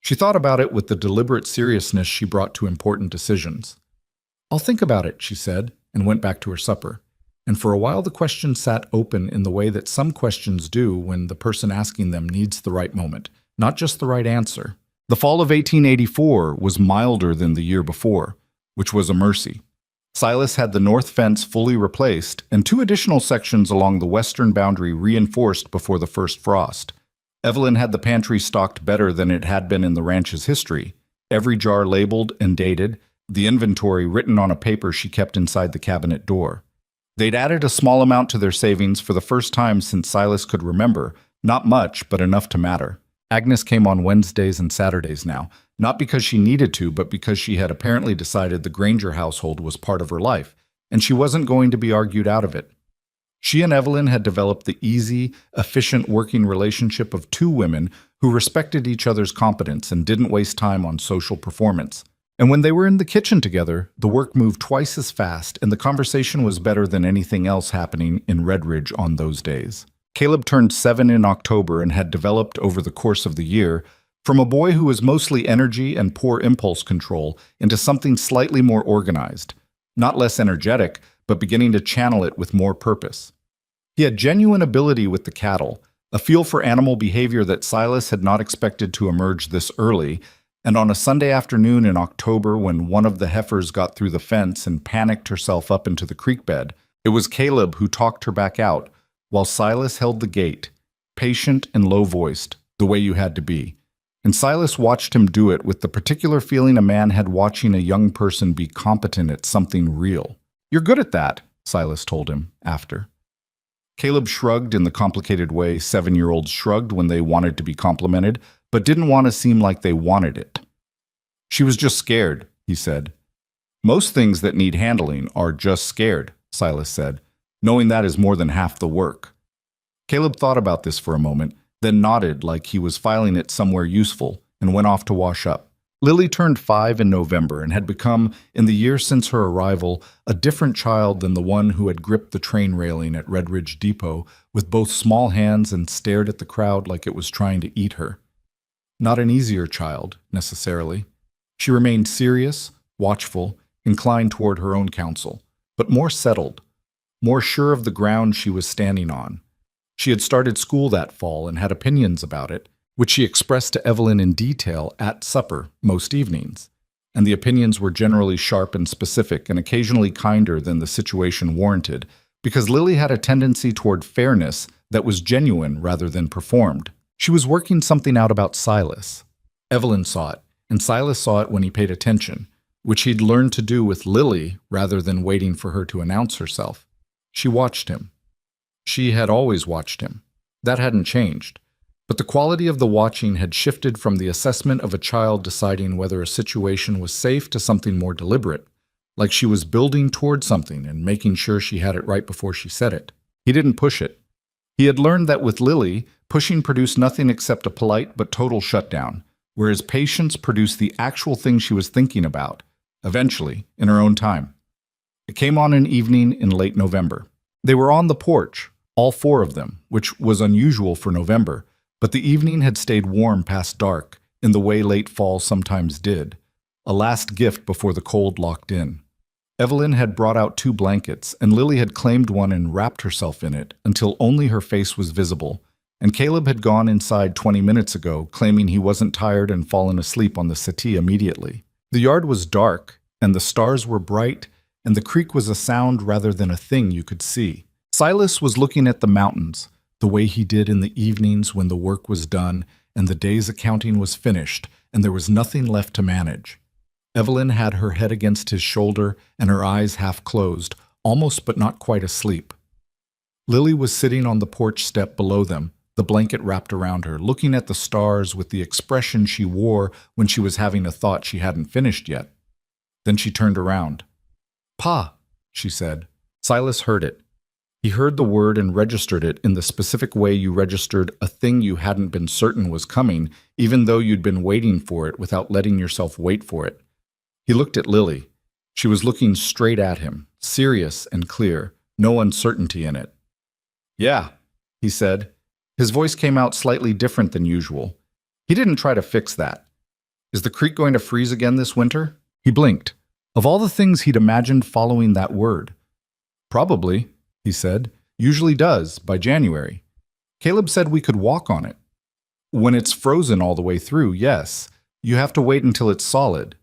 She thought about it with the deliberate seriousness she brought to important decisions. "I'll think about it," she said, and went back to her supper. And for a while the question sat open in the way that some questions do when the person asking them needs the right moment, not just the right answer. The fall of 1884 was milder than the year before, which was a mercy. Silas had the north fence fully replaced and 2 additional sections along the western boundary reinforced before the first frost. Evelyn had the pantry stocked better than it had been in the ranch's history, every jar labeled and dated, the inventory written on a paper she kept inside the cabinet door. They'd added a small amount to their savings for the first time since Silas could remember, not much, but enough to matter. Agnes came on Wednesdays and Saturdays now, not because she needed to, but because she had apparently decided the Granger household was part of her life, and she wasn't going to be argued out of it. She and Evelyn had developed the easy, efficient working relationship of 2 women who respected each other's competence and didn't waste time on social performance. And when they were in the kitchen together, the work moved twice as fast and the conversation was better than anything else happening in Red Ridge on those days. Caleb turned 7 in October and had developed over the course of the year from a boy who was mostly energy and poor impulse control into something slightly more organized, not less energetic, but beginning to channel it with more purpose. He had genuine ability with the cattle, a feel for animal behavior that Silas had not expected to emerge this early, and on a Sunday afternoon in October when one of the heifers got through the fence and panicked herself up into the creek bed, it was Caleb who talked her back out, while Silas held the gate, patient and low-voiced, the way you had to be. And Silas watched him do it with the particular feeling a man had watching a young person be competent at something real. "You're good at that," Silas told him, after. Caleb shrugged in the complicated way 7-year-olds shrugged when they wanted to be complimented, but didn't want to seem like they wanted it. "She was just scared," he said. "Most things that need handling are just scared," Silas said, knowing that is more than half the work. Caleb thought about this for a moment, then nodded like he was filing it somewhere useful, and went off to wash up. Lily turned 5 in November and had become, in the year since her arrival, a different child than the one who had gripped the train railing at Red Ridge Depot with both small hands and stared at the crowd like it was trying to eat her. Not an easier child, necessarily. She remained serious, watchful, inclined toward her own counsel, but more settled, more sure of the ground she was standing on. She had started school that fall and had opinions about it, which she expressed to Evelyn in detail at supper most evenings, and the opinions were generally sharp and specific and occasionally kinder than the situation warranted, because Lily had a tendency toward fairness that was genuine rather than performed. She was working something out about Silas. Evelyn saw it, and Silas saw it when he paid attention, which he'd learned to do with Lily rather than waiting for her to announce herself. She watched him. She had always watched him. That hadn't changed. But the quality of the watching had shifted from the assessment of a child deciding whether a situation was safe to something more deliberate, like she was building toward something and making sure she had it right before she said it. He didn't push it. He had learned that with Lily, pushing produced nothing except a polite but total shutdown, whereas patience produced the actual thing she was thinking about, eventually, in her own time. It came on an evening in late November. They were on the porch, all 4 of them, which was unusual for November, but the evening had stayed warm past dark, in the way late fall sometimes did, a last gift before the cold locked in. Evelyn had brought out 2 blankets, and Lily had claimed one and wrapped herself in it until only her face was visible, and Caleb had gone inside 20 minutes ago, claiming he wasn't tired and fallen asleep on the settee immediately. The yard was dark, and the stars were bright, and the creek was a sound rather than a thing you could see. Silas was looking at the mountains, the way he did in the evenings when the work was done and the day's accounting was finished and there was nothing left to manage. Evelyn had her head against his shoulder and her eyes half closed, almost but not quite asleep. Lily was sitting on the porch step below them, the blanket wrapped around her, looking at the stars with the expression she wore when she was having a thought she hadn't finished yet. Then she turned around. "Pa," she said. Silas heard it. He heard the word and registered it in the specific way you registered a thing you hadn't been certain was coming, even though you'd been waiting for it without letting yourself wait for it. He looked at Lily. She was looking straight at him, serious and clear, no uncertainty in it. "Yeah," he said. His voice came out slightly different than usual. He didn't try to fix that. "Is the creek going to freeze again this winter?" He blinked. Of all the things he'd imagined following that word. "Probably," he said. "Usually does, by January. Caleb said we could walk on it." "When it's frozen all the way through, yes. You have to wait until it's solid."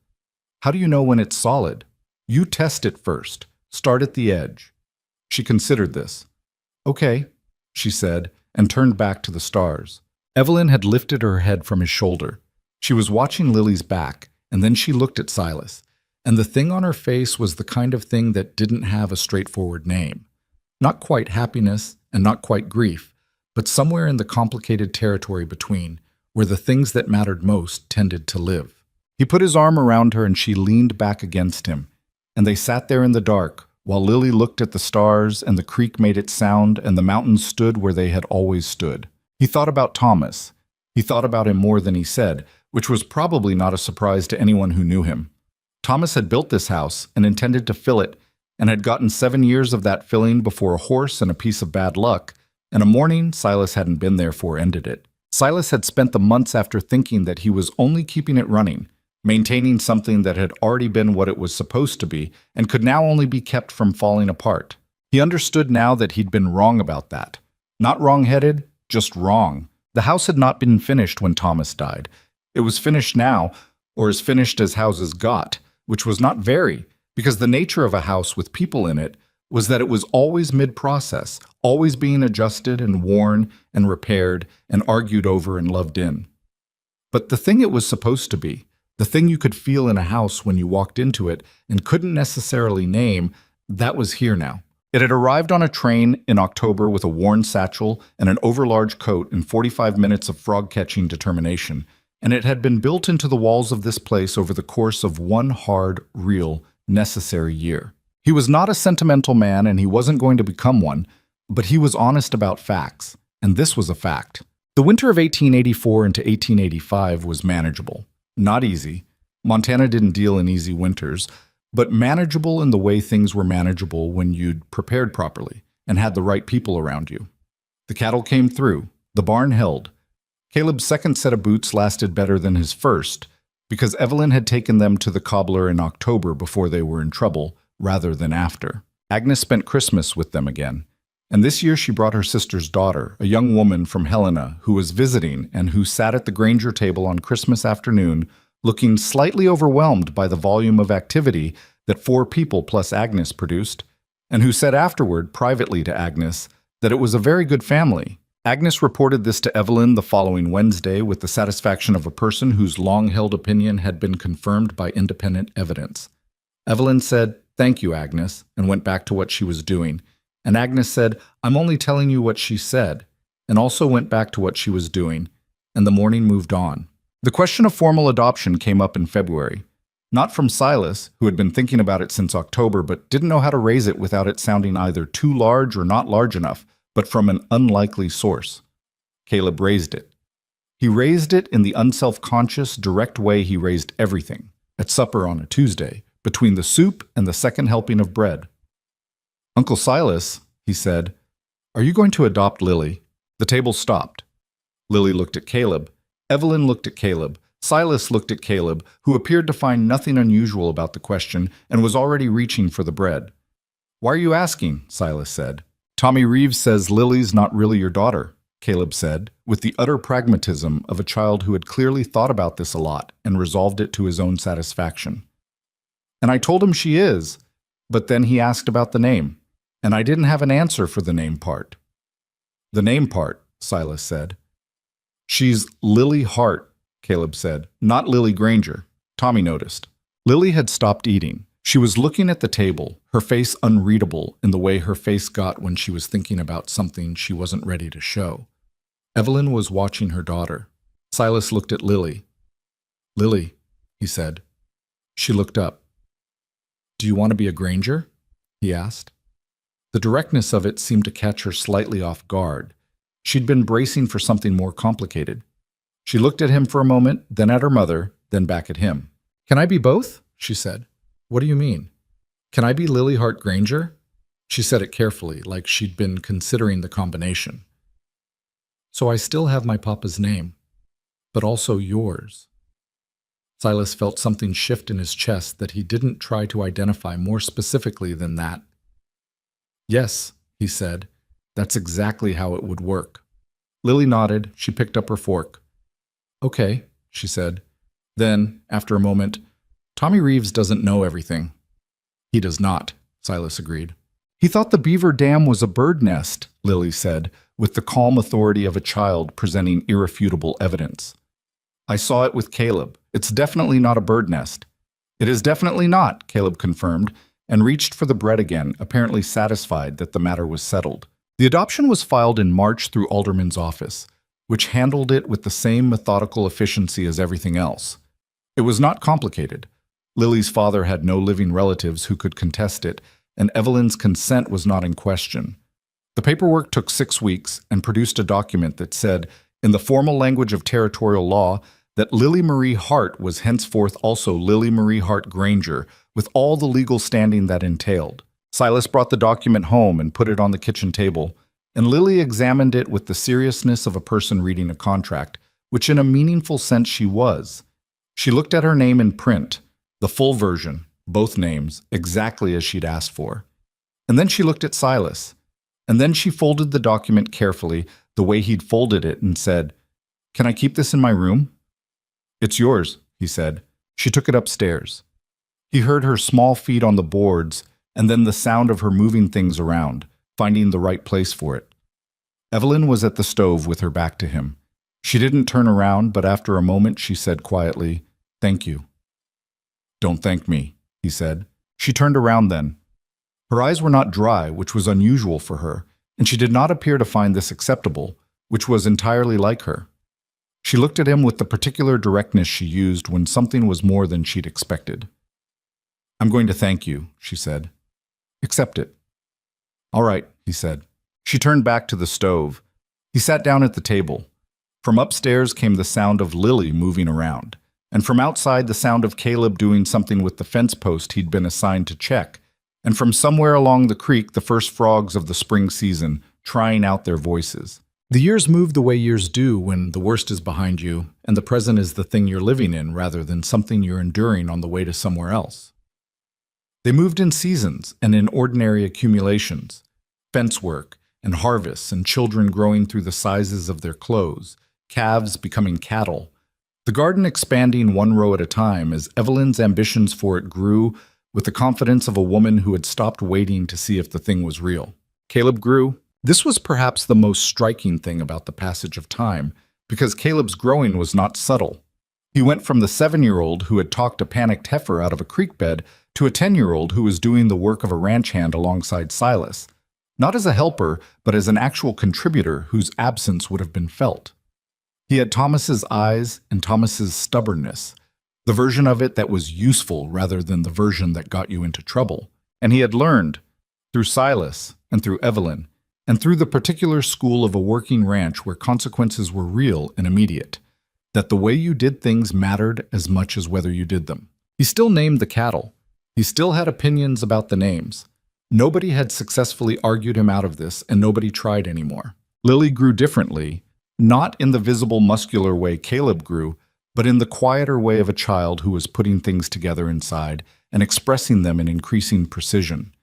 "How do you know when it's solid?" "You test it first. Start at the edge." She considered this. "Okay," she said, and turned back to the stars. Evelyn had lifted her head from his shoulder. She was watching Lily's back, and then she looked at Silas, and the thing on her face was the kind of thing that didn't have a straightforward name. Not quite happiness and not quite grief, but somewhere in the complicated territory between, where the things that mattered most tended to live. He put his arm around her and she leaned back against him, and they sat there in the dark while Lily looked at the stars and the creek made its sound and the mountains stood where they had always stood. He thought about Thomas. He thought about him more than he said, which was probably not a surprise to anyone who knew him. Thomas had built this house and intended to fill it, and had gotten 7 years of that filling before a horse and a piece of bad luck, and a morning Silas hadn't been there for ended it. Silas had spent the months after thinking that he was only keeping it running, maintaining something that had already been what it was supposed to be and could now only be kept from falling apart. He understood now that he'd been wrong about that. Not wrong-headed, just wrong. The house had not been finished when Thomas died. It was finished now, or as finished as houses got, which was not very, because the nature of a house with people in it was that it was always mid-process, always being adjusted and worn and repaired and argued over and loved in. But the thing it was supposed to be, the thing you could feel in a house when you walked into it and couldn't necessarily name, that was here now. It had arrived on a train in October with a worn satchel and an overlarge coat and 45 minutes of frog-catching determination, and it had been built into the walls of this place over the course of one hard, real, necessary year. He was not a sentimental man and he wasn't going to become one, but he was honest about facts, and this was a fact. The winter of 1884 into 1885 was manageable. Not easy. Montana didn't deal in easy winters, but manageable in the way things were manageable when you'd prepared properly and had the right people around you. The cattle came through. The barn held. Caleb's second set of boots lasted better than his first, because Evelyn had taken them to the cobbler in October before they were in trouble, rather than after. Agnes spent Christmas with them again, and this year she brought her sister's daughter, a young woman from Helena, who was visiting and who sat at the Granger table on Christmas afternoon, looking slightly overwhelmed by the volume of activity that 4 people plus Agnes produced, and who said afterward, privately to Agnes, that it was a very good family. Agnes reported this to Evelyn the following Wednesday with the satisfaction of a person whose long-held opinion had been confirmed by independent evidence. Evelyn said, "Thank you, Agnes," and went back to what she was doing. And Agnes said, "I'm only telling you what she said," and also went back to what she was doing, and the morning moved on. The question of formal adoption came up in February. Not from Silas, who had been thinking about it since October but didn't know how to raise it without it sounding either too large or not large enough, but from an unlikely source. Caleb raised it. He raised it in the unself-conscious, direct way he raised everything, at supper on a Tuesday, between the soup and the second helping of bread. "Uncle Silas," he said, "are you going to adopt Lily?" The table stopped. Lily looked at Caleb. Evelyn looked at Caleb. Silas looked at Caleb, who appeared to find nothing unusual about the question and was already reaching for the bread. "Why are you asking?" Silas said. "Tommy Reeves says Lily's not really your daughter," Caleb said, with the utter pragmatism of a child who had clearly thought about this a lot and resolved it to his own satisfaction. "And I told him she is, but then he asked about the name, and I didn't have an answer for the name part." "The name part," Silas said. "She's Lily Hart," Caleb said, "not Lily Granger." Tommy noticed. Lily had stopped eating. She was looking at the table, her face unreadable in the way her face got when she was thinking about something she wasn't ready to show. Evelyn was watching her daughter. Silas looked at Lily. "Lily," he said. She looked up. "Do you want to be a Granger?" he asked. The directness of it seemed to catch her slightly off guard. She'd been bracing for something more complicated. She looked at him for a moment, then at her mother, then back at him. "Can I be both?" she said. "What do you mean? Can I be Lily Hart Granger?" She said it carefully, like she'd been considering the combination. "So I still have my papa's name, but also yours." Silas felt something shift in his chest that he didn't try to identify more specifically than that. "Yes," he said, "that's exactly how it would work." Lily nodded. She picked up her fork. "Okay," she said. Then, after a moment, "Tommy Reeves doesn't know everything." "He does not," Silas agreed. "He thought the beaver dam was a bird nest," Lily said, with the calm authority of a child presenting irrefutable evidence. "I saw it with Caleb. It's definitely not a bird nest." "It is definitely not," Caleb confirmed, and reached for the bread again, apparently satisfied that the matter was settled. The adoption was filed in March through Alderman's office, which handled it with the same methodical efficiency as everything else. It was not complicated. Lily's father had no living relatives who could contest it, and Evelyn's consent was not in question. The paperwork took 6 weeks and produced a document that said, in the formal language of territorial law, that Lily Marie Hart was henceforth also Lily Marie Hart Granger, with all the legal standing that entailed. Silas brought the document home and put it on the kitchen table, and Lily examined it with the seriousness of a person reading a contract, which in a meaningful sense she was. She looked at her name in print, the full version, both names, exactly as she'd asked for. And then she looked at Silas. And then she folded the document carefully, the way he'd folded it, and said, "Can I keep this in my room?" "It's yours," he said. She took it upstairs. He heard her small feet on the boards, and then the sound of her moving things around, finding the right place for it. Evelyn was at the stove with her back to him. She didn't turn around, but after a moment she said quietly, "Thank you." "Don't thank me," he said. She turned around then. Her eyes were not dry, which was unusual for her, and she did not appear to find this acceptable, which was entirely like her. She looked at him with the particular directness she used when something was more than she'd expected. "I'm going to thank you," she said. "Accept it." "All right," he said. She turned back to the stove. He sat down at the table. From upstairs came the sound of Lily moving around. And from outside, the sound of Caleb doing something with the fence post he'd been assigned to check. And from somewhere along the creek, the first frogs of the spring season, trying out their voices. The years move the way years do when the worst is behind you, and the present is the thing you're living in rather than something you're enduring on the way to somewhere else. They moved in seasons and in ordinary accumulations, fence work and harvests and children growing through the sizes of their clothes, calves becoming cattle, the garden expanding one row at a time as Evelyn's ambitions for it grew with the confidence of a woman who had stopped waiting to see if the thing was real. Caleb grew. This was perhaps the most striking thing about the passage of time, because Caleb's growing was not subtle. He went from the 7-year-old who had talked a panicked heifer out of a creek bed to a 10-year-old who was doing the work of a ranch hand alongside Silas, not as a helper, but as an actual contributor whose absence would have been felt. He had Thomas's eyes and Thomas's stubbornness, the version of it that was useful rather than the version that got you into trouble. And he had learned, through Silas and through Evelyn, and through the particular school of a working ranch where consequences were real and immediate, that the way you did things mattered as much as whether you did them. He still named the cattle. He still had opinions about the names. Nobody had successfully argued him out of this, and nobody tried anymore. Lily grew differently, not in the visible muscular way Caleb grew, but in the quieter way of a child who was putting things together inside and expressing them in increasing precision.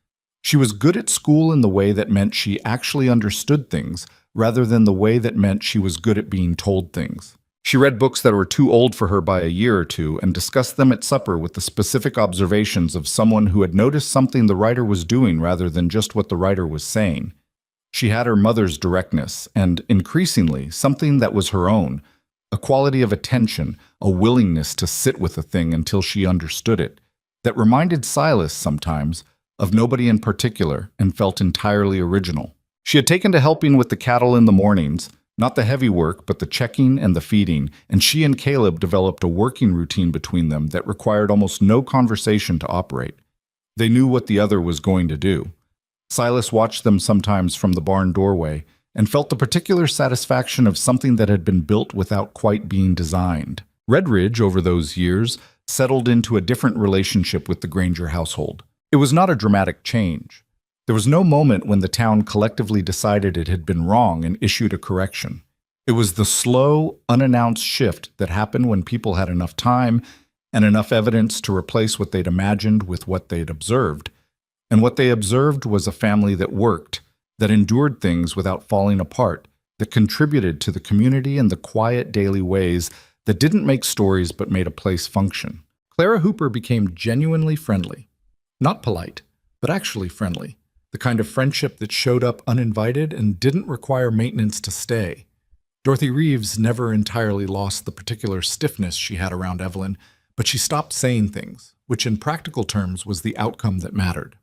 She was good at school in the way that meant she actually understood things, rather than the way that meant she was good at being told things. She read books that were too old for her by a year or two and discussed them at supper with the specific observations of someone who had noticed something the writer was doing rather than just what the writer was saying. She had her mother's directness and, increasingly, something that was her own, a quality of attention, a willingness to sit with a thing until she understood it, that reminded Silas sometimes of nobody in particular and felt entirely original. She had taken to helping with the cattle in the mornings, not the heavy work, but the checking and the feeding, and she and Caleb developed a working routine between them that required almost no conversation to operate. They knew what the other was going to do. Silas watched them sometimes from the barn doorway and felt the particular satisfaction of something that had been built without quite being designed. Redridge, over those years, settled into a different relationship with the Granger household. It was not a dramatic change. There was no moment when the town collectively decided it had been wrong and issued a correction. It was the slow, unannounced shift that happened when people had enough time and enough evidence to replace what they'd imagined with what they'd observed. And what they observed was a family that worked, that endured things without falling apart, that contributed to the community in the quiet daily ways that didn't make stories but made a place function. Clara Hooper became genuinely friendly. Not polite, but actually friendly. The kind of friendship that showed up uninvited and didn't require maintenance to stay. Dorothy Reeves never entirely lost the particular stiffness she had around Evelyn, but she stopped saying things, which in practical terms was the outcome that mattered.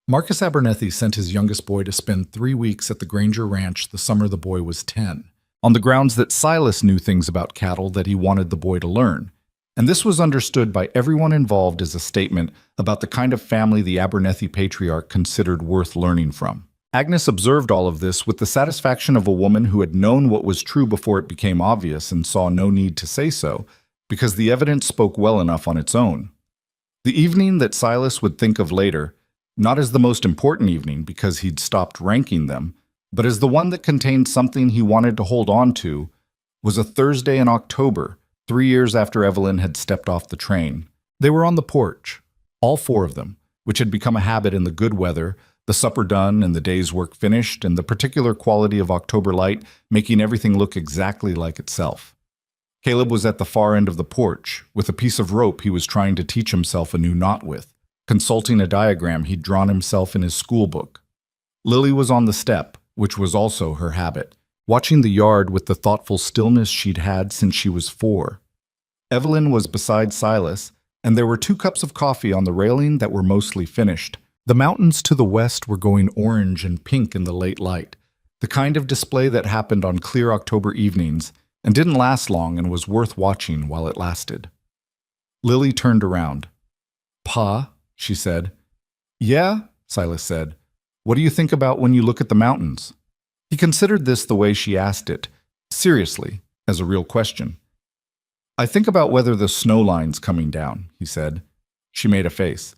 Marcus Abernethy sent his youngest boy to spend 3 weeks at the Granger Ranch the summer the boy was 10, on the grounds that Silas knew things about cattle that he wanted the boy to learn. And this was understood by everyone involved as a statement about the kind of family the Abernethy patriarch considered worth learning from. Agnes observed all of this with the satisfaction of a woman who had known what was true before it became obvious and saw no need to say so, because the evidence spoke well enough on its own. The evening that Silas would think of later, not as the most important evening because he'd stopped ranking them, but as the one that contained something he wanted to hold on to, was a Thursday in October, 3 years after Evelyn had stepped off the train. They were on the porch, all 4 of them, which had become a habit in the good weather, the supper done and the day's work finished, and the particular quality of October light making everything look exactly like itself. Caleb was at the far end of the porch, with a piece of rope he was trying to teach himself a new knot with, consulting a diagram he'd drawn himself in his school book. Lily was on the step, which was also her habit, watching the yard with the thoughtful stillness she'd had since she was 4. Evelyn was beside Silas, and there were 2 cups of coffee on the railing that were mostly finished. The mountains to the west were going orange and pink in the late light, the kind of display that happened on clear October evenings and didn't last long and was worth watching while it lasted. Lily turned around. "Pa," she said. "Yeah," Silas said. "What do you think about when you look at the mountains?" He considered this the way she asked it, seriously, as a real question. I think about whether the snow line's coming down, he said. She made a face.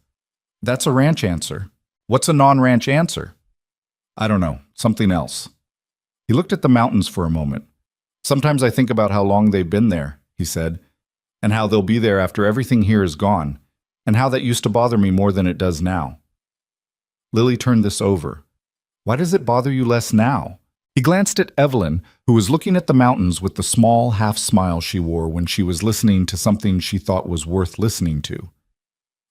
That's a ranch answer. What's a non-ranch answer? I don't know, something else. He looked at the mountains for a moment. Sometimes I think about how long they've been there, he said, and how they'll be there after everything here is gone, and how that used to bother me more than it does now. Lily turned this over. Why does it bother you less now? He glanced at Evelyn, who was looking at the mountains with the small half-smile she wore when she was listening to something she thought was worth listening to.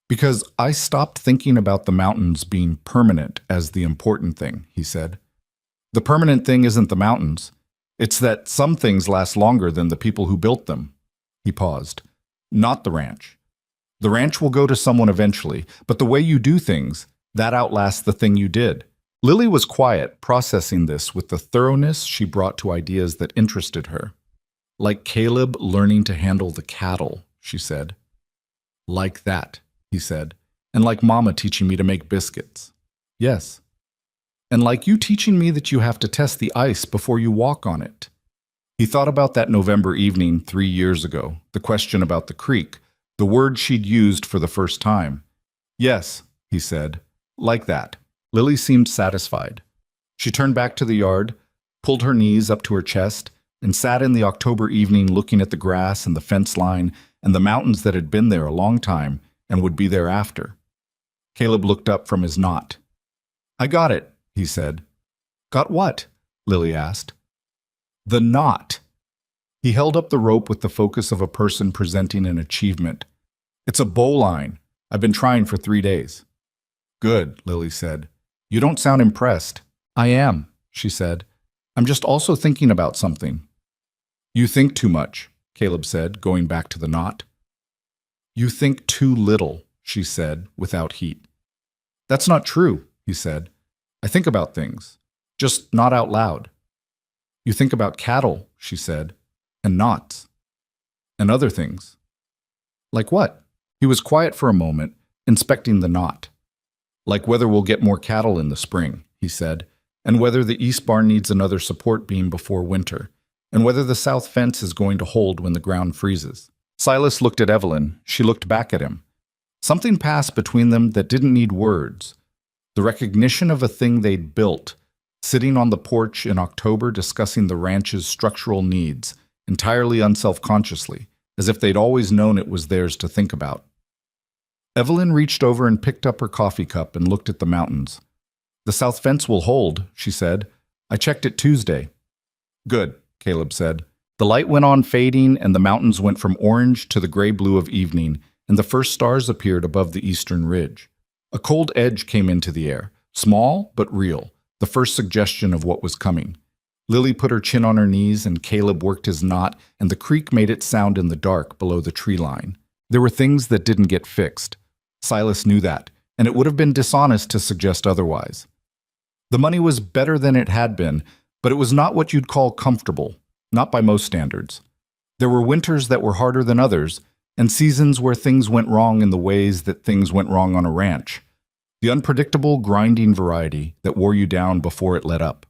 Because I stopped thinking about the mountains being permanent as the important thing, he said. The permanent thing isn't the mountains. It's that some things last longer than the people who built them. He paused. Not the ranch. The ranch will go to someone eventually, but the way you do things, that outlasts the thing you did. Lily was quiet, processing this with the thoroughness she brought to ideas that interested her. Like Caleb learning to handle the cattle, she said. Like that, he said, and like Mama teaching me to make biscuits. Yes. And like you teaching me that you have to test the ice before you walk on it. He thought about that November evening 3 years ago, the question about the creek, the word she'd used for the first time. Yes, he said, like that. Lily seemed satisfied. She turned back to the yard, pulled her knees up to her chest, and sat in the October evening looking at the grass and the fence line and the mountains that had been there a long time and would be there after. Caleb looked up from his knot. I got it, he said. Got what? Lily asked. The knot. He held up the rope with the focus of a person presenting an achievement. It's a bowline. I've been trying for 3 days. Good, Lily said. You don't sound impressed. I am, she said. I'm just also thinking about something. You think too much, Caleb said, going back to the knot. You think too little, she said, without heat. That's not true, he said. I think about things, just not out loud. You think about cattle, she said, and knots, and other things. Like what? He was quiet for a moment, inspecting the knot. Like whether we'll get more cattle in the spring, he said, and whether the east barn needs another support beam before winter, and whether the south fence is going to hold when the ground freezes. Silas looked at Evelyn. She looked back at him. Something passed between them that didn't need words. The recognition of a thing they'd built, sitting on the porch in October discussing the ranch's structural needs, entirely unselfconsciously, as if they'd always known it was theirs to think about. Evelyn reached over and picked up her coffee cup and looked at the mountains. The south fence will hold, she said. I checked it Tuesday. Good, Caleb said. The light went on fading, and the mountains went from orange to the gray-blue of evening, and the first stars appeared above the eastern ridge. A cold edge came into the air, small but real, the first suggestion of what was coming. Lily put her chin on her knees, and Caleb worked his knot, and the creek made its sound in the dark below the tree line. There were things that didn't get fixed. Silas knew that, and it would have been dishonest to suggest otherwise. The money was better than it had been, but it was not what you'd call comfortable, not by most standards. There were winters that were harder than others, and seasons where things went wrong in the ways that things went wrong on a ranch. The unpredictable, grinding variety that wore you down before it let up.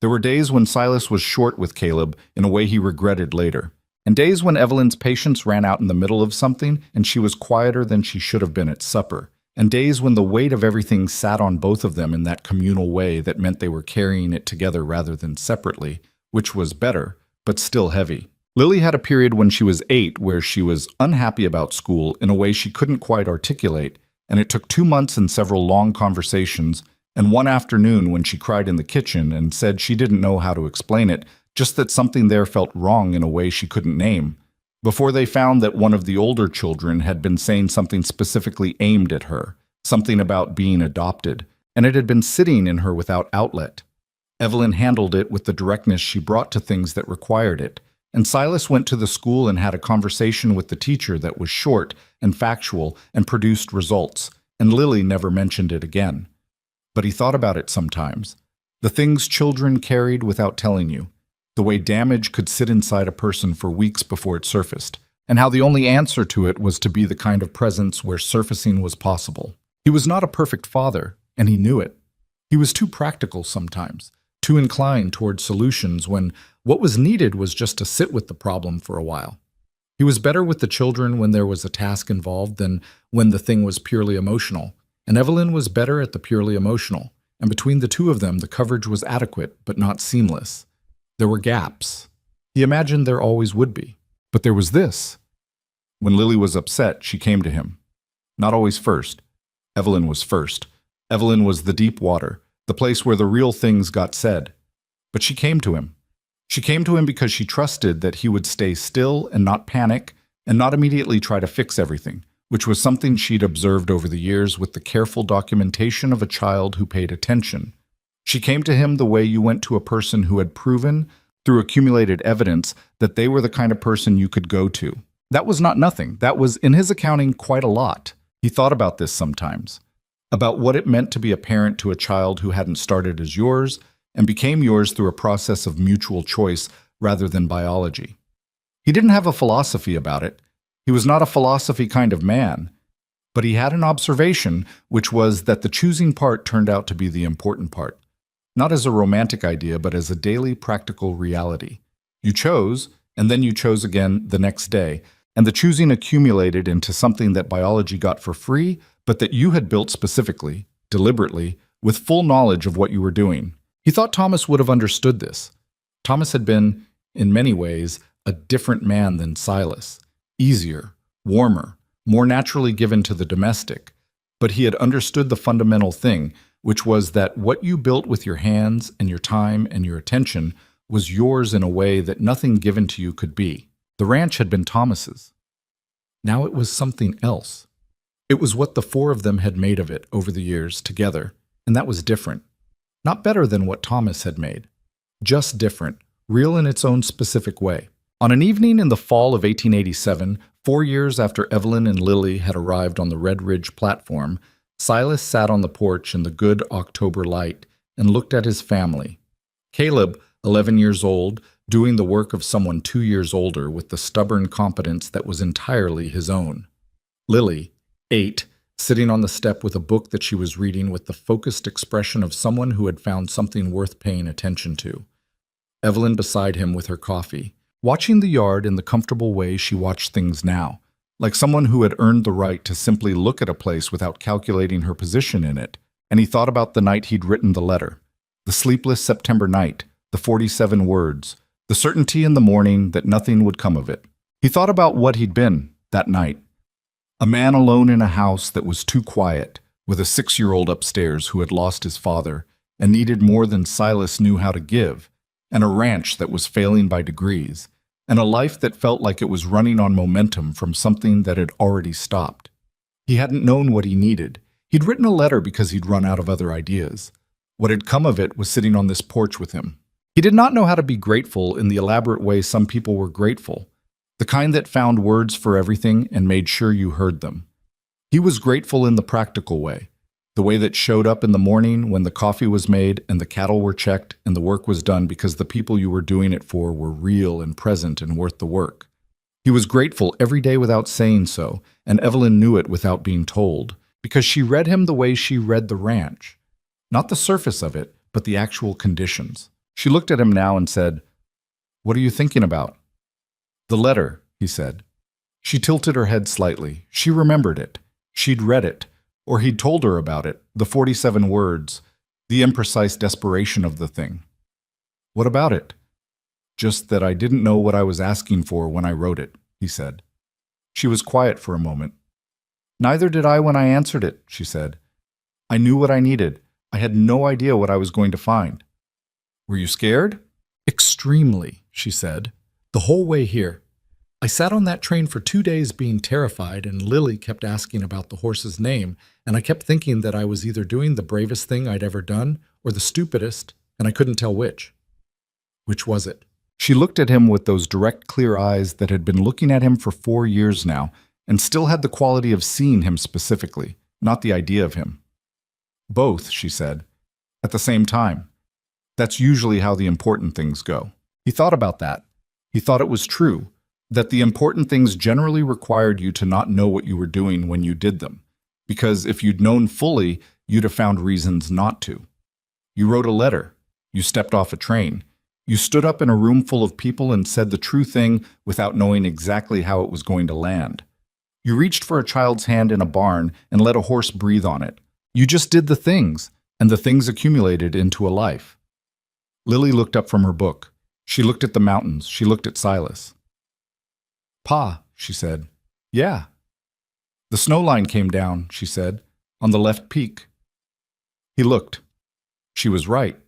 There were days when Silas was short with Caleb in a way he regretted later, and days when Evelyn's patience ran out in the middle of something and she was quieter than she should have been at supper, and days when the weight of everything sat on both of them in that communal way that meant they were carrying it together rather than separately, which was better, but still heavy. Lily had a period when she was 8 where she was unhappy about school in a way she couldn't quite articulate, and it took 2 months and several long conversations, and one afternoon when she cried in the kitchen and said she didn't know how to explain it, just that something there felt wrong in a way she couldn't name, before they found that one of the older children had been saying something specifically aimed at her, something about being adopted, and it had been sitting in her without outlet. Evelyn handled it with the directness she brought to things that required it, and Silas went to the school and had a conversation with the teacher that was short and factual and produced results, and Lily never mentioned it again. But he thought about it sometimes. The things children carried without telling you, the way damage could sit inside a person for weeks before it surfaced, and how the only answer to it was to be the kind of presence where surfacing was possible. He was not a perfect father, and he knew it. He was too practical sometimes, too inclined toward solutions when what was needed was just to sit with the problem for a while. He was better with the children when there was a task involved than when the thing was purely emotional. And Evelyn was better at the purely emotional. And between the two of them, the coverage was adequate, but not seamless. There were gaps. He imagined there always would be. But there was this. When Lily was upset, she came to him. Not always first. Evelyn was first. Evelyn was the deep water, the place where the real things got said. But she came to him. She came to him because she trusted that he would stay still and not panic and not immediately try to fix everything, which was something she'd observed over the years with the careful documentation of a child who paid attention. She came to him the way you went to a person who had proven, through accumulated evidence, that they were the kind of person you could go to. That was not nothing. That was, in his accounting, quite a lot. He thought about this sometimes, about what it meant to be a parent to a child who hadn't started as yours and became yours through a process of mutual choice rather than biology. He didn't have a philosophy about it. He was not a philosophy kind of man. But he had an observation, which was that the choosing part turned out to be the important part. Not as a romantic idea, but as a daily practical reality. You chose, and then you chose again the next day, and the choosing accumulated into something that biology got for free, but that you had built specifically, deliberately, with full knowledge of what you were doing. He thought Thomas would have understood this. Thomas had been, in many ways, a different man than Silas. Easier, warmer, more naturally given to the domestic. But he had understood the fundamental thing, which was that what you built with your hands and your time and your attention was yours in a way that nothing given to you could be. The ranch had been Thomas's. Now it was something else. It was what the four of them had made of it over the years together, and that was different. Not better than what Thomas had made. Just different, real in its own specific way. On an evening in the fall of 1887, 4 years after Evelyn and Lily had arrived on the Red Ridge platform, Silas sat on the porch in the good October light and looked at his family. Caleb, 11 years old, doing the work of someone 2 years older with the stubborn competence that was entirely his own. Lily, 8, sitting on the step with a book that she was reading with the focused expression of someone who had found something worth paying attention to. Evelyn beside him with her coffee, watching the yard in the comfortable way she watched things now, like someone who had earned the right to simply look at a place without calculating her position in it. And he thought about the night he'd written the letter, the sleepless September night, the 47 words, the certainty in the morning that nothing would come of it. He thought about what he'd been that night. A man alone in a house that was too quiet, with a 6-year-old upstairs who had lost his father and needed more than Silas knew how to give, and a ranch that was failing by degrees, and a life that felt like it was running on momentum from something that had already stopped. He hadn't known what he needed. He'd written a letter because he'd run out of other ideas. What had come of it was sitting on this porch with him. He did not know how to be grateful in the elaborate way some people were grateful, the kind that found words for everything and made sure you heard them. He was grateful in the practical way, the way that showed up in the morning when the coffee was made and the cattle were checked and the work was done because the people you were doing it for were real and present and worth the work. He was grateful every day without saying so, and Evelyn knew it without being told, because she read him the way she read the ranch. Not the surface of it, but the actual conditions. She looked at him now and said, "What are you thinking about?" "The letter," he said. She tilted her head slightly. She remembered it. She'd read it, or he'd told her about it, the 47 words, the imprecise desperation of the thing. "What about it?" "Just that I didn't know what I was asking for when I wrote it," he said. She was quiet for a moment. "Neither did I when I answered it," she said. "I knew what I needed. I had no idea what I was going to find." "Were you scared?" "Extremely," she said. "The whole way here. I sat on that train for 2 days being terrified, and Lily kept asking about the horse's name, and I kept thinking that I was either doing the bravest thing I'd ever done or the stupidest, and I couldn't tell which." "Which was it?" She looked at him with those direct, clear eyes that had been looking at him for 4 years now, and still had the quality of seeing him specifically, not the idea of him. "Both," she said, "at the same time. That's usually how the important things go." He thought about that. He thought it was true, that the important things generally required you to not know what you were doing when you did them, because if you'd known fully, you'd have found reasons not to. You wrote a letter. You stepped off a train. You stood up in a room full of people and said the true thing without knowing exactly how it was going to land. You reached for a child's hand in a barn and let a horse breathe on it. You just did the things, and the things accumulated into a life. Lily looked up from her book. She looked at the mountains. She looked at Silas. "Pa," she said. "Yeah." "The snow line came down," she said, "on the left peak." He looked. She was right.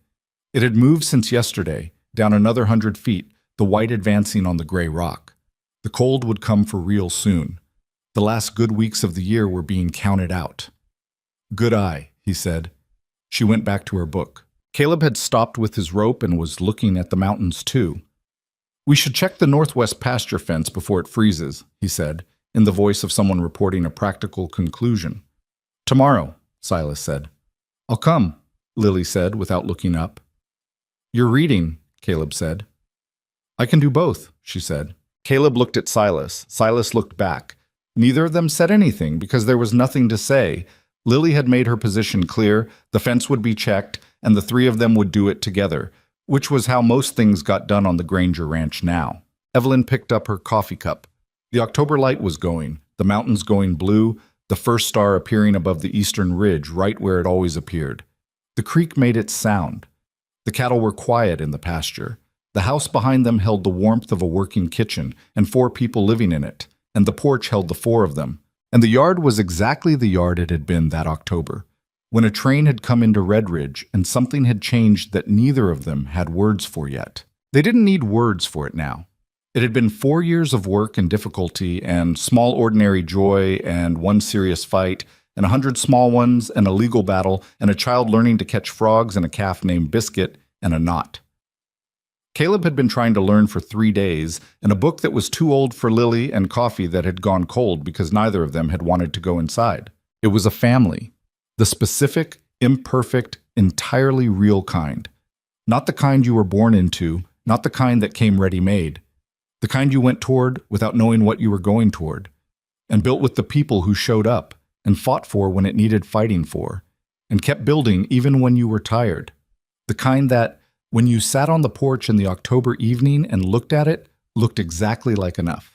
It had moved since yesterday, down another 100 feet, the white advancing on the gray rock. The cold would come for real soon. The last good weeks of the year were being counted out. "Good eye," he said. She went back to her book. Caleb had stopped with his rope and was looking at the mountains too. "We should check the northwest pasture fence before it freezes," he said, in the voice of someone reporting a practical conclusion. "Tomorrow," Silas said. "I'll come," Lily said without looking up. "You're reading," Caleb said. "I can do both," she said. Caleb looked at Silas. Silas looked back. Neither of them said anything because there was nothing to say. Lily had made her position clear, the fence would be checked, and the three of them would do it together, which was how most things got done on the Granger Ranch now. Evelyn picked up her coffee cup. The October light was going, the mountains going blue, the first star appearing above the eastern ridge right where it always appeared. The creek made its sound. The cattle were quiet in the pasture. The house behind them held the warmth of a working kitchen and 4 people living in it, and the porch held the 4 of them. And the yard was exactly the yard it had been that October, when a train had come into Red Ridge and something had changed that neither of them had words for yet. They didn't need words for it now. It had been 4 years of work and difficulty and small ordinary joy and 1 serious fight and 100 small ones and a legal battle and a child learning to catch frogs and a calf named Biscuit and a knot. Caleb had been trying to learn for 3 days, and a book that was too old for Lily and coffee that had gone cold because neither of them had wanted to go inside. It was a family. The specific, imperfect, entirely real kind. Not the kind you were born into, not the kind that came ready-made. The kind you went toward without knowing what you were going toward, and built with the people who showed up, and fought for when it needed fighting for, and kept building even when you were tired. The kind that, when you sat on the porch in the October evening and looked at it, looked exactly like enough.